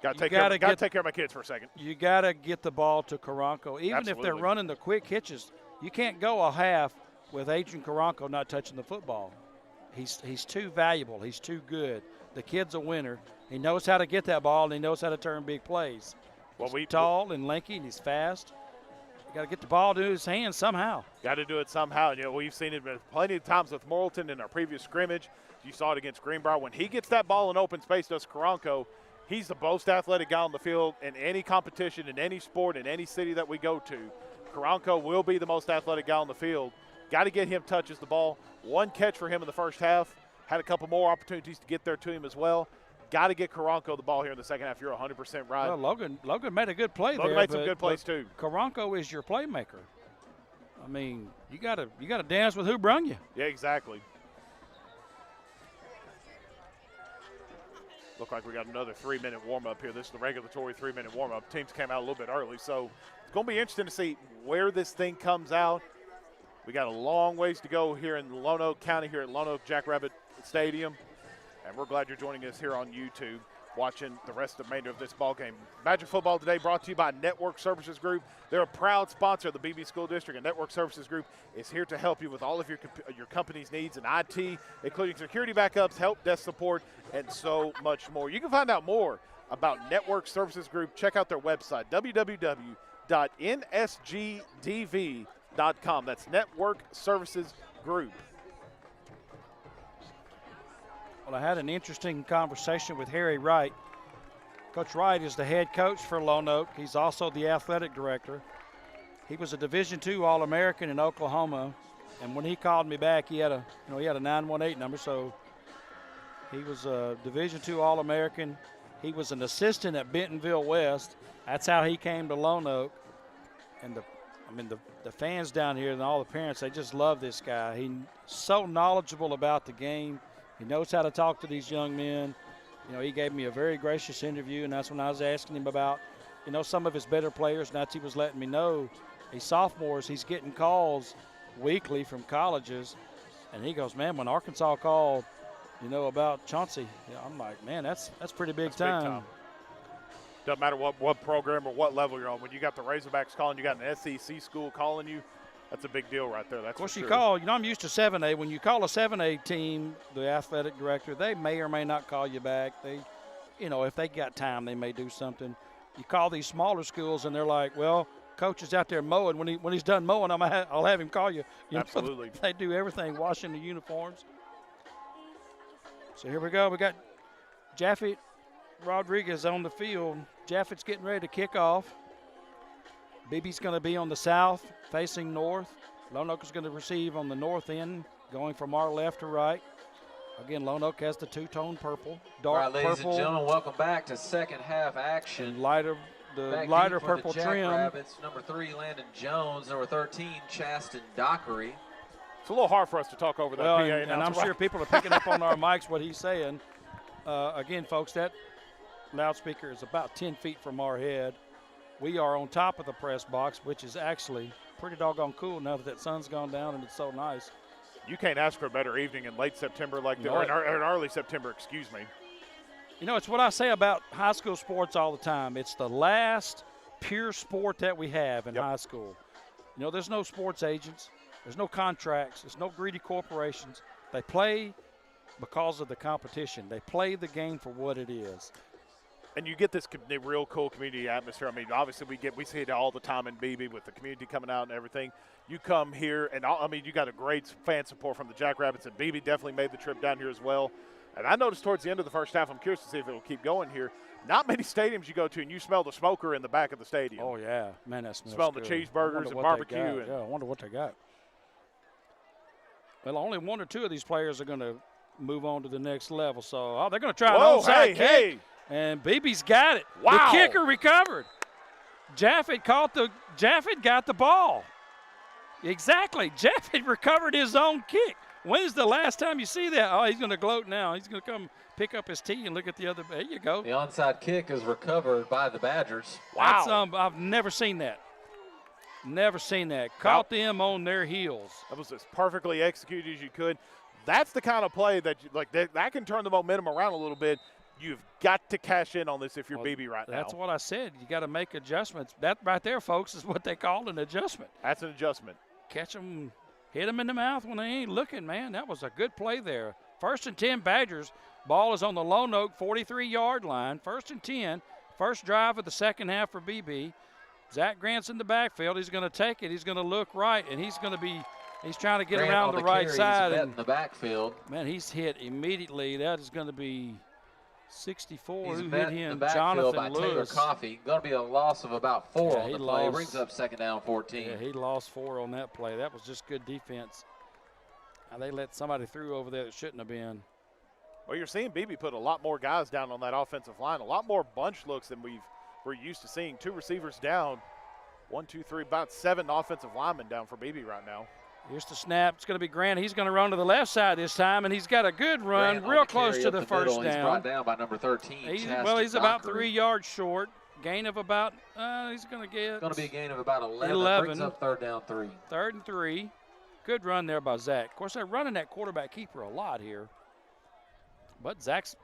got to take care of my kids for a second. You got to get the ball to Karanko. Even Absolutely. if they're running the quick hitches, you can't go a half with Adrian Karanko not touching the football. He's too valuable. He's too good. The kid's a winner. He knows how to get that ball, and he knows how to turn big plays. He's tall and lanky, and he's fast. You got to get the ball to his hands somehow. Got to do it somehow. You know, we've seen it plenty of times with Morrilton in our previous scrimmage. You saw it against Greenbrier. When he gets that ball in open space, does Karanko, he's the most athletic guy on the field in any competition, in any sport, in any city that we go to. Karanko will be the most athletic guy on the field. Got to get him touches the ball. One catch for him in the first half. Had a couple more opportunities to get there to him as well. Got to get Karanko the ball here in the second half. You're 100% right. Well, Logan made a good play there. Logan made some good plays too. Karanko is your playmaker. I mean, you gotta dance with who brung you. Yeah, exactly. Look like we got another 3-minute warm-up here. This is the regulatory 3-minute warm-up. Teams came out a little bit early, so it's going to be interesting to see where this thing comes out. We got a long ways to go here in Lonoke County, here at Lonoke Jackrabbit Stadium, and we're glad you're joining us here on YouTube, watching the rest of the remainder of this ball game. Magic Football today brought to you by Network Services Group. They're a proud sponsor of the BB School District, and Network Services Group is here to help you with all of your company's needs in IT, including security backups, help desk support, and so much more. You can find out more about Network Services Group. Check out their website, www.nsgdv.com. That's Network Services Group. Well, I had an interesting conversation with Harry Wright. Coach Wright is the head coach for Lonoke. He's also the athletic director. He was a Division II All-American in Oklahoma, and when he called me back, he had a 918 number, so he was a Division II All-American. He was an assistant at Bentonville West. That's how he came to Lonoke. And the fans down here and all the parents, they just love this guy. He's so knowledgeable about the game. He knows how to talk to these young men. You know, he gave me a very gracious interview, and that's when I was asking him about, some of his better players, and that's he was letting me know. He's sophomores, he's getting calls weekly from colleges, and he goes, man, when Arkansas called, about Chauncey, I'm like, man, that's pretty big time. Doesn't matter what program or what level you're on. When you got the Razorbacks calling, you got an SEC school calling you, that's a big deal right there. That's of course, for you sure. call, I'm used to 7A. When you call a 7A team, the athletic director, they may or may not call you back. They, if they got time, they may do something. You call these smaller schools, and they're like, well, coach is out there mowing. When he's done mowing, I'll have him call you. Absolutely. They do everything, washing the uniforms. So here we go. We got Jaffet Rodriguez on the field. Jaffet's getting ready to kick off. BB's going to be on the south, facing north. Lonoke is going to receive on the north end, going from our left to right. Again, Lonoke has the two-tone purple, dark purple. Ladies and gentlemen, welcome back to second half action. Lighter purple the trim. Jackrabbits, number 3, Landon Jones. Number 13, Chaston Dockery. It's a little hard for us to talk over that PA and I'm sure people are picking up on our mics what he's saying. Again, folks, that loudspeaker is about 10 feet from our head. We are on top of the press box, which is actually pretty doggone cool now that sun's gone down and it's so nice. You can't ask for a better evening in late September or in early September, excuse me. It's what I say about high school sports all the time. It's the last pure sport that we have in high school. There's no sports agents. There's no contracts. There's no greedy corporations. They play because of the competition. They play the game for what it is. And you get this real cool community atmosphere. I mean, obviously we see it all the time in BB with the community coming out and everything. You come here, and you got a great fan support from the Jackrabbits, and BB definitely made the trip down here as well. And I noticed towards the end of the first half, I'm curious to see if it will keep going here. Not many stadiums you go to, and you smell the smoker in the back of the stadium. Oh, yeah. Man, that smells Smelling good. the cheeseburgers and barbecue. I wonder what they got. Well, only one or two of these players are going to move on to the next level. So, they're going to try an onside kick. Hey. And BB's got it. Wow. The kicker recovered. Jaffet got the ball. Exactly. Jaffet recovered his own kick. When's the last time you see that? Oh, he's going to gloat now. He's going to come pick up his tee and look at the other. There you go. The onside kick is recovered by the Badgers. Wow. I've never seen that. Never seen that. Caught them on their heels. That was as perfectly executed as you could. That's the kind of play that that can turn the momentum around a little bit. You've got to cash in on this if you're BB right now. That's what I said. You got to make adjustments. That right there, folks, is what they call an adjustment. That's an adjustment. Catch them, hit them in the mouth when they ain't looking, man. That was a good play there. 1st and 10 Badgers. Ball is on the Lonoke 43-yard line. 1st and 10. First drive of the second half for BB. Zach Grant's in the backfield. He's going to take it. He's going to look right, and he's trying to get Grant around the right side. He's in the backfield. Man, he's hit immediately. That is going to be 64. He's who met hit him? in the backfield Jonathan by Taylor Lewis. Coffey. Going to be a loss of about 4 on the play. Lost, Brings up 2nd down 14. Yeah, he lost 4 on that play. That was just good defense. Now they let somebody through over there that shouldn't have been. Well, you're seeing BB put a lot more guys down on that offensive line, a lot more bunch looks than we're used to seeing. 2 receivers down, 1, 2, 3, about 7 offensive linemen down for BB right now. Here's the snap. It's going to be Grant. He's going to run to the left side this time, and he's got a good run, real close to the first down. He's brought down by number 13. He's about 3 yards short. Gain of about, he's going to get. It's going to be a gain of about 11. Brings up 3rd down 3. 3rd and 3. Good run there by Zach. Of course, they're running that quarterback keeper a lot here. But Zach's,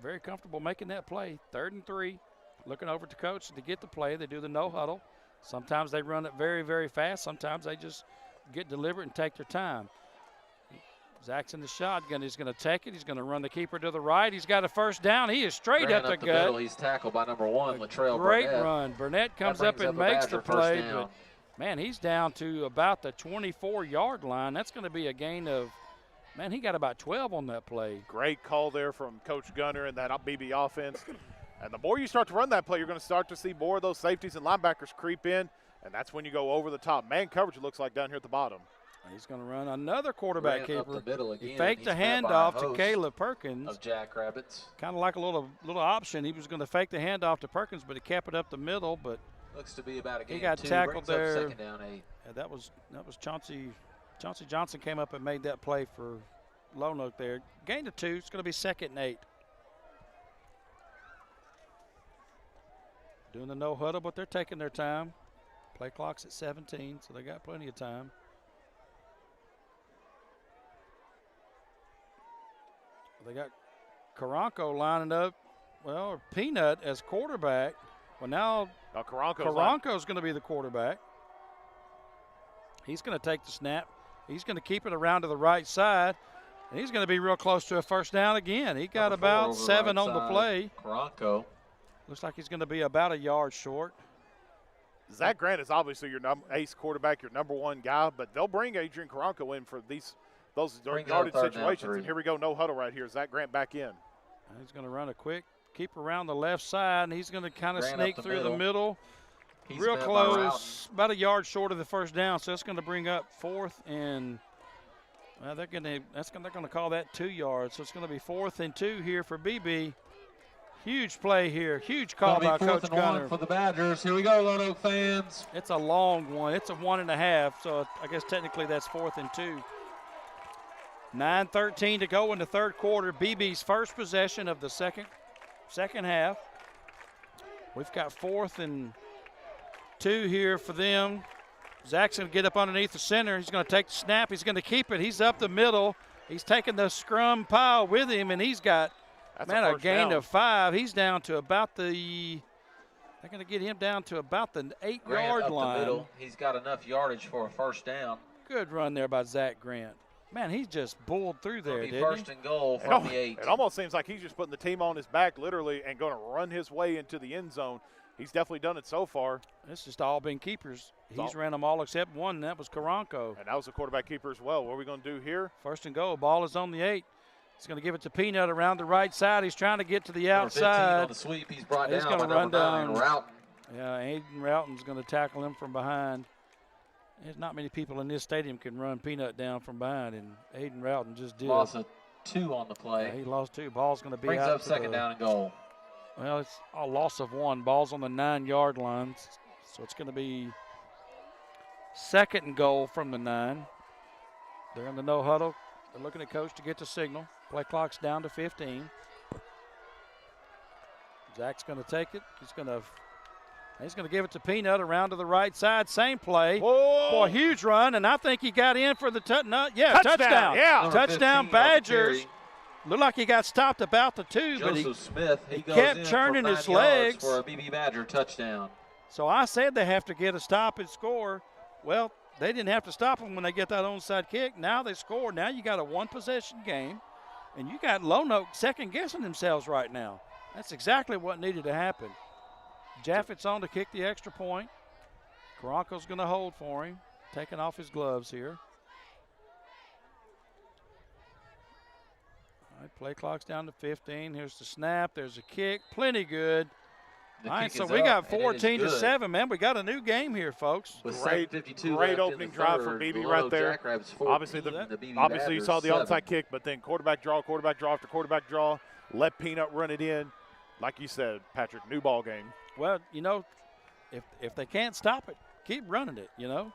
very comfortable making that play. 3rd and 3. Looking over to coach to get the play. They do the no huddle. Sometimes they run it very, very fast. Sometimes they just get deliberate and take their time. Zach's in the shotgun. He's going to take it. He's going to run the keeper to the right. He's got a first down. He is straight up the gut. Middle. He's tackled by number 1, Latrell Great Burnett. Run. Burnett comes up and makes the play. But, man, he's down to about the 24-yard line. That's going to be a gain of, man, he got about 12 on that play. Great call there from Coach Gunner and that BB offense. And the more you start to run that play, you're going to start to see more of those safeties and linebackers creep in, and that's when you go over the top. Man coverage, it looks like down here at the bottom. He's going to run another quarterback keeper. He faked a handoff to Caleb Perkins. Of Jackrabbits. Kind of like a little option. He was going to fake the handoff to Perkins, but he kept it up the middle. But looks to be about a gain. He got 2, tackled there. 2nd down 8. Yeah, that was Chauncey. Chauncey Johnson came up and made that play for Lonoke there. Gain of 2. It's going to be 2nd and 8. Doing the no huddle, but they're taking their time. Play clock's at 17, so they got plenty of time. They got Karanko lining up, or Peanut as quarterback. Well, now Karanko's going to be the quarterback. He's going to take the snap. He's going to keep it around to the right side, and he's going to be real close to a first down again. He got about 7 on the play. Karanko. Looks like he's going to be about a yard short. Zach Grant is obviously your ace quarterback, your number 1 guy, but they'll bring Adrian Karanko in for those yardage situations. And here we go, no huddle right here. Zach Grant back in. He's going to run a quick keep around the left side, and he's going to kind of sneak through the middle. He's real close, about a yard short of the first down. So that's going to bring up 4th and they're going to call that 2 yards. So it's going to be 4th and 2 here for BB. Huge play here. Huge call by Coach Gunner. 1 for the Badgers. Here we go, Lono fans. It's a long one. It's a 1.5. So I guess technically that's 4th and 2. 9:13 to go in the third quarter. BB's first possession of the second half. We've got 4th and 2 here for them. Zach's going to get up underneath the center. He's going to take the snap. He's going to keep it. He's up the middle. He's taking the scrum pile with him, and he's got a gain of 5. He's down to about the – they're going to get him down to about the 8-yard line. The middle. He's got enough yardage for a first down. Good run there by Zach Grant. Man, he just bulled through there, didn't he? First and goal from the 8. It almost seems like he's just putting the team on his back literally and going to run his way into the end zone. He's definitely done it so far. It's just all been keepers. He's ran them all except one, and that was Karanko. And that was a quarterback keeper as well. What are we going to do here? First and goal. Ball is on the 8. He's going to give it to Peanut around the right side. He's trying to get to the outside. On the sweep. He's brought down going to run down. Routon. Yeah, Aiden Routon's going to tackle him from behind. There's not many people in this stadium can run Peanut down from behind, and Aiden Routon just did. Lost a 2 on the play. Yeah, he lost 2. Ball's going to be Brings out. Up second down and goal. Well, it's a loss of 1. Ball's on the 9-yard line, so it's going to be 2nd and goal from the 9. They're in the no huddle. They're looking at coach to get the signal. Play clock's down to 15. Zach's going to take it. He's going to He's going to give it to Peanut around to the right side. Same play. Whoa. Boy, huge run, and I think he got in for the touchdown. Yeah. Touchdown Badgers. Looked like he got stopped about the 2, but he Smith, he goes kept in churning for 9 his yards legs. for a BB Badger touchdown. So I said they have to get a stop and score. Well, they didn't have to stop them when they get that onside kick. Now they score. Now you got a one-possession game, and you got Lono second-guessing themselves right now. That's exactly what needed to happen. Jaffett's on to kick the extra point. Karanko's going to hold for him, taking off his gloves here. All right, play clock's down to 15. Here's the snap. There's a kick. Plenty good. All right, so we got 14-7, man. We got a new game here, folks. Great opening drive from BB right there. Obviously, you saw the onside kick, but then quarterback draw after quarterback draw. Let Peanut run it in. Like you said, Patrick, new ball game. Well, you know, if they can't stop it, keep running it, you know.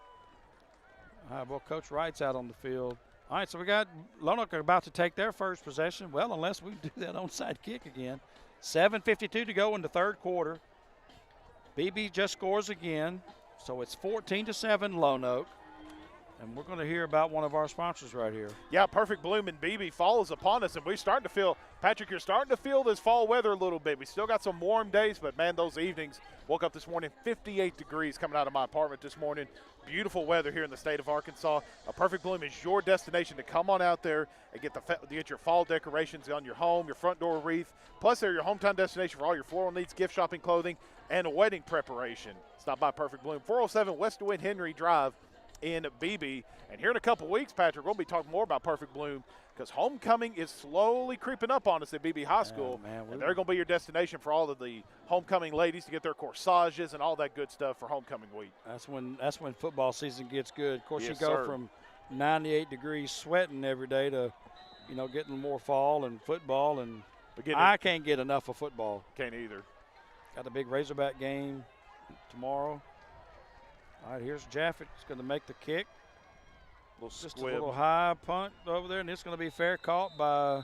All right, well, Coach Wright's out on the field. All right, so we got Lonoke about to take their first possession. Well, unless we do that onside kick again. 7:52 to go in the third quarter. BB just scores again, so it's 14-7 Lonoke. And we're going to hear about one of our sponsors right here. Yeah, Perfect Bloom and BB follows upon us, and we're starting to feel, Patrick, you're starting to feel this fall weather a little bit. We still got some warm days, but, man, those evenings, woke up this morning, 58 degrees coming out of my apartment this morning. Beautiful weather here in the state of Arkansas. A Perfect Bloom is your destination to come on out there and get your fall decorations on your home, your front door wreath. Plus, they're your hometown destination for all your floral needs, gift shopping, clothing, and a wedding preparation. Stop by Perfect Bloom, 407 West DeWitt Henry Drive in BB. And here in a couple weeks, Patrick, we'll be talking more about Perfect Bloom because homecoming is slowly creeping up on us at BB High School. And they're going to be your destination for all of the homecoming ladies to get their corsages and all that good stuff for homecoming week. That's when football season gets good. Of course, Yes, you go sir. from 98 degrees sweating every day to, you know, getting more fall and football. And I can't get enough of football. Can't either. Got a big Razorback game tomorrow. All right, here's Jaffett. He's going to make the kick. Just a little high punt over there, and it's going to be fair caught by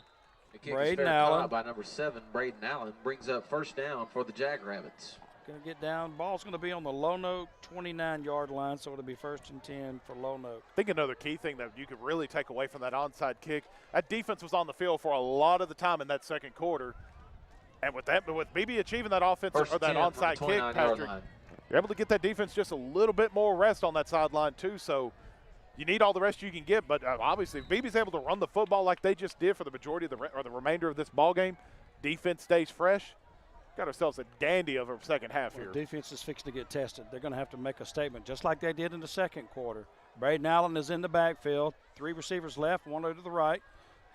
Braden Allen. By number 7, Braden Allen brings up first down for the Jackrabbits. Going to get down. Ball's going to be on the Lono 29-yard line, so it'll be 1st and 10 for Lono. I think another key thing that you could really take away from that onside kick, that defense was on the field for a lot of the time in that second quarter. And with BB achieving that offensive or that onside kick, Patrick, you're able to get that defense just a little bit more rest on that sideline too. So you need all the rest you can get, but obviously if BB's able to run the football like they just did for the majority of the remainder of this ball game, defense stays fresh. Got ourselves a dandy of a second half here. Defense is fixing to get tested. They're going to have to make a statement just like they did in the second quarter. Braden Allen is in the backfield. 3 receivers left, 1 to the right.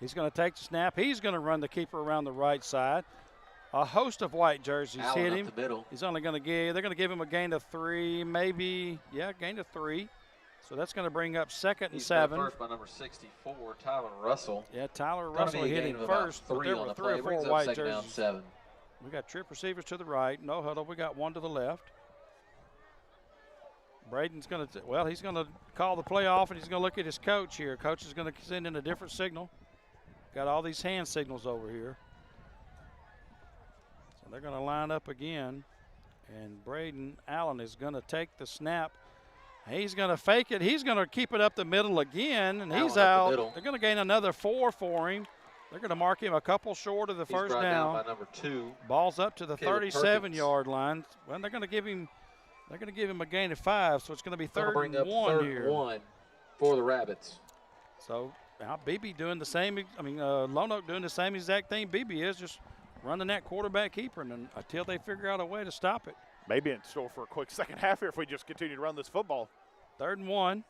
He's going to take the snap. He's going to run the keeper around the right side. A host of white jerseys Allen hit up him. the middle. He's only going to they're going to give him a gain of 3, maybe, gain of 3. So that's going to bring up 2nd and 7. First by number 64, Tyler Russell. Yeah, Tyler Russell hit him first, but there were 3 or 4 white jerseys. 7. We got trip receivers to the right, no huddle. We got 1 to the left. Braden's going to, he's going to call the play off, and he's going to look at his coach here. Coach is going to send in a different signal. Got all these hand signals over here. So they're going to line up again, and Braden Allen is going to take the snap. He's going to fake it. He's going to keep it up the middle again, and he's out. They're going to gain another 4 for him. They're going to mark him a couple short of the first down. By number 2. Ball's up to the 37-yard line. Well, they're going to give him a gain of 5, so it's going to be 3rd and 1 here. 1 for the Rabbits. So now BB doing the same. Lonoke doing the same exact thing BB is, just running that quarterback keeper, and until they figure out a way to stop it. Maybe in store for a quick second half here if we just continue to run this football. 3rd and 1.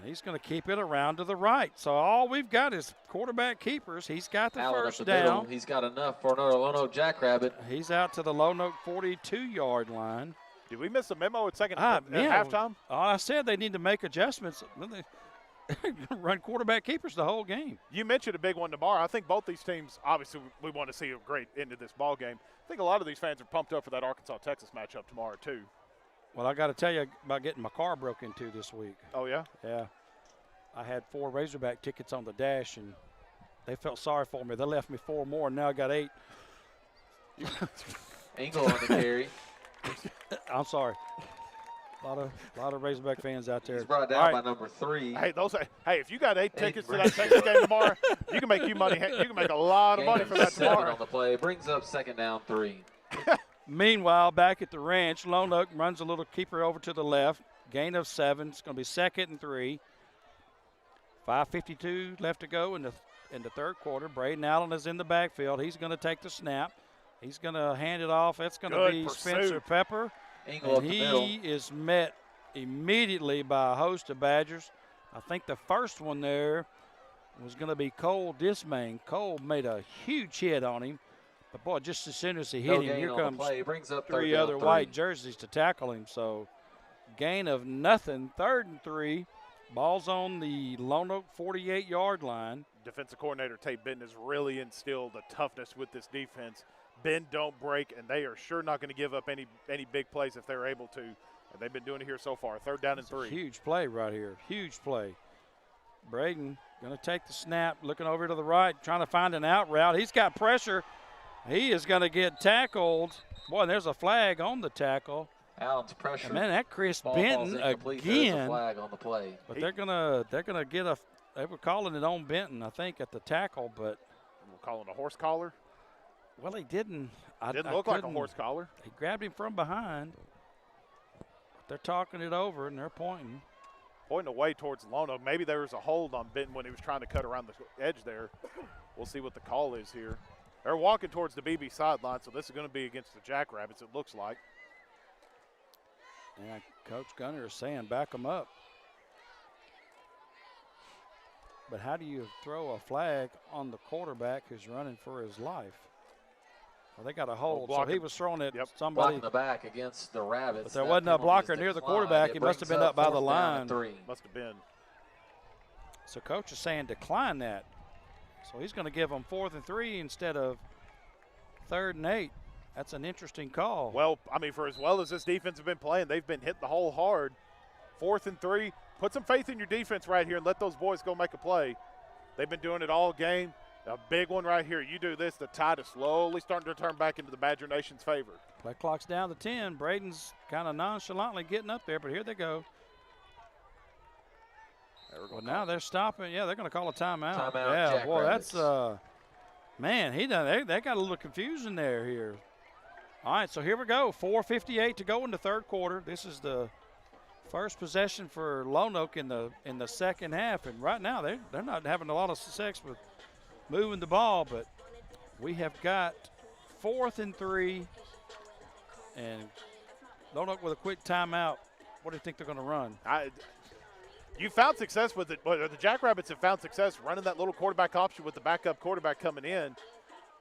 He's going to keep it around to the right. So all we've got is quarterback keepers. He's got the Allen first up the down. middle. He's got enough for another Lono Jackrabbit. He's out to the Lonoke 42-yard line. Did we miss a memo at halftime? I said they need to make adjustments. Run quarterback keepers the whole game. You mentioned a big one tomorrow. I think both these teams, obviously, we want to see a great end to this ball game. I think a lot of these fans are pumped up for that Arkansas-Texas matchup tomorrow, too. Well, I got to tell you about getting my car broke into this week. Oh, yeah? Yeah. I had 4 Razorback tickets on the dash, and they felt sorry for me. They left me 4 more, and now I got 8. Engel on the carry. I'm sorry. A lot of Razorback fans out there. He's brought down by number 3. Hey, if you got 8 tickets to that Texas game tomorrow, you can make money. You can make a lot of money from that 7 tomorrow. on the play brings up 2nd down 3. Meanwhile, back at the ranch, Lonoke runs a little keeper over to the left. Gain of 7. It's going to be 2nd and 3. 5:52 left to go in the third quarter. Braden Allen is in the backfield. He's going to take the snap. He's going to hand it off. It's going to be Spencer Pepper. And he is met immediately by a host of Badgers. I think the first one there was going to be Cole Dismayne. Cole made a huge hit on him. But, boy, just as soon as he hit him, here comes brings up 3 other white jerseys to tackle him. So, gain of nothing, 3rd and 3. Ball's on the Lonoke 48-yard line. Defensive coordinator Tate Benton has really instilled the toughness with this defense. Bend, don't break, and they are sure not going to give up any big plays if they're able to. And they've been doing it here so far. 3rd down and 3. Huge play right here. Huge play. Braden going to take the snap, looking over to the right, trying to find an out route. He's got pressure. He is going to get tackled. Boy, there's a flag on the tackle. Allen's pressure. And man, that Chris Benton again. There's a flag on the play. But they're gonna get a. They were calling it on Benton, I think, at the tackle, but we're calling a horse collar. Well, he didn't. Didn't look like a horse collar. He grabbed him from behind. They're talking it over and they're pointing away towards Lono. Maybe there was a hold on Benton when he was trying to cut around the edge there. We'll see what the call is here. They're walking towards the BB sideline, so this is going to be against the Jackrabbits, it looks like. Yeah, Coach Gunner is saying back them up. But how do you throw a flag on the quarterback who's running for his life? Well, they got a hold, so he was throwing it somebody. Blocking the back against the Rabbits. But there wasn't a blocker near the quarterback. He must have been up by the line. Must have been. So Coach is saying decline that. So he's going to give them 4th and 3 instead of 3rd and 8. That's an interesting call. Well, I mean, for as well as this defense has been playing, they've been hitting the hole hard. 4th and 3. Put some faith in your defense right here and let those boys go make a play. They've been doing it all game. A big one right here. You do this, the tide is slowly starting to turn back into the Badger Nation's favor. Play clock's down to 10. Braden's kind of nonchalantly getting up there, but here they go. Well, now they're stopping. Yeah, they're going to call a timeout. Yeah, boy, that's man. They got a little confusion there here. All right, so here we go. 4:58 to go in the third quarter. This is the first possession for Lonoke in the second half, and right now they're not having a lot of success with moving the ball, but we have got 4th and 3, and Lonoke with a quick timeout. What do you think they're going to run? You found success with it. The Jackrabbits have found success running that little quarterback option with the backup quarterback coming in.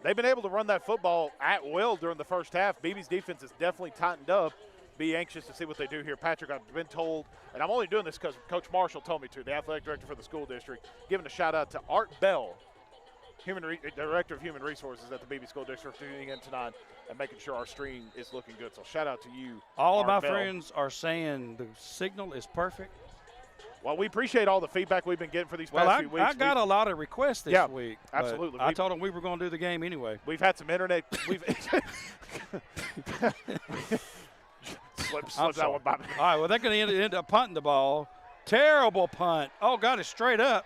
They've been able to run that football at will during the first half. BB's defense has definitely tightened up. Be anxious to see what they do here. Patrick, I've been told, and I'm only doing this because Coach Marshall told me to, the athletic director for the school district, giving a shout-out to Art Bell, Director of Human Resources at the BB School District, tuning in tonight and making sure our stream is looking good. So shout-out to you, All of Art my Bell. friends are saying the signal is perfect. Well, we appreciate all the feedback we've been getting for these past few weeks. I got a lot of requests this week. Absolutely. I told them we were going to do the game anyway. We've had some internet. Slip that one by me. All right, well, they're going to end up punting the ball. Terrible punt. Oh, got it straight up.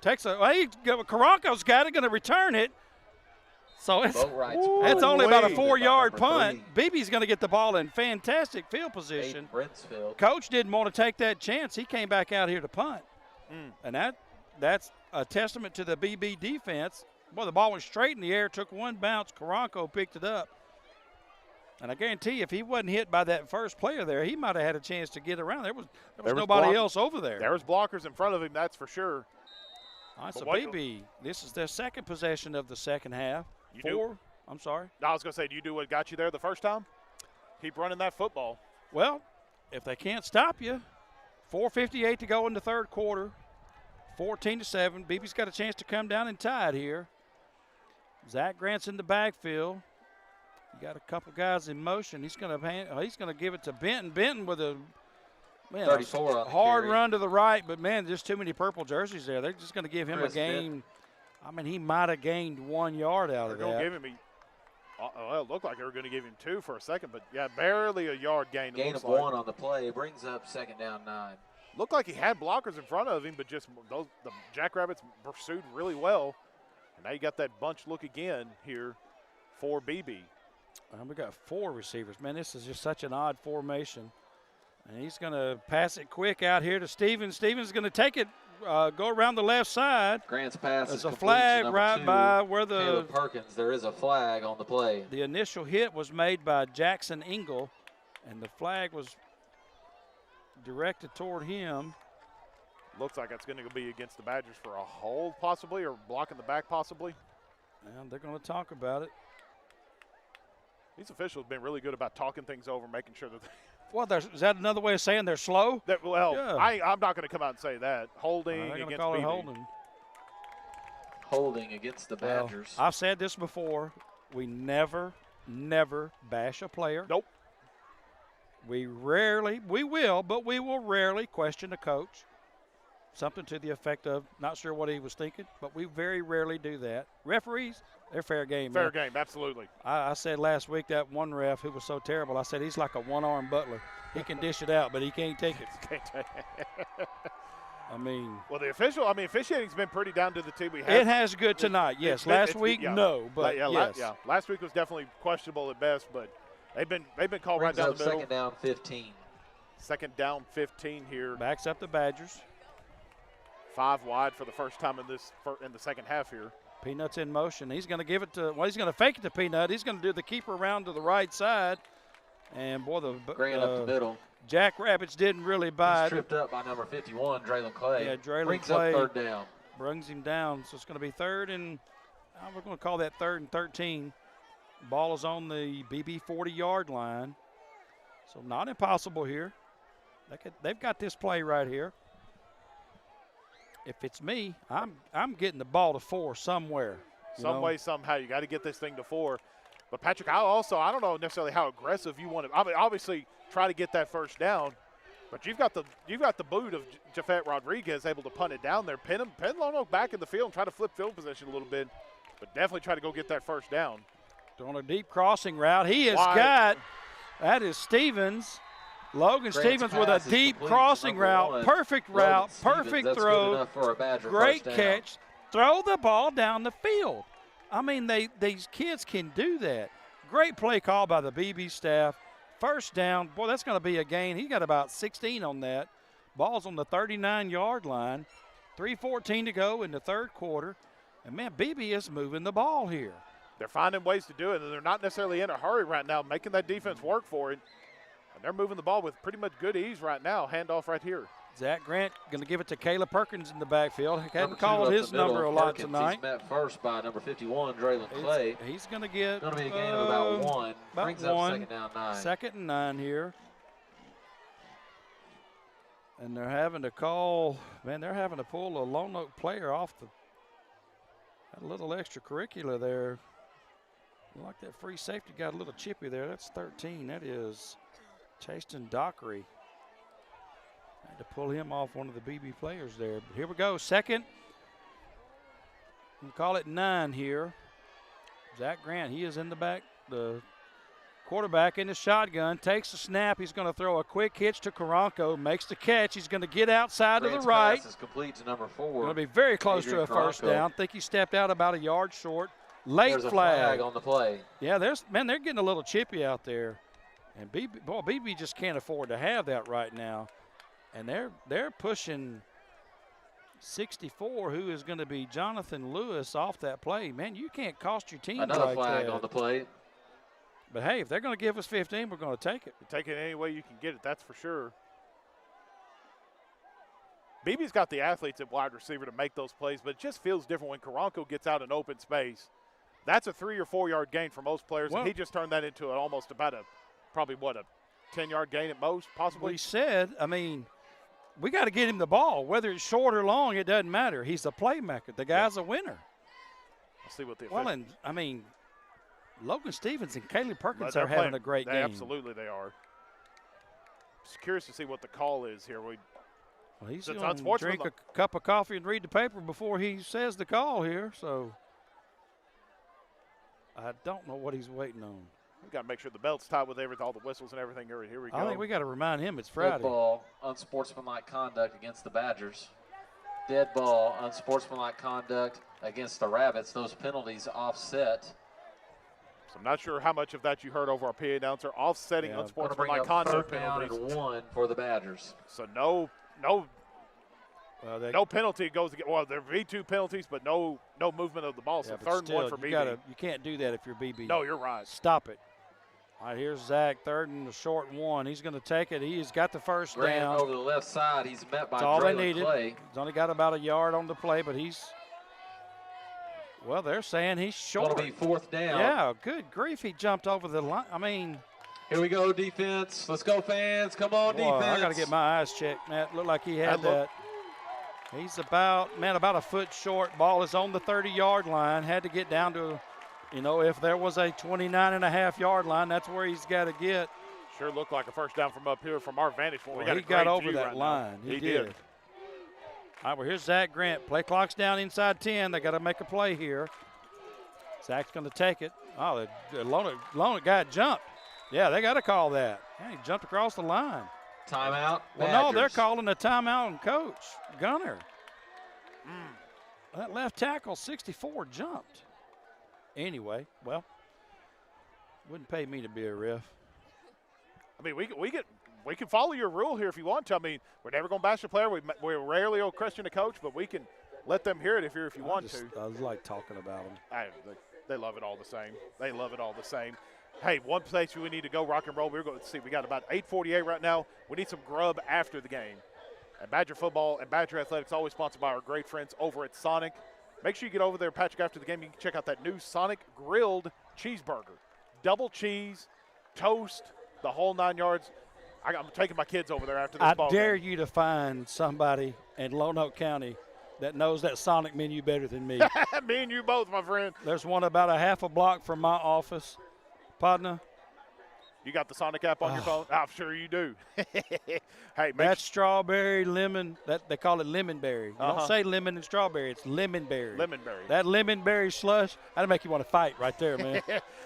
Karanko's got it, going to return it. So it's only about a 4-yard punt. BB's going to get the ball in fantastic field position. Coach didn't want to take that chance. He came back out here to punt. And that's a testament to the BB defense. Well, the ball went straight in the air, took one bounce. Karanko picked it up. And I guarantee you, if he wasn't hit by that first player there, he might have had a chance to get around. There was nobody else over there. There was blockers in front of him, that's for sure. All right, so BB, this is their second possession of the second half. I'm sorry. No, I was going to say, do you do what got you there the first time? Keep running that football. Well, if they can't stop you, 4:58 to go in the third quarter, 14-7. BB's got a chance to come down and tie it here. Zach Grant's in the backfield. You got a couple guys in motion. He's going to give it to Benton. Benton with a 34 hard run to the right, but man, just too many purple jerseys there. They're just going to give him a gain. I mean, he might have gained 1 yard out of that. They're going to give him Well, it looked like they were going to give him 2 for a second, but yeah, barely a yard gain. Gain of 1 on the play brings up 2nd down 9. Looked like he had blockers in front of him, but just the Jackrabbits pursued really well. And now you got that bunch look again here for BB. We got 4 receivers. Man, this is just such an odd formation. And he's going to pass it quick out here to Stevens. Stevens is going to take it, go around the left side. Grant's pass There's is a flag right 2, by where Caleb Perkins. There is a flag on the play. The initial hit was made by Jackson Engel, and the flag was directed toward him. Looks like it's going to be against the Badgers for a hold possibly, or blocking the back possibly. And they're going to talk about it. These officials have been really good about talking things over, making sure that Well, is that another way of saying they're slow? Yeah. I'm not going to come out and say that. Holding against call it BB. holding. Holding against the Badgers. Well, I've said this before. We never bash a player. Nope. We will rarely question a coach. Something to the effect of, not sure what he was thinking, but we very rarely do that. Referees, they're fair game. Fair man. game, absolutely. I said last week that one ref who was so terrible, I said he's like a one-armed butler. He can dish it out, but he can't take it. I mean. Well, officiating's been pretty down to the T. It has good tonight, yes. Last week, no, but yes. Last week was definitely questionable at best, but they've been called right down the middle. 2nd down 15. 2nd down 15 here. Backs up the Badgers. 5 wide for the first time in the second half here. Peanut's in motion. He's going to give it to, he's going to fake it to Peanut. He's going to do the keeper around to the right side. And, boy, Grant up the middle. Jackrabbits didn't really buy it. Tripped up by number 51, Draylon Clay. Yeah, Draylon brings Clay up 3rd down. Brings him down. So it's going to be 3rd and, we're going to call that 3rd and 13. Ball is on the BB 40-yard line. So not impossible here. They've got this play right here. If it's me, I'm getting the ball to 4 somewhere. Some way, somehow, you got to get this thing to 4. But Patrick, I don't know necessarily how aggressive you want to. I mean, obviously, try to get that first down. But you've got the boot of Jafet Rodriguez able to punt it down there, pin Lono back in the field, and try to flip field position a little bit. But definitely try to go get that first down. Throwing a deep crossing route. He has got. That is Stevens. Logan Stevens with a deep crossing route, perfect route, perfect throw, great catch. Throw the ball down the field. I mean, these kids can do that. Great play call by the BB staff. First down, boy, that's going to be a gain. He got about 16 on that. Ball's on the 39-yard line. 3:14 to go in the 3rd quarter. And, man, BB is moving the ball here. They're finding ways to do it, and they're not necessarily in a hurry right now, making that defense work for it. And they're moving the ball with pretty much good ease right now. Handoff right here. Zach Grant going to give it to Caleb Perkins in the backfield. Hadn't called his number a lot tonight. He's met first by number 51, Draylon Clay. He's going to get. Going to be a gain of about 1. Brings up 2nd down 9. 2nd and 9 here. And they're having to call. Man, they're having to pull a Lonoke player off the. A little extracurricular there. Like that free safety got a little chippy there. That's 13. That is Chaston Dockery. Had to pull him off one of the BB players there. But here we go. 2nd. We'll call it 9 here. Zach Grant, he is in the back. The quarterback in the shotgun. Takes the snap. He's going to throw a quick hitch to Karanko. Makes the catch. He's going to get outside to the right. Pass is complete to number 4. Going to be very close to a first down. Think he stepped out about a yard short. Late There's a flag on the play. Yeah, they're getting a little chippy out there. And BB just can't afford to have that right now. And they're pushing 64, who is going to be Jonathan Lewis off that play. Man, you can't cost your team Another flag on the play. But, hey, if they're going to give us 15, we're going to take it. You take it any way you can get it, that's for sure. BB's got the athletes at wide receiver to make those plays, but it just feels different when Karanko gets out in open space. That's a 3 or 4 yard gain for most players, and he just turned that into almost about a 10-yard gain at most, possibly. We said, we got to get him the ball. Whether it's short or long, it doesn't matter. He's a playmaker. The guy's a winner. Let's see what the Well, and, Logan Stevens and Caleb Perkins are having a great game. Absolutely they are. Just curious to see what the call is here. He's going to drink a cup of coffee and read the paper before he says the call here, so. I don't know what he's waiting on. We got to make sure the belt's tied with all the whistles and everything. Here we go. I think we got to remind him it's Friday. Dead ball, unsportsmanlike conduct against the Badgers. Dead ball, unsportsmanlike conduct against the Rabbits. Those penalties offset. So I'm not sure how much of that you heard over our PA announcer. Offsetting unsportsmanlike conduct penalties. Third down and 1 for the Badgers. So no penalty goes against. Well, there'll be 2 penalties, but no movement of the ball. So third and 1 for BB. You can't do that if you're BB. No, you're right. Stop it. All right, here's Zach, third and the short 1. He's going to take it. He's got the first down. Over the left side, he's met by That's all they Draylen needed. Clay. He's only got about a yard on the play, but well, they're saying he's short. It'll be 4th down. Yeah, good grief. He jumped over the line. I mean. Here we go, defense. Let's go, fans. Come on, defense. I got to get my eyes checked, Matt. Looked like he had that. He's about a foot short. Ball is on the 30-yard line. Had to get down to, if there was a 29.5-yard line, that's where he's got to get. Sure looked like a first down from up here from our vantage point. He got over that line. He did. All right, well, here's Zach Grant. Play clock's down inside 10. They got to make a play here. Zach's going to take it. Oh, the Lono guy jumped. Yeah, they got to call that. Yeah, he jumped across the line. Timeout. Well, no, they're calling a timeout on Coach Gunner. That left tackle, 64, jumped. Anyway, well, wouldn't pay me to be a ref. I mean, we can follow your rule here if you want to. I mean, we're never going to bash a player. We rarely will question a coach, but we can let them hear it if you want to. I like talking about them. They love it all the same. They love it all the same. Hey, one place we need to go rock and roll. We're going to see. We got about 8:48 right now. We need some grub after the game. And Badger football and Badger athletics always sponsored by our great friends over at Sonic. Make sure you get over there, Patrick, after the game. You can check out that new Sonic grilled cheeseburger, double cheese, toast, the whole 9 yards. I'm taking my kids over there after this ball I dare you to find somebody in Lonoke County that knows that Sonic menu better than me. Me and you both, my friend. There's one about a half a block from my office. Partner. You got the Sonic app on your phone? I'm sure you do. Hey, that's strawberry, lemon. That they call it lemonberry. You don't say lemon and strawberry. It's lemonberry. Lemonberry. That lemonberry slush, that'll make you want to fight right there, man.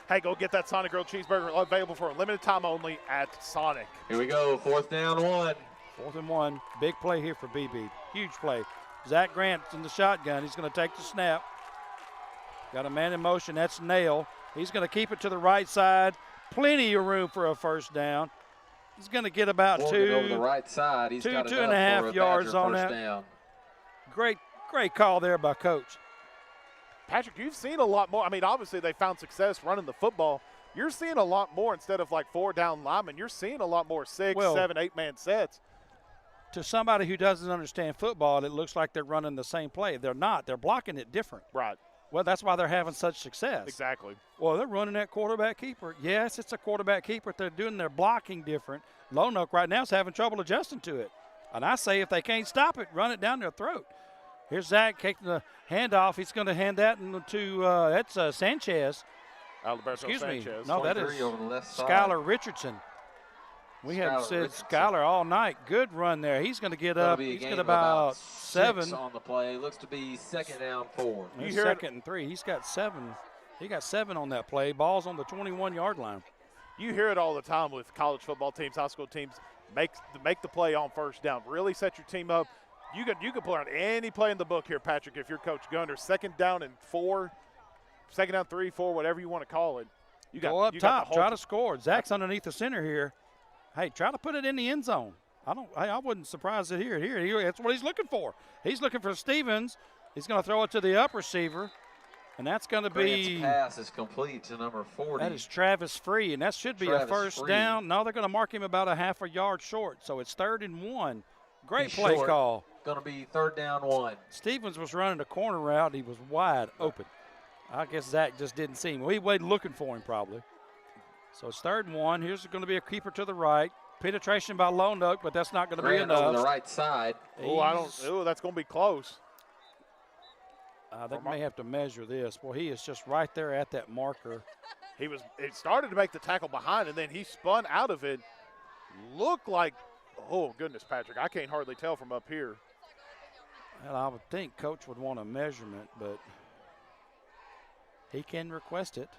Hey, go get that Sonic grilled cheeseburger available for a limited time only at Sonic. Here we go, 4th down 1. 4th and 1. Big play here for BB. Huge play. Zach Grant's in the shotgun. He's going to take the snap. Got a man in motion. That's Nail. He's going to keep it to the right side. Plenty of room for a first down. He's going to get about over the right side. He's got 2.5 yards on that. Down. Great call there by Coach. Patrick, you've seen a lot more. I mean, obviously they found success running the football. You're seeing a lot more instead of like 4 down linemen. You're seeing a lot more 6, 7, 8-man sets. To somebody who doesn't understand football, it looks like they're running the same play. They're not. They're blocking it different. Right. Well, that's why they're having such success. Exactly. Well, they're running that quarterback keeper. Yes, it's a quarterback keeper. They're doing their blocking different. Lonoke right now is having trouble adjusting to it. And I say if they can't stop it, run it down their throat. Here's Zach taking the handoff. He's going to hand that to that's Sanchez. Alberto Sanchez. No, that is over the left side. Skylar Richardson. We haven't said Skylar all night. Good run there. He's going to get up. He's got about 7 on the play. Looks to be 2nd down 4. Second and 3. He's got 7. He got 7 on that play. Ball's on the 21-yard line. You hear it all the time with college football teams, high school teams. Make the play on first down. Really set your team up. You can play on any play in the book here, Patrick, if you're Coach Gunner. 2nd down and 4, 2nd down 3, 4, whatever you want to call it. Go up top. Try to score. Zach's underneath the center here. Hey, try to put it in the end zone. I wouldn't surprise it here. That's what he's looking for. He's looking for Stevens. He's going to throw it to the up receiver, and that's going to be. Pass is complete to number 40. That is Travis Free, and that should be a first down. No, they're going to mark him about a half a yard short, so it's 3rd and 1. Great play call. Going to be 3rd down 1. Stevens was running a corner route. He was wide open. I guess Zach just didn't see him. He waited looking for him probably. So it's 3rd and 1. Here's going to be a keeper to the right. Penetration by Lonoke, but that's not going to be enough. Over the right side. That's going to be close. They may have to measure this. Boy, he is just right there at that marker. It started to make the tackle behind, and then he spun out of it. Looked like, oh, goodness, Patrick, I can't hardly tell from up here. Well, I would think Coach would want a measurement, but he can request it.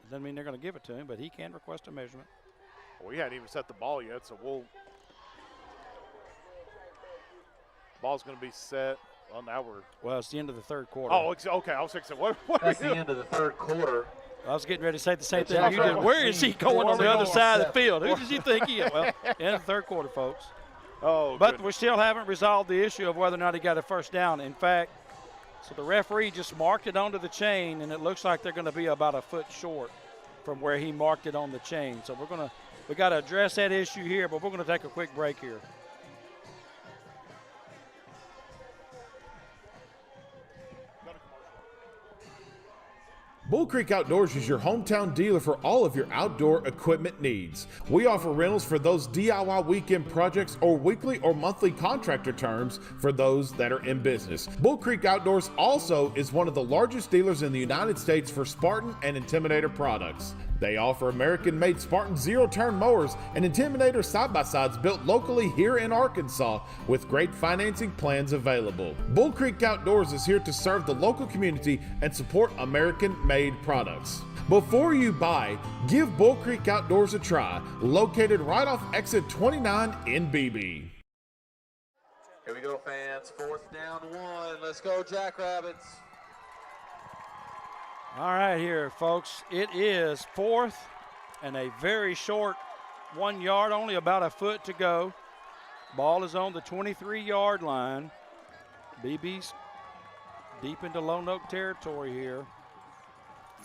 Doesn't mean they're going to give it to him, but he can request a measurement. We hadn't even set the ball yet, so ball's going to be set. Well, now Well, it's the end of the third quarter. Oh, okay. I was thinking, what That's the end of the third quarter. I was getting ready to say the same thing you did. Where is he going on the other side of the field? Who does he think he is? Well, end of the third quarter, folks. Oh, but goodness. we still haven't resolved the issue of whether or not he got a first down. In fact, so the referee just marked it onto the chain, and it looks like they're going to be about a foot short from where he marked it on the chain. So we got to address that issue here, but we're going to take a quick break here. Bull Creek Outdoors is your hometown dealer for all of your outdoor equipment needs. We offer rentals for those DIY weekend projects or weekly or monthly contractor terms for those that are in business. Bull Creek Outdoors also is one of the largest dealers in the United States for Spartan and Intimidator products. They offer American-made Spartan zero-turn mowers and Intimidator side-by-sides built locally here in Arkansas with great financing plans available. Bull Creek Outdoors is here to serve the local community and support American-made products. Before you buy, give Bull Creek Outdoors a try, located right off exit 29 in BB. Here we go, fans. 4th down 1. Let's go, Jackrabbits. All right here, folks. It is 4th and a very short 1 yard, only about a foot to go. Ball is on the 23-yard line. BB's deep into Lonoke territory here.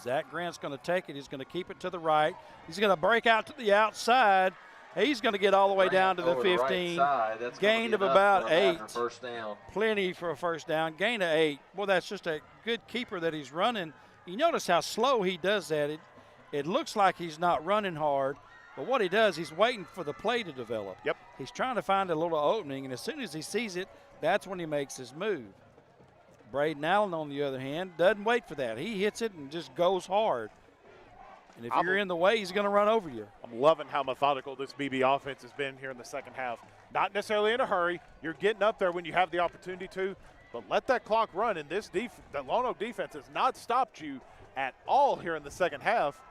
Zach Grant's going to take it. He's going to keep it to the right. He's going to break out to the outside. He's going to get all the way down to the 15. Gain of about 8. First down. Plenty for a first down. Gain of 8. Well, that's just a good keeper that he's running. You notice how slow he does that. It looks like he's not running hard, but what he does, he's waiting for the play to develop. Yep. He's trying to find a little opening, and as soon as he sees it, that's when he makes his move. Braden Allen, on the other hand, doesn't wait for that. He hits it and just goes hard. And if you're in the way, he's going to run over you. I'm loving how methodical this BB offense has been here in the second half. Not necessarily in a hurry. You're getting up there when you have the opportunity to, but let that clock run. And the Lono defense has not stopped you at all here in the second half.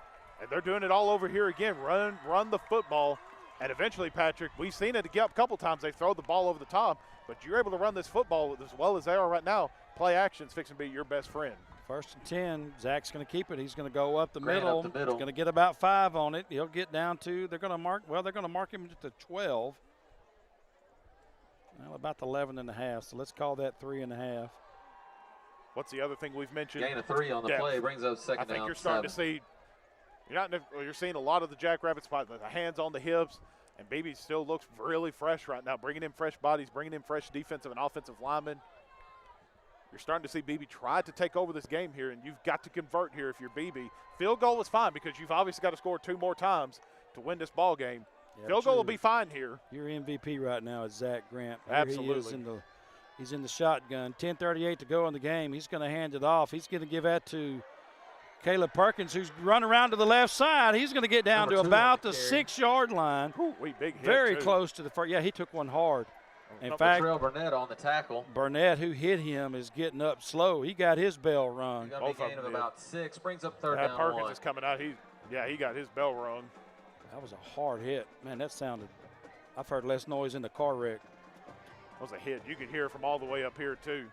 And they're doing it all over here again. Run the football. And eventually, Patrick, we've seen it a couple times. They throw the ball over the top, but you're able to run this football as well as they are right now. Play action's fixing to be your best friend. 1st and 10. Zach's going to keep it. He's going to go up the Grant middle. up the middle. He's going to get about 5 on it. He'll get down to, they're going to mark him to the 12. Well, about the 11.5, so let's call that 3.5. What's the other thing we've mentioned? Gain of 3 on the play brings up second down. I think you're starting to see, you're seeing a lot of the Jackrabbits by the hands on the hips, and BB still looks really fresh right now, bringing in fresh bodies, bringing in fresh defensive and offensive linemen. You're starting to see BB try to take over this game here, and you've got to convert here if you're BB. Field goal is fine because you've obviously got to score 2 more times to win this ball game. Yeah, Field goal will be fine here. Your MVP right now is Zach Grant. Absolutely. He's in the shotgun. 10:38 to go in the game. He's going to hand it off. He's going to give that to Caleb Perkins, who's run around to the left side. He's going to get down to about the 6-yard line. Big hit very too. Close to the first. Yeah, he took one hard. In fact, Burnett on the tackle. Burnett, who hit him, is getting up slow. He got his bell rung. He got a gain of about 6. Brings up third down Perkins 1. is coming out. He got his bell rung. That was a hard hit. Man, that sounded – I've heard less noise in the car wreck. That was a hit. You could hear from all the way up here, too.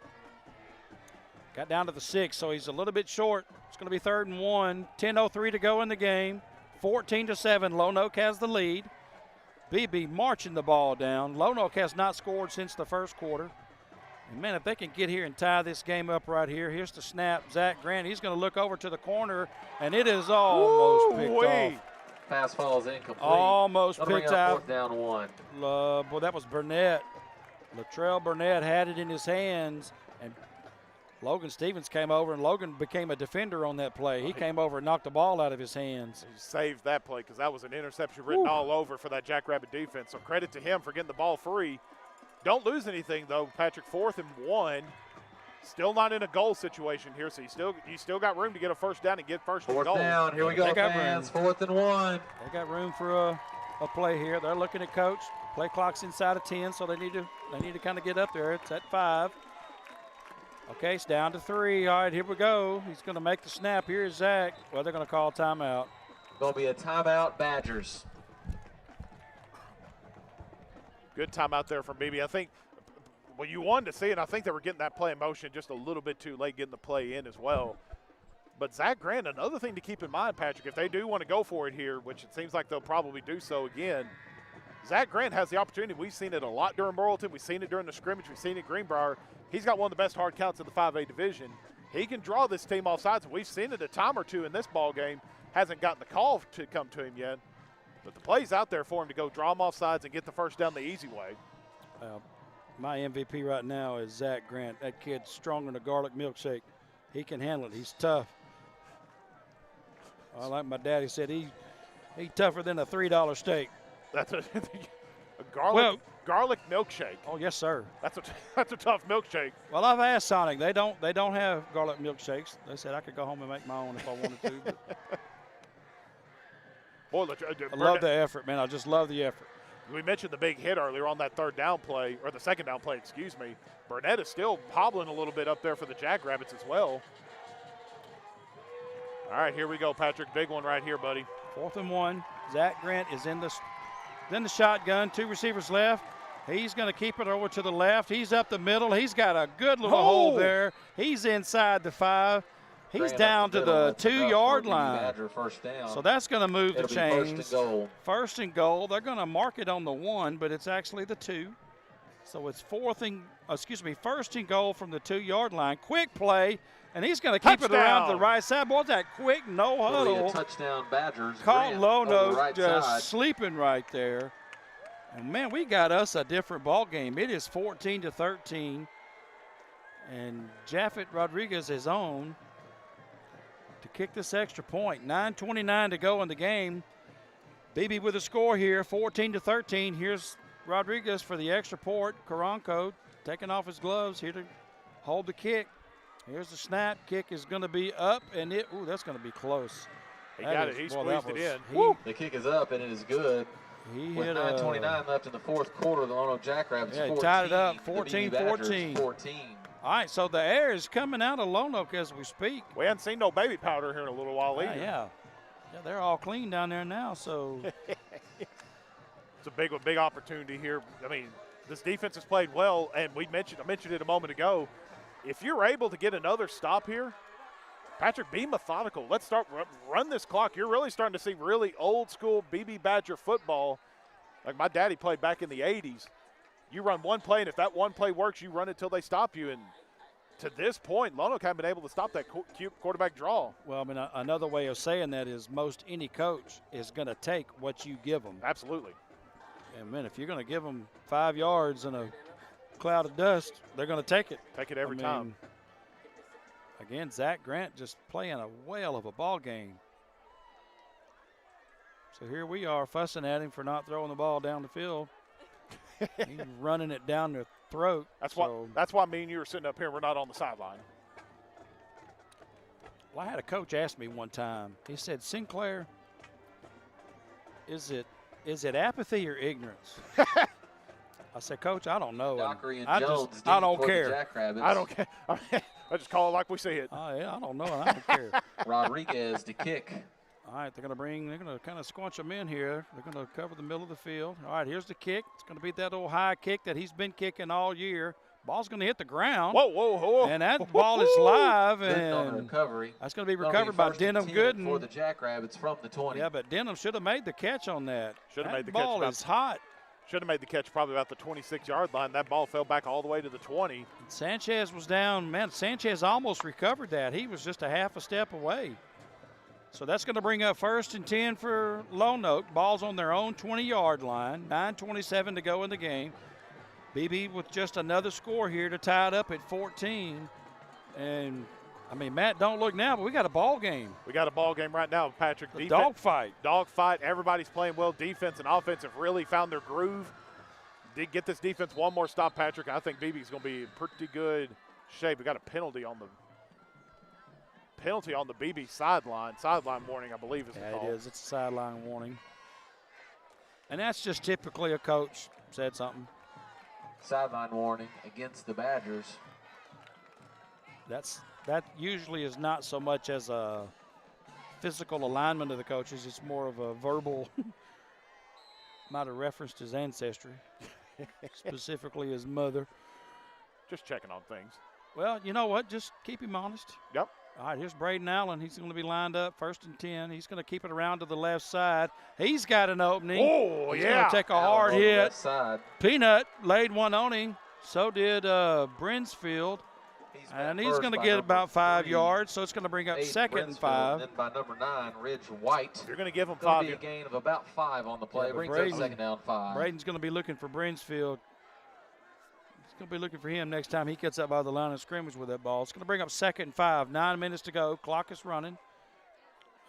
Got down to the 6, so he's a little bit short. It's going to be 3rd and 1. 10:03 to go in the game. 14-7. Lonoke has the lead. BB marching the ball down. Lonoke has not scored since the first quarter. And, man, if they can get here and tie this game up right here, here's the snap. Zach Grant, he's going to look over to the corner, and it is almost picked off. Pass falls incomplete. Almost picked out. 4th down 1. Boy, that was Burnett. Latrell Burnett had it in his hands, and Logan Stevens came over, and Logan became a defender on that play. He came over and knocked the ball out of his hands. He saved that play because that was an interception written all over for that Jackrabbit defense. So credit to him for getting the ball free. Don't lose anything, though, Patrick. 4th and 1. Still not in a goal situation here, so you still got room to get a first down and get first and goal. 4th down. Here we go, fans. 4th and 1. They got room for a play here. They're looking at coach. Play clock's inside of 10, so they need to kind of get up there. It's at 5. Okay, it's down to 3. All right, here we go. He's going to make the snap. Here's Zach. Well, they're going to call timeout. Going to be a timeout, Badgers. Good timeout there from BB. I think, well, you wanted to see it. I think they were getting that play in motion just a little bit too late, getting the play in as well. But Zach Grant, another thing to keep in mind, Patrick, if they do want to go for it here, which it seems like they'll probably do so again, Zach Grant has the opportunity. We've seen it a lot during Morrilton. We've seen it during the scrimmage. We've seen it at Greenbrier. He's got one of the best hard counts in the 5A division. He can draw this team off sides. We've seen it a time or two in this ball game. Hasn't gotten the call to come to him yet. But the play's out there for him to go draw him off sides and get the first down the easy way. My MVP right now is Zach Grant. That kid's stronger than a garlic milkshake. He can handle it. He's tough. Like my daddy said, he's tougher than a $3 steak. That's a garlic milkshake. Oh yes, sir. That's a tough milkshake. Well, I've asked Sonic. They don't have garlic milkshakes. They said I could go home and make my own if I wanted to. Boy, I love the effort, man. I just love the effort. We mentioned the big hit earlier on that third down play, or the second down play, excuse me. Burnett is still hobbling a little bit up there for the Jackrabbits as well. All right, here we go, Patrick. Big one right here, buddy. 4th and 1. Zach Grant is in the shotgun. 2 receivers left. He's going to keep it over to the left. He's up the middle. He's got a good little hole there. He's inside the 5. He's down to the 2-yard line. First down. So that's going to move the chains. First and goal. First and goal. They're going to mark it on the 1, but it's actually the 2. So it's first and goal from the 2-yard line. Quick play, and he's going to keep it around to the right side. Boy, that quick no huddle. Touchdown, Badgers. Caught Lono just sleeping right there. And man, we got us a different ball game. It is 14-13, and Jaffet Rodriguez is on to kick this extra point. 9:29 to go in the game. BB with a score here, 14-13. Here's Rodriguez for the extra point. Karanko taking off his gloves here to hold the kick. Here's the snap. Kick is going to be up, and that's going to be close. He got it. He squeezed it in. The kick is up, and it is good. With 9:29 left in the 4th quarter, the Lono Jackrabbits 14. Tied it up, 14-14. 14. All right, so the air is coming out of Lonoke as we speak. We hadn't seen no baby powder here in a little while either. Yeah, they're all clean down there now, so. It's a big opportunity here. I mean, this defense has played well, and I mentioned it a moment ago. If you're able to get another stop here, Patrick, be methodical. Let's run this clock. You're really starting to see really old school BB Badger football, like my daddy played back in the 80s. You run one play, and if that one play works, you run it till they stop you. And to this point, Lonoke haven't been able to stop that cute quarterback draw. Well, I mean, another way of saying that is most any coach is going to take what you give them. Absolutely. And, man, if you're going to give them 5 yards and a cloud of dust, they're going to take it. Take it every time. Again, Zach Grant just playing a whale of a ball game. So here we are fussing at him for not throwing the ball down the field. He's running it down their throat. That's why me and you are sitting up here. We're not on the sideline. Well, I had a coach ask me one time. He said, Sinclair, is it apathy or ignorance? I said, Coach, I don't know. I don't care. I don't care. I just call it like we see it. Oh, yeah, I don't know. I don't care. Rodriguez to kick. All right, they're going to kind of squunch them in here. They're going to cover the middle of the field. All right, here's the kick. It's going to be that old high kick that he's been kicking all year. Ball's going to hit the ground. Whoa. And that ball is live. And recovery. That's going to be recovered by Denham Gooden. For the Jackrabbits from the 20. Yeah, but Denham should have made the catch on that. Should have made the catch. That ball is hot. Should have made the catch probably about the 26-yard line. That ball fell back all the way to the 20. And Sanchez was down. Man, Sanchez almost recovered that. He was just a half a step away. So that's going to bring up 1st and 10 for Lonoke. Ball's on their own 20-yard line. 9:27 to go in the game. BB with just another score here to tie it up at 14. And, I mean, Matt, don't look now, but we got a ball game. We got a ball game right now, Patrick. Dogfight. Dogfight. Everybody's playing well. Defense and offense have really found their groove. Did get this defense one more stop, Patrick. I think BB's going to be in pretty good shape. We got a penalty on the BB sideline. Sideline warning, I believe, is the call. It is. It's a sideline warning. And that's just typically a coach said something. Sideline warning against the Badgers. That usually is not so much as a physical alignment of the coaches. It's more of a verbal. Might have referenced his ancestry, specifically his mother. Just checking on things. Well, you know what? Just keep him honest. Yep. All right, here's Braden Allen. He's going to be lined up 1st and 10. He's going to keep it around to the left side. He's got an opening. Oh, He's yeah. going to take a hard hit. Side. Peanut laid one on him. So did Brinsfield. And he's going to get about 5 yards, so it's going to bring up 2nd and 5. Then by number 9, Ridge White. You're going to give him 5. Going to be a gain of about 5 on the play. Yeah, brings Braden, up 2nd down 5. Braden's going to be looking for Brinsfield. He's going to be looking for him next time he gets up by the line of scrimmage with that ball. It's going to bring up 2nd and 5. 9 minutes to go. Clock is running.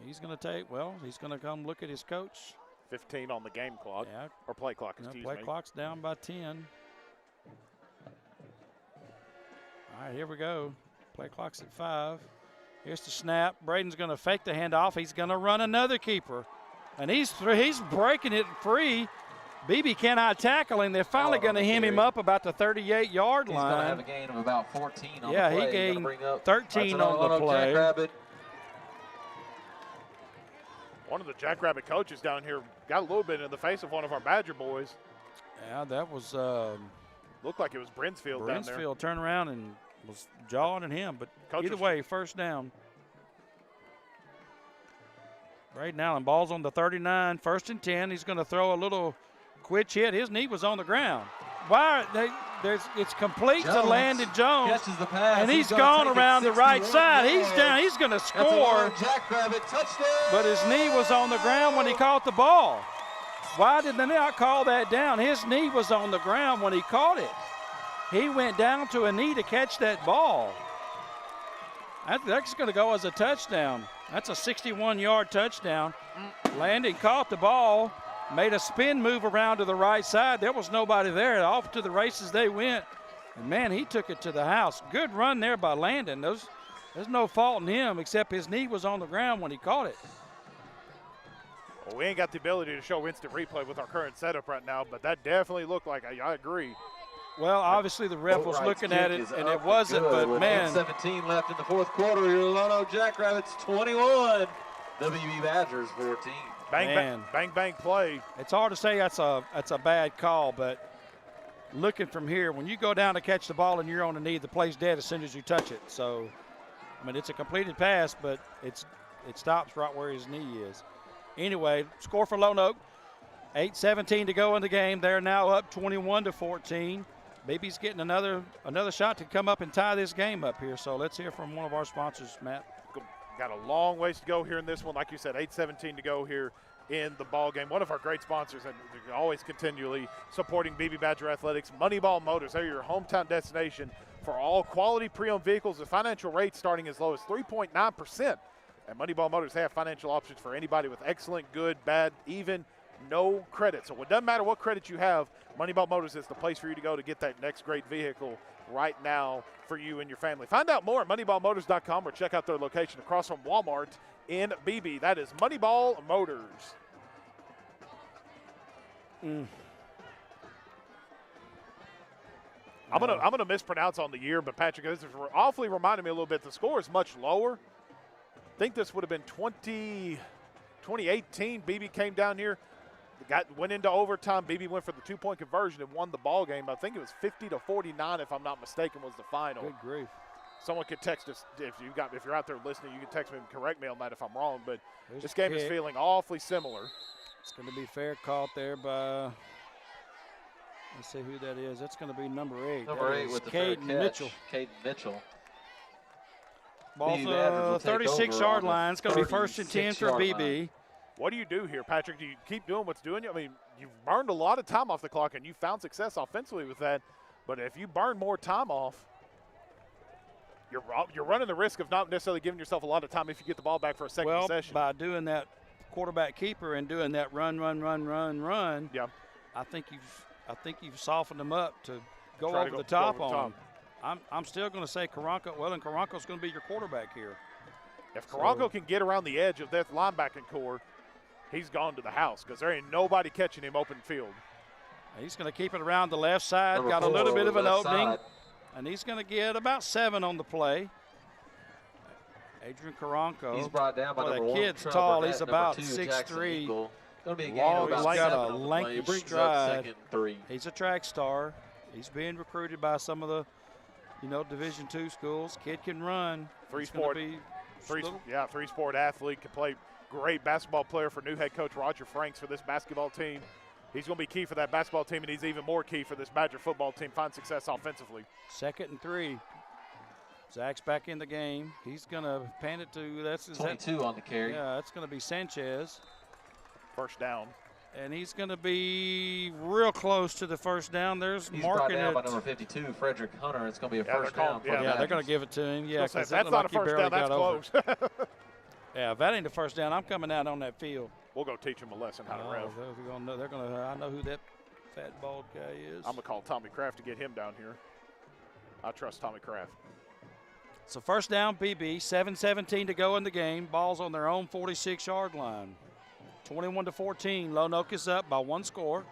He's going to come look at his coach. 15 on the game clock. Yeah. Or play clock, excuse me. Play clock's down by 10. All right, here we go. Play clock's at 5. Here's the snap. Braden's going to fake the handoff. He's going to run another keeper. And he's breaking it free. BB cannot tackle him. They're finally going to hem him up about the 38-yard line. He's going to have a gain of about 14 on the play. Yeah, he gained 13 on the play. Jackrabbit. One of the Jackrabbit coaches down here got a little bit in the face of one of our Badger boys. Yeah, that was looked like it was Brinsfield down there. Brinsfield turned around and was jawing at him, but either way, 1st down. Braden Allen, ball's on the 39, 1st and 10. He's going to throw a little quitch hit. His knee was on the ground. It's complete to Landon Jones, catches the pass. And he's gone around the right side. He's down. He's going to score. Jackrabbit touchdown. But his knee was on the ground when he caught the ball. Why did they not call that down? His knee was on the ground when he caught it. He went down to a knee to catch that ball. That's going to go as a touchdown. That's a 61-yard touchdown. Landon caught the ball, made a spin move around to the right side. There was nobody there. Off to the races they went. And, man, he took it to the house. Good run there by Landon. There's no fault in him except his knee was on the ground when he caught it. Well, we ain't got the ability to show instant replay with our current setup right now, but that definitely looked like, I agree. Well, obviously the ref was looking at it, and it wasn't, but, man. 17 left in the 4th quarter. Your Lono Jackrabbits 21, WB Badgers 14. Bang play. It's hard to say that's a bad call, but looking from here, when you go down to catch the ball and you're on the knee, the play's dead as soon as you touch it. So, I mean, it's a completed pass, but it stops right where his knee is. Anyway, score for Lonoke. 8:17 to go in the game. They're now up 21-14. BB's getting another shot to come up and tie this game up here. So let's hear from one of our sponsors, Matt. Got a long ways to go here in this one. Like you said, 8:17 to go here in the ball game. One of our great sponsors, and always continually supporting BB Badger Athletics, Moneyball Motors. They're your hometown destination for all quality pre-owned vehicles with financial rates starting as low as 3.9%. At Moneyball Motors, they have financial options for anybody with excellent, good, bad, even, no credit. So it doesn't matter what credit you have, Moneyball Motors is the place for you to go to get that next great vehicle right now for you and your family. Find out more at moneyballmotors.com or check out their location across from Walmart in BB. That is Moneyball Motors. I'm gonna mispronounce on the year, but Patrick, this is awfully reminding me a little bit. The score is much lower. I think this would have been 2018. BB came down here, went into overtime. BB went for the 2-point conversion and won the ball game. I think it was 50-49, if I'm not mistaken, was the final. Good grief. Someone could text us if you're out there listening. You can text me and correct me on that if I'm wrong. But this game is feeling awfully similar. It's going to be fair caught there by. Let's see who that is. That's going to be number 8. Number 8 with the Caden Mitchell. Caden Mitchell. Ball's 36-yard line. It's going to be 1st and 10 for BB. What do you do here, Patrick? Do you keep doing what's doing you? I mean, you've burned a lot of time off the clock, and you found success offensively with that. But if you burn more time off, you're running the risk of not necessarily giving yourself a lot of time if you get the ball back for a second possession. By doing that quarterback keeper and doing that run. Yeah. I think you've softened them up to go over the top on them. I'm still going to say Karanko. Well, and Karanko's going to be your quarterback here. If Karanko can get around the edge of that linebacking core, he's gone to the house because there ain't nobody catching him open field. He's going to keep it around the left side. Got a little bit of an opening. And he's going to get about 7 on the play. Adrian Karanko. He's brought down by number the kid's Trevor tall. Burnett, He's number about 2, 6'3". Going to be a gain Long, of about he's got 7 a on the play. lanky He brings up stride. 2nd and 3. He's a track star. He's being recruited by some of the, Division II schools. Kid can run. Three-sport athlete, can play great basketball player for new head coach Roger Franks for this basketball team. He's going to be key for that basketball team, and he's even more key for this Badger football team. Find success offensively. 2nd and 3. Zach's back in the game. He's going to pan it to, that's 22 on the carry. Yeah, that's going to be Sanchez. First down. And he's going to be real close to the first down. He's brought down by number 52, Frederick Hunter. It's going to be a first down. Yeah, they're going to give it to him. Yeah, because that's not a first down. That's close. Yeah, if that ain't the first down, I'm coming out on that field. We'll go teach them a lesson how to rev. I know who that fat bald guy is. I'm going to call Tommy Kraft to get him down here. I trust Tommy Kraft. So first down, BB, 7:17 to go in the game. Ball's on their own 46-yard line. 21-14, Lonoke is up by 1 score.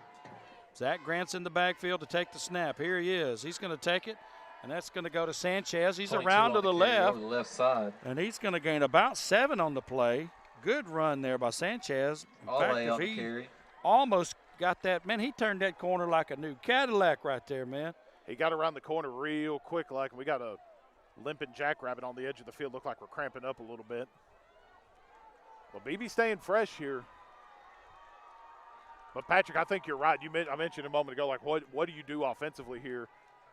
Zach Grant's in the backfield to take the snap. Here he is. He's going to take it, and that's going to go to Sanchez. He's around to the left. Over the left side. And he's going to gain about 7 on the play. Good run there by Sanchez. In fact, if he carry. Almost got that. Man, he turned that corner like a new Cadillac right there, man. He got around the corner real quick, and we got a limping Jackrabbit on the edge of the field. Look like we're cramping up a little bit. Well, BB staying fresh here. But, Patrick, I think you're right. I mentioned a moment ago, what do you do offensively here?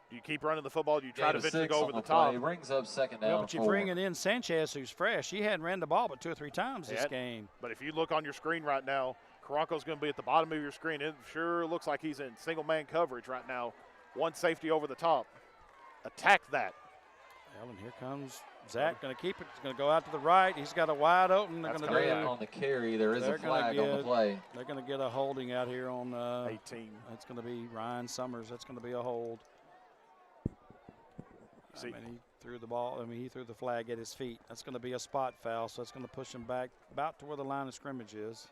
Do you keep running the football? Do you try to eventually go over the top? He brings up 2nd down. Yeah, but you're bringing in Sanchez, who's fresh. He hadn't ran the ball but 2 or 3 times this game. But if you look on your screen right now, Karanko's going to be at the bottom of your screen. It sure looks like he's in single-man coverage right now. 1 safety over the top. Attack that. Well, and here comes Zach, going to keep it. He's going to go out to the right. He's got a wide open. They're going to on the carry. There is a flag on the play. They're going to get a holding out here on 18. That's going to be Ryan Summers. That's going to be a hold. He threw the ball. He threw the flag at his feet. That's going to be a spot foul, so it's going to push him back about to where the line of scrimmage is.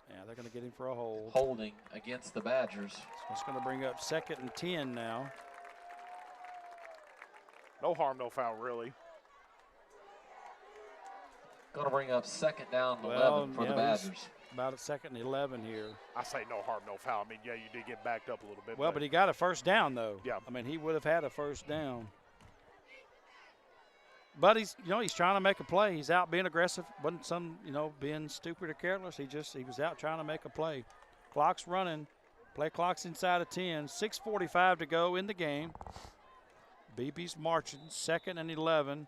Yeah, they're going to get him for a hold. Holding against the Badgers. So it's going to bring up 2nd and 10 now. No harm, no foul, really. Going to bring up 2nd down and 11 for the Badgers. About a 2nd and 11 here. I say no harm, no foul. You did get backed up a little bit. Well, but he got a first down, though. Yeah. He would have had a first down. But he's trying to make a play. He's out being aggressive. Wasn't being stupid or careless. He was out trying to make a play. Clock's running. Play clock's inside of 10. 6:45 to go in the game. BB's marching, 2nd and 11.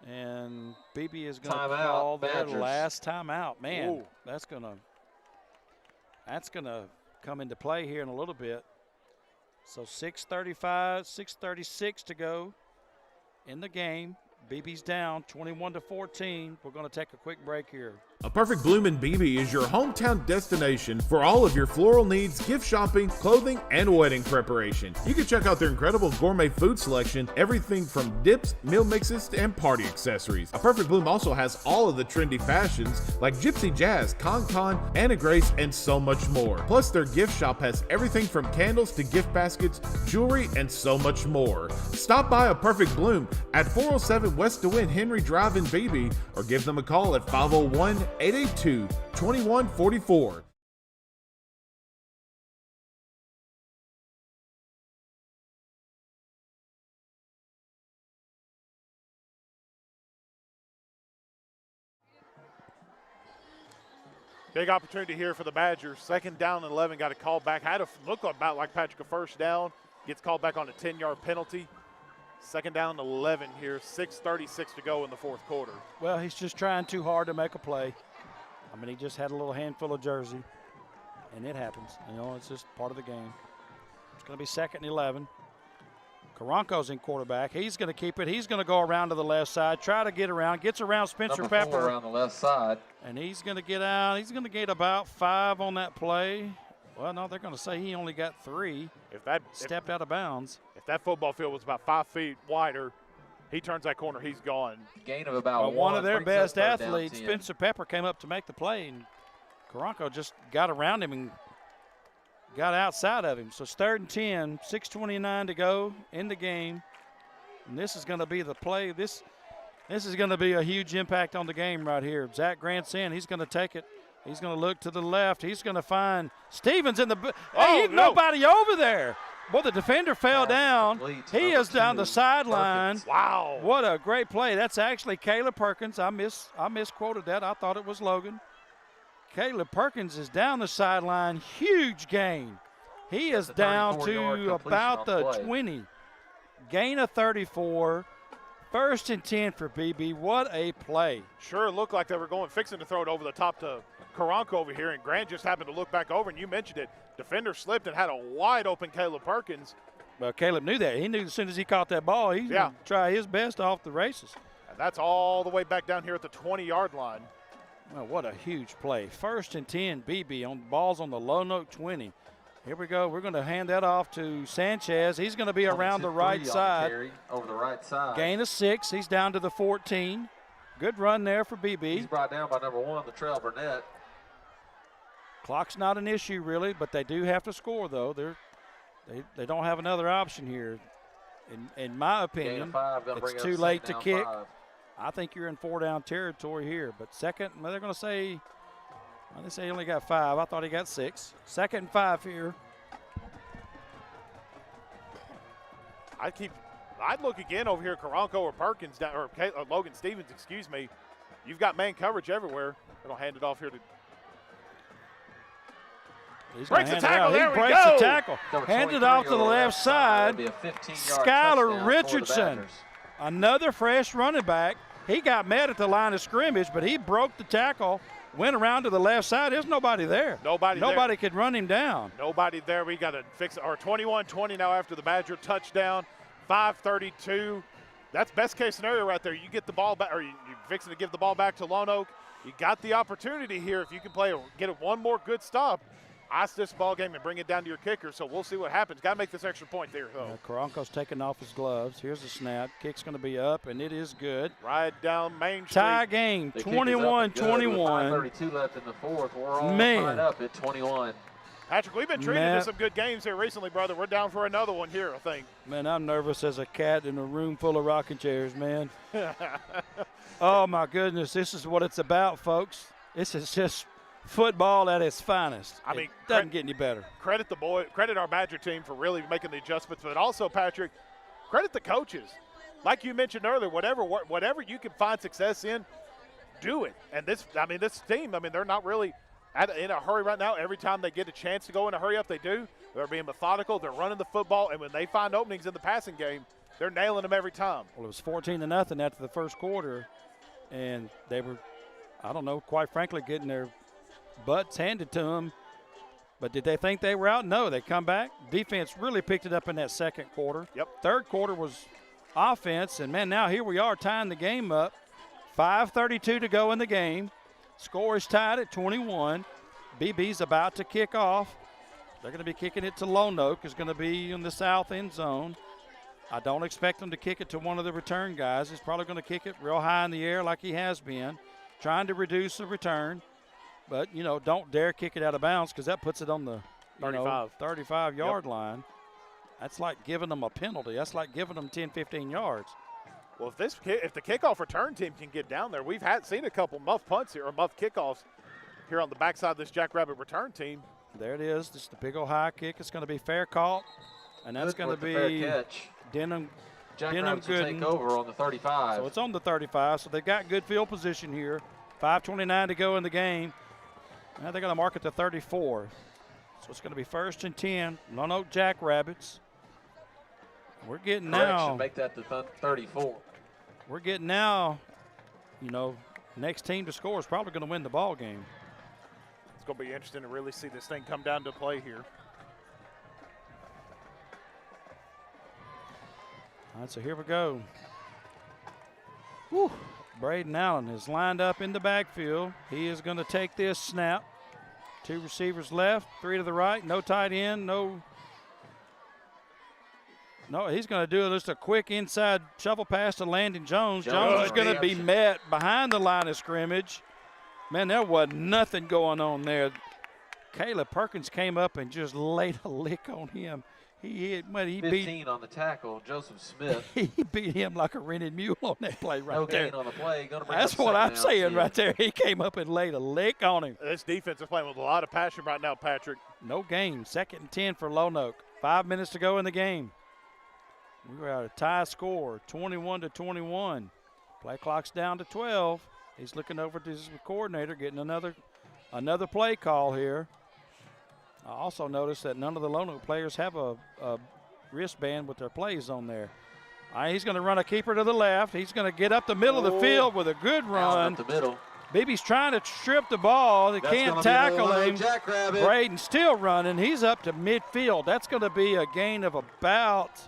And BB is going to call their last timeout. Man, ooh, that's gonna come into play here in a little bit. So 6:36 to go in the game. BB's down 21-14. We're going to take a quick break here. A Perfect Bloom in BB is your hometown destination for all of your floral needs, gift shopping, clothing, and wedding preparation. You can check out their incredible gourmet food selection, everything from dips, meal mixes, and party accessories. A Perfect Bloom also has all of the trendy fashions like Gypsy Jazz, Con, Anna Grace, and so much more. Plus, their gift shop has everything from candles to gift baskets, jewelry, and so much more. Stop by A Perfect Bloom at 407 West DeWitt Henry Drive in BB, or give them a call at 501-882-2144. Big opportunity here for the Badgers. 2nd down and 11. Got a call back. Had to look about like Patrick a first down. Gets called back on a 10-yard penalty. 2nd down and 11 here. 6:36 to go in the 4th quarter. Well, he's just trying too hard to make a play. He just had a little handful of jersey, and it happens. It's just part of the game. It's going to be 2nd and 11. Karanko's in quarterback. He's going to keep it. He's going to go around to the left side, try to get around, gets around Spencer Number 4 Pepper. around the left side. And he's going to get out. He's going to get about 5 on that play. Well, no, they're going to say he only got 3. Stepped out of bounds. If that football field was about 5 feet wider, he turns that corner, he's gone. Gain of about 1. One of their best athletes, Spencer Pepper, came up to make the play, and Karanko just got around him and got outside of him. So it's 3rd and 10, 6:29 to go in the game. And this is going to be the play. This is going to be a huge impact on the game right here. Zach Grant's in. He's going to take it. He's going to look to the left. He's going to find Stevens in the – hey, nobody over there. Well, the defender fell down. He is down the sideline. Wow. What a great play. That's actually Caleb Perkins. I misquoted that. I thought it was Logan. Caleb Perkins is down the sideline. Huge gain. He is down to about the 20. Gain of 34. First and 10 for BB. What a play. Sure looked like they were fixing to throw it over the top to Karanka over here, and Grant just happened to look back over, and you mentioned it. Defender slipped and had a wide open Caleb Perkins. Well, Caleb knew that. He knew as soon as he caught that ball, he's going to try his best off the races. And that's all the way back down here at the 20-yard line. Well, what a huge play. First and 10, BB on balls on the Lonoke 20. Here we go. We're going to hand that off to Sanchez. He's going to be around the right side. Over the right side. Gain of 6. He's down to the 14. Good run there for BB. He's brought down by number 1, Latrell Burnett. Clock's not an issue really, but they do have to score though. They don't have another option here. In my opinion, it's too late to kick. 5. I think you're in 4-down territory here. But second, they're going to say, they say he only got 5. I thought he got 6. Second and 5 here. I'd look again over here, Karanka or Perkins, or Logan Stevens, excuse me. You've got man coverage everywhere. They're going to hand it off here to. Breaks the tackle. There we go. Breaks the tackle. Handed off to the left side. Skylar Richardson, another fresh running back. He got met at the line of scrimmage, but he broke the tackle, went around to the left side. There's nobody there. Nobody could run him down. Nobody there. We got to fix it. Our 21-20 now after the Badger touchdown. 5:32. That's best case scenario right there. You get the ball back, or you're fixing to give the ball back to Lono. You got the opportunity here if you can get it one more good stop. Ice this ball game and bring it down to your kicker, so we'll see what happens. Got to make this extra point there, though. Karanka's taking off his gloves. Here's the snap. Kick's going to be up, and it is good. Right down Main Street. Tie game, 21-21. 5:32 left in the fourth. We're all tied up at 21. Patrick, we've been treated to some good games here recently, brother. We're down for another one here, I think. Man, I'm nervous as a cat in a room full of rocking chairs, man. Oh, my goodness. This is what it's about, folks. This is just football at its finest. I mean, it doesn't get any better. Credit our Badger team for really making the adjustments, but also, Patrick, credit the coaches. Like you mentioned earlier, whatever you can find success in, do it. And this team, they're not really in a hurry right now. Every time they get a chance to go in a hurry up, they do. They're being methodical. They're running the football, and when they find openings in the passing game, they're nailing them every time. Well, it was 14-0 after the first quarter, and they were, I don't know, quite frankly, getting their butts handed to them. But did they think they were out? No, they come back. Defense really picked it up in that second quarter. Yep. Third quarter was offense, and, man, now here we are tying the game up. 5:32 to go in the game. Score is tied at 21. BB's about to kick off. They're going to be kicking it to Lonoke. It's going to be in the south end zone. I don't expect them to kick it to one of the return guys. He's probably going to kick it real high in the air like he has been, trying to reduce the return. But, don't dare kick it out of bounds because that puts it on the 35-yard line. That's like giving them a penalty. That's like giving them 10, 15 yards. Well, if the kickoff return team can get down there, we've seen a couple muff punts here, or muff kickoffs here on the backside of this Jackrabbit return team. There it is. Just the big old high kick. It's going to be fair caught, and that's going to be Denham. Jackrabbits will take over on the 35. So it's on the 35. So they've got good field position here. 5:29 to go in the game. Now they're going to mark it to 34. So it's going to be 1st and 10. Lonoke Jackrabbits. We're getting now. Make that to 34. We're getting now, next team to score is probably going to win the ball game. It's going to be interesting to really see this thing come down to play here. All right, so here we go. Whew. Braden Allen is lined up in the backfield. He is going to take this snap. 2 receivers left, 3 to the right, no tight end, no, he's going to do just a quick inside shovel pass to Landon Jones. Jones is going to be met behind the line of scrimmage. Man, there was nothing going on there. Caleb Perkins came up and just laid a lick on him. He 15 on the tackle, Joseph Smith. He beat him like a rented mule on that play right no there. No gain on the play. That's what I'm saying right there. He came up and laid a lick on him. This defense is playing with a lot of passion right now, Patrick. No gain. 2nd and 10 for Lonoke. 5 minutes to go in the game. We're at a tie score, 21-21. Play clock's down to 12. He's looking over to his coordinator, getting another play call here. I also noticed that none of the Lono players have a wristband with their plays on there. All right, he's going to run a keeper to the left. He's going to get up the middle of the field with a good run. Up the middle. Beebe's trying to strip the ball. They can't tackle him. Braden's still running. He's up to midfield. That's going to be a gain of about,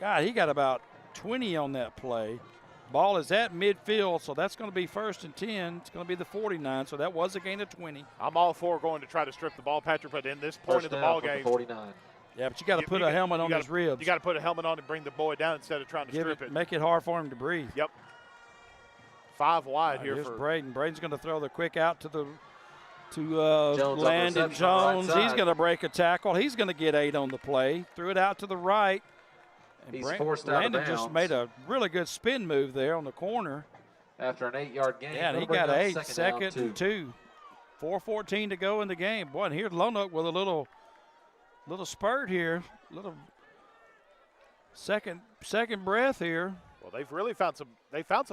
God, he got about 20 on that play. Ball is at midfield, so that's going to be 1st and 10. It's going to be the 49, so that was a gain of 20. I'm all for going to try to strip the ball, Patrick, but in this point of the ball game. 49. Yeah, but you got to put a helmet on his ribs. You got to put a helmet on and bring the boy down instead of trying to strip it. Make it hard for him to breathe. Yep. 5 wide here here's for Braden. Braden's going to throw the quick out to Jones Landon Jones. Right, he's going to break a tackle. He's going to get 8 on the play. Threw it out to the right. And he's forced out of bounds. Landon just made a really good spin move there on the corner. After an 8-yard gain. Yeah, and he got 8, 2nd and 2. 4:14 to go in the game. Boy, and here's Lonoke with a little spurt here, little second breath here. Well, they've really found some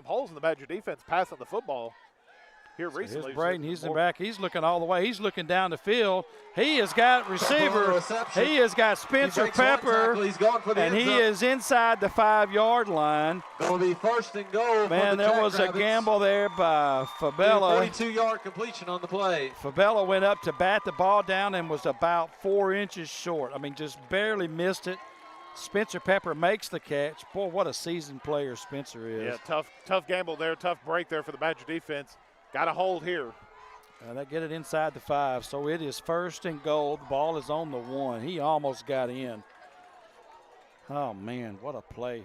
holes in the Badger defense passing the football here recently. Here's Braden. He's in the back. He's looking all the way. He's looking down the field. He has got receiver. He has got Spencer Pepper. He's going for the and he is inside the 5-yard line. Going to be 1st and goal. Man, there was a gamble there by Fabella. 42-yard completion on the play. Fabella went up to bat the ball down and was about 4 inches short. I mean, just barely missed it. Spencer Pepper makes the catch. Boy, what a seasoned player Spencer is. Yeah, tough gamble there, tough break there for the Badger defense. Got a hold here. They get it inside the 5, so it is 1st and goal. The ball is on the 1. He almost got in. Oh, man, what a play.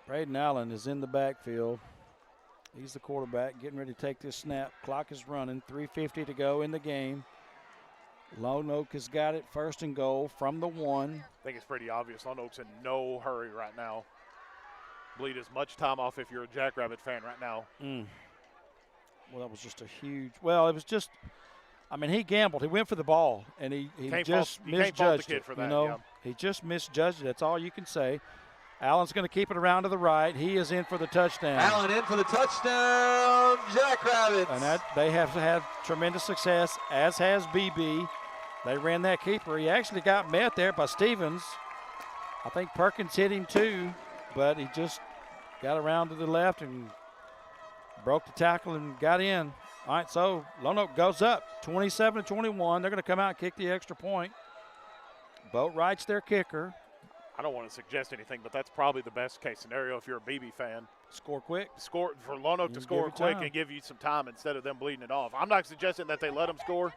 Braden Allen is in the backfield. He's the quarterback, getting ready to take this snap. Clock is running, 3:50 to go in the game. Lonoke has got it, 1st and goal from the 1. I think it's pretty obvious. Lonoke's in no hurry right now. Bleed as much time off if you're a Jackrabbit fan right now. Well, that was just a huge – well, it was just – I mean, he gambled. He went for the ball, and he just misjudged it. For that, He just misjudged it. That's all you can say. Allen's going to keep it around to the right. He is in for the touchdown. Allen in for the touchdown, Jackrabbits. And they have had tremendous success, as has BB. They ran that keeper. He actually got met there by Stevens. I think Perkins hit him too, but he just got around to the left and broke the tackle and got in. All right, so Lonoke goes up 27-21. They're going to come out and kick the extra point. Boatwright's their kicker. I don't want to suggest anything, but that's probably the best case scenario if you're a BB fan. Score quick. For Lonoke to score quick and give you some time instead of them bleeding it off. I'm not suggesting that they let them score.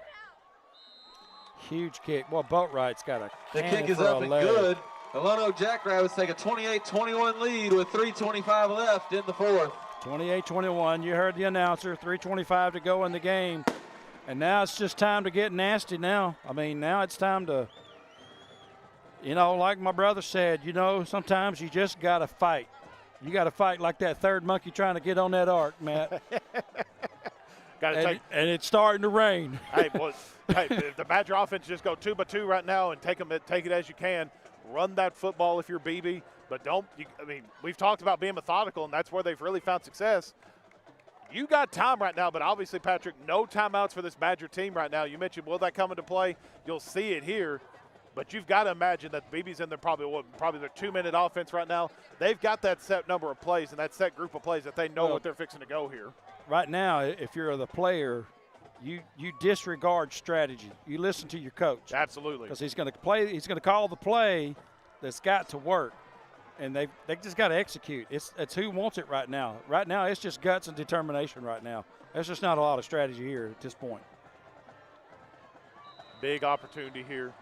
Huge kick. Well, Boatwright's got a The kick is up and good. The Lono Jackrabbits take a 28-21 lead with 3:25 left in the 4th. 28-21. You heard the announcer. 3:25 to go in the game. And now it's just time to get nasty now. I mean, now it's time to, like my brother said, sometimes you just got to fight. You got to fight like that third monkey trying to get on that ark, Matt. And it's starting to rain. Hey, if the Badger offense just go 2-by-2 right now and take it as you can. Run that football if you're BB, but we've talked about being methodical, and that's where they've really found success. You got time right now, but obviously, Patrick, no timeouts for this Badger team right now. You mentioned, will that come into play? You'll see it here, but you've got to imagine that BB's in there probably their 2-minute offense right now. They've got that set number of plays and that set group of plays that they know what they're fixing to go here. Right now, if you're the player, you disregard strategy. You listen to your coach. Absolutely. Because he's going to call the play that's got to work. And they just got to execute. It's who wants it right now. Right now, it's just guts and determination right now. There's just not a lot of strategy here at this point. Big opportunity here.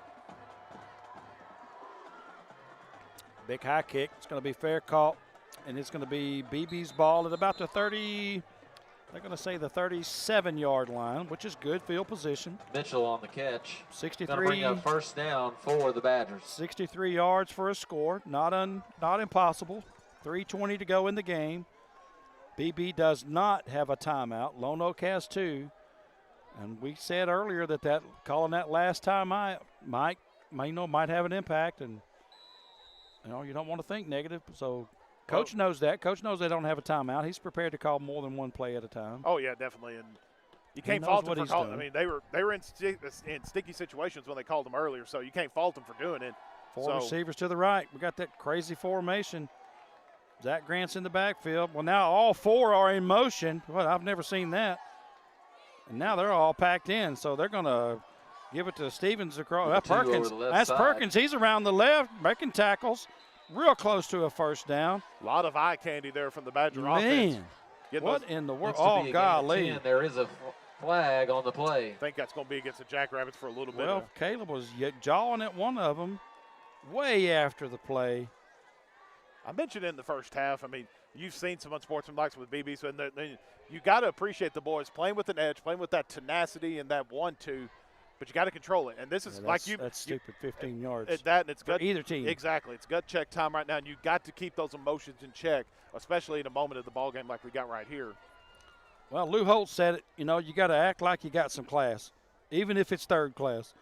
Big high kick. It's going to be fair caught. And it's going to be BB's ball at about the They're going to say the 37-yard line, which is good field position. Mitchell on the catch. 63. Going to bring up first down for the Badgers. 63 yards for a score. Not impossible. 3:20 to go in the game. BB does not have a timeout. Lonoke has 2. And we said earlier that calling that last time might have an impact, and you don't want to think negative. So Coach knows that. Coach knows they don't have a timeout. He's prepared to call more than one play at a time. Oh yeah, definitely. And you can't fault them for calling. I mean, they were in sticky situations when they called them earlier, so you can't fault them for doing it. 4 receivers to the right. We got that crazy formation. Zach Grant's in the backfield. Well, now all 4 are in motion. Well, I've never seen that. And now they're all packed in, so they're going to give it to Stevens across. That's Perkins. That's Perkins. He's around the left, making tackles, real close to a first down. A lot of eye candy there from the Badger offense. What in the world? Oh, golly. There is a flag on the play. I think that's going to be against the Jackrabbits for a little bit. Well, Caleb was jawing at one of them way after the play. I mentioned in the first half, I mean, you've seen some unsportsmanlike with BB, so you got to appreciate the boys playing with an edge, playing with that tenacity and that 1-2, but you got to control it. And this is that's stupid 15 yards. And it's gut, either team. Exactly. It's gut check time right now, and you got to keep those emotions in check, especially in a moment of the ball game like we got right here. Well, Lou Holt said it, you got to act like you got some class, even if it's third class.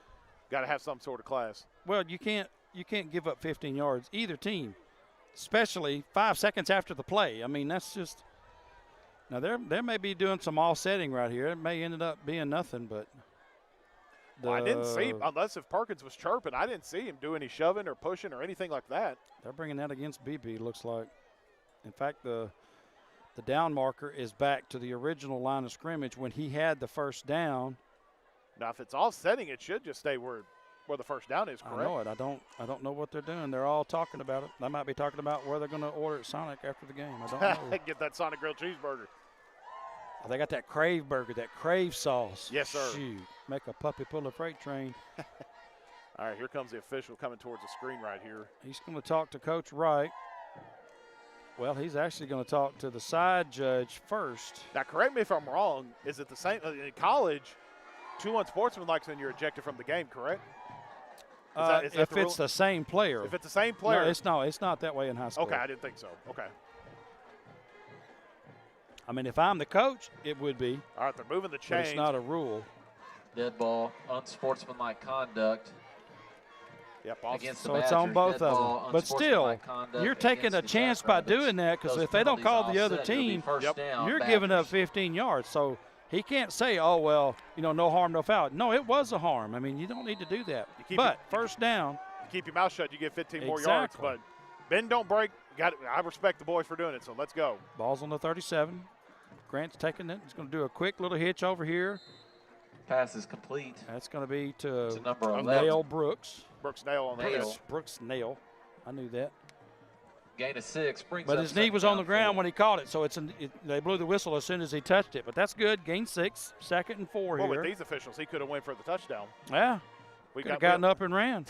Got to have some sort of class. Well, you can't give up 15 yards, either team. Especially 5 seconds after the play. I mean, that's just – now, they may be doing some offsetting right here. It may end up being nothing, but I didn't see – unless if Perkins was chirping, I didn't see him do any shoving or pushing or anything like that. They're bringing that against BB, looks like. In fact, the down marker is back to the original line of scrimmage when he had the first down. Now, if it's offsetting, it should just stay where the first down is, correct? I know it. I don't know what they're doing. They're all talking about it. They might be talking about where they're going to order at Sonic after the game. I don't know. Get that Sonic grilled cheeseburger. Oh, they got that Crave burger, that Crave sauce. Yes, sir. Shoot, make a puppy pull a freight train. All right, here comes the official coming towards the screen right here. He's going to talk to Coach Wright. Well, he's actually going to talk to the side judge first. Now, correct me if I'm wrong. Is it the same in college? 2 unsportsmanlike, then you're ejected from the game, correct? If it's the same player. If it's the same player. No, it's not that way in high school. Okay, I didn't think so. Okay. I mean, if I'm the coach, it would be. All right, they're moving the chains. But it's not a rule. Dead ball, unsportsmanlike conduct. Yep, so it's on both of them. But still, you're taking a chance by doing that because if they don't call the other team, you're giving up 15 yards. So he can't say, oh, well, no harm, no foul. No, it was a harm. I mean, you don't need to do that. But first down. You keep your mouth shut, you get 15 more yards. But bend, don't break. I respect the boys for doing it, so let's go. Ball's on the 37. Grant's taking it. He's going to do a quick little hitch over here. Pass is complete. That's going to be to number 11. Nail Brooks. Brooks Nail on the pitch. Brooks Nail. I knew that. Gain of 6. But his knee was on the ground when he caught it, so they blew the whistle as soon as he touched it. But that's good. Gain 6. 2nd and 4 here. Well, with these officials, he could have went for the touchdown. Yeah. We could have gotten up and ran.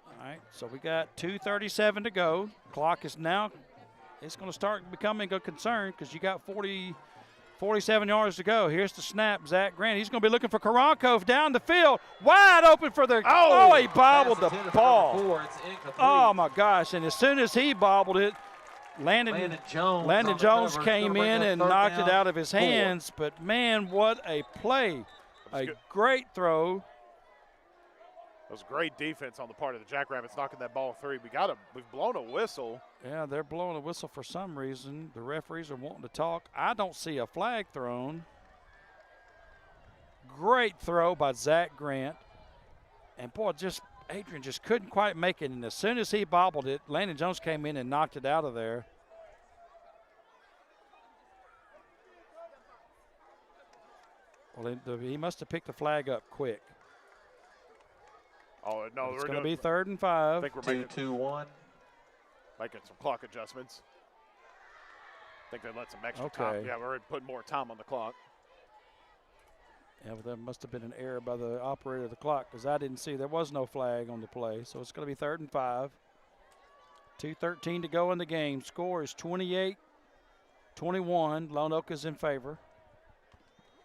All right, so we got 2:37 to go. Clock is now, it's going to start becoming a concern because you got 47 yards to go. Here's the snap, Zach Grant. He's going to be looking for Karankov down the field. Wide open for the, he bobbled the ball. Oh, my gosh, and as soon as he bobbled it, Landon Jones came in and knocked it out of his hands. But, man, what a play. A great throw. It was great defense on the part of the Jackrabbits knocking that ball free. We've blown a whistle. Yeah, they're blowing a whistle for some reason. The referees are wanting to talk. I don't see a flag thrown. Great throw by Zach Grant. And, boy, Adrian just couldn't quite make it. And as soon as he bobbled it, Landon Jones came in and knocked it out of there. Well, he must have picked the flag up quick. Oh, no. It's going to be 3rd and 5. I think we're making 2-1. Making some clock adjustments. I think they let some extra time. Yeah, we're putting more time on the clock. Yeah, but there must have been an error by the operator of the clock because I didn't see. There was no flag on the play. So it's going to be 3rd and 5. 2:13 to go in the game. Score is 21. Lonoke is in favor.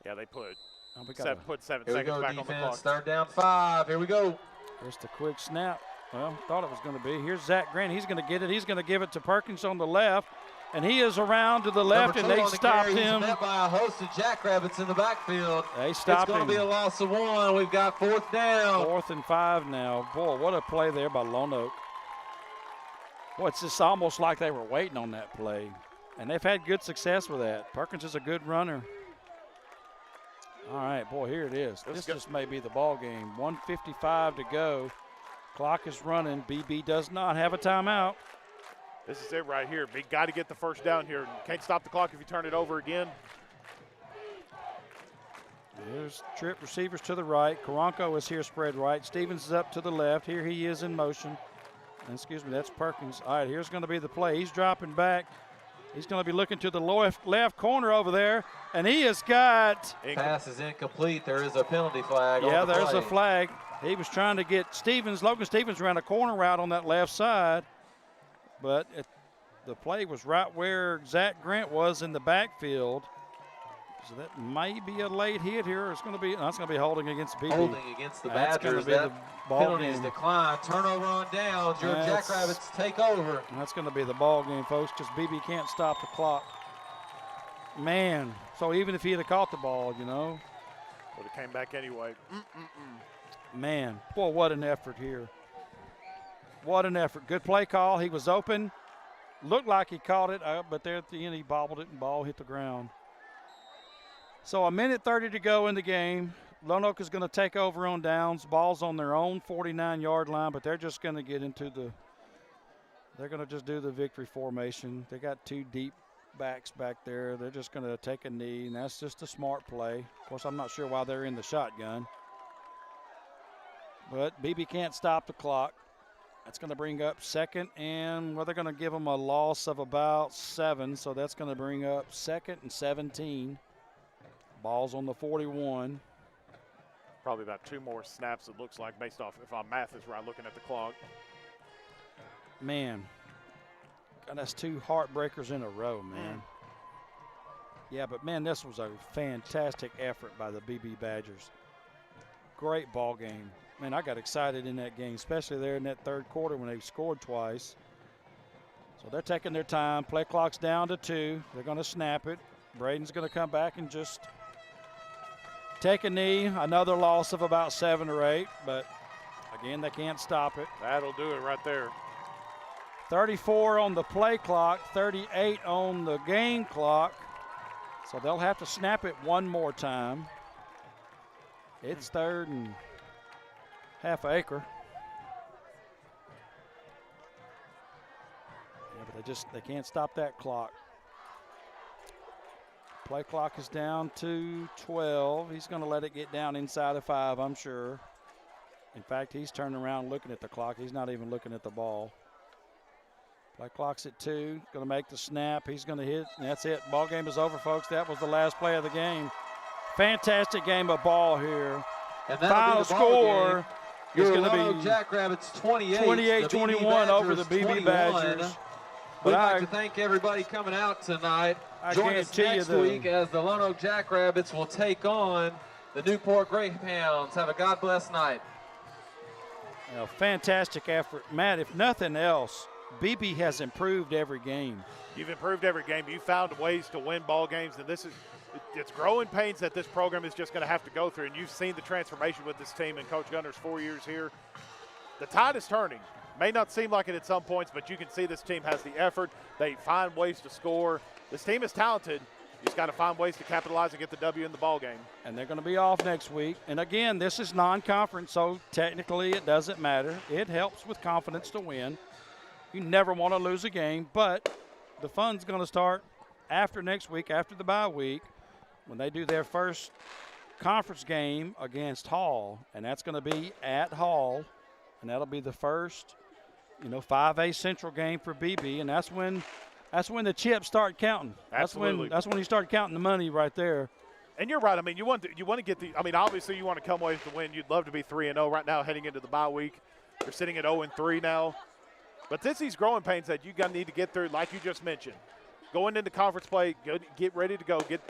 Yeah, they put Here 7 we seconds go, back on the clock. defense. Third down 5. Here we go. Here's the quick snap. Well, thought it was going to be. Here's Zach Grant. He's going to get it. He's going to give it to Perkins on the left. And he is around to the left, and they stopped him. He's met by a host of Jackrabbits in the backfield. They stopped him. It's going to be a loss of 1. We've got 4th down. 4th and 5 now. Boy, what a play there by Lonoke. Boy, it's just almost like they were waiting on that play. And they've had good success with that. Perkins is a good runner. All right, boy, here it is. This just may be the ball game. 1:55 to go. Clock is running. BB does not have a timeout. This is it right here. Big got to get the first down here. Can't stop the clock if you turn it over again. There's trip receivers to the right. Karanko is here spread right. Stevens is up to the left. Here he is in motion. Excuse me, that's Perkins. All right, here's going to be the play. He's dropping back. He's going to be looking to the left corner over there, and he has got. Pass is incomplete. There is a penalty flag. Yeah, on the there's play. a flag. He was trying to get Stevens. Logan Stevens ran a corner route on that left side, but the play was right where Zach Grant was in the backfield. So that may be a late hit here. It's going to be. That's going to be holding against BB. Holding against the That's Badgers. going to be the ball penalties game. decline. Turnover on downs. Your Jackrabbits take over. That's going to be the ball game, folks, because BB can't stop the clock. Man, so even if he had caught the ball, you know. Would have came back anyway. Man, boy, what an effort here. What an effort. Good play call. He was open. Looked like he caught it, but there at the end he bobbled it and ball hit the ground. So 1:30 to go in the game. Lonoke is going to take over on downs. Ball's on their own 49-yard line, but they're just going to get into they're going to just do the victory formation. They got 2 deep backs back there. They're just going to take a knee, and that's just a smart play. Of course, I'm not sure why they're in the shotgun. But BB can't stop the clock. That's going to bring up 2nd, and they're going to give them a loss of about 7, so that's going to bring up 2nd and 17. Ball's on the 41. Probably about 2 more snaps, it looks like, based off if my math is right, looking at the clock. Man, God, that's 2 heartbreakers in a row, man. Yeah, but, man, this was a fantastic effort by the BB Badgers. Great ball game. Man, I got excited in that game, especially there in that 3rd quarter when they scored twice. So they're taking their time. Play clock's down to 2. They're going to snap it. Braden's going to come back and just take a knee. Another loss of about 7 or 8, but, again, they can't stop it. That'll do it right there. 34 on the play clock, 38 on the game clock. So they'll have to snap it one more time. It's 3rd and half an acre. Yeah, but they can't stop that clock. Play clock is down to 12. He's going to let it get down inside of 5, I'm sure. In fact, he's turning around looking at the clock. He's not even looking at the ball. Play clock's at 2. Going to make the snap. He's going to hit, and that's it. Ball game is over, folks. That was the last play of the game. Fantastic game of ball here. And final score is going to be Jackrabbits 28-21 over the BB Badgers. We'd like to thank everybody coming out tonight. Join us next week as the Lono Jackrabbits will take on the Newport Greyhounds. Have a God bless night. Fantastic effort. Matt, if nothing else, BB has improved every game. You've improved every game. You found ways to win ball games, and it's growing pains that this program is just going to have to go through, and you've seen the transformation with this team in Coach Gunner's 4 years here. The tide is turning. May not seem like it at some points, but you can see this team has the effort. They find ways to score. This team is talented. You just got to find ways to capitalize and get the W in the ball game. And they're going to be off next week. And again, this is non-conference, so technically it doesn't matter. It helps with confidence to win. You never want to lose a game, but the fun's going to start after next week, after the bye week, when they do their first conference game against Hall, and that's going to be at Hall, and that'll be the first, 5A Central game for BB, and that's when the chips start counting. Absolutely. That's when you start counting the money right there. And you're right. I mean, you want to get obviously you want to come away with the win. You'd love to be 3-0 right now heading into the bye week. You're sitting at 0-3 now. But these growing pains that you need to get through, like you just mentioned. going into conference play, get ready to go. Get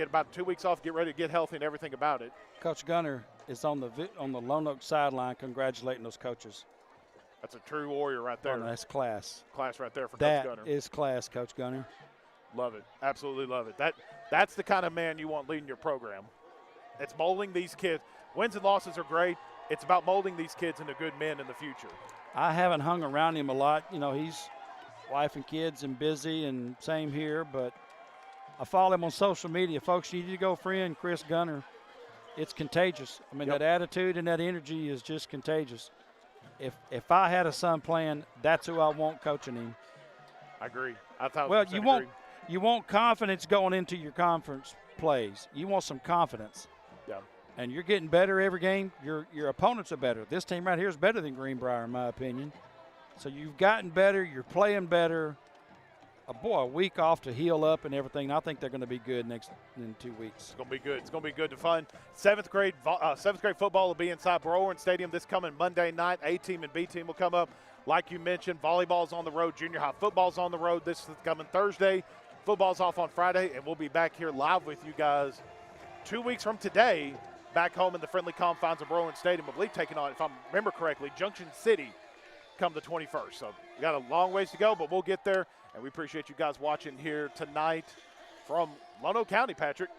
about 2 weeks off, get ready to get healthy and everything about it. Coach Gunner is on the Lonoke sideline congratulating those coaches. That's a true warrior right there. Oh, no, that's class. Class right there for That Coach Gunner. is class, Coach Gunner. Love it. Absolutely love it. That's the kind of man you want leading your program. It's molding these kids. Wins and losses are great. It's about molding these kids into good men in the future. I haven't hung around him a lot. You know, he's wife and kids and busy, and same here, but I follow him on social media. Folks, you need to go friend Chris Gunner. It's contagious. I mean, that attitude and that energy is just contagious. If I had a son playing, that's who I want coaching him. I agree. Well, you want confidence going into your conference plays. You want some confidence. Yeah. And you're getting better every game. Your opponents are better. This team right here is better than Greenbrier, in my opinion. So you've gotten better. You're playing better. A week off to heal up and everything. I think they're going to be good in 2 weeks. It's going to be good. It's going to be good to fun. Seventh grade football will be inside Brewer Stadium this coming Monday night. A team and B team will come up. Like you mentioned, volleyball's on the road. Junior high football's on the road this coming Thursday. Football's off on Friday, and we'll be back here live with you guys 2 weeks from today, back home in the friendly confines of Brewer Stadium. I believe taking on, if I remember correctly, Junction City come the 21st. So we got a long ways to go, but we'll get there. And we appreciate you guys watching here tonight from Lono County, Patrick.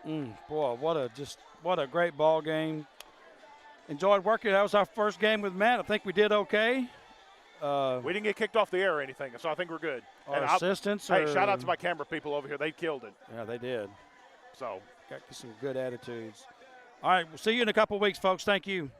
Boy, what a great ball game. Enjoyed working. That was our first game with Matt. I think we did okay. We didn't get kicked off the air or anything, so I think we're good. Our assistants. Hey, shout out to my camera people over here. They killed it. Yeah, they did. So got some good attitudes. All right, we'll see you in a couple of weeks, folks. Thank you.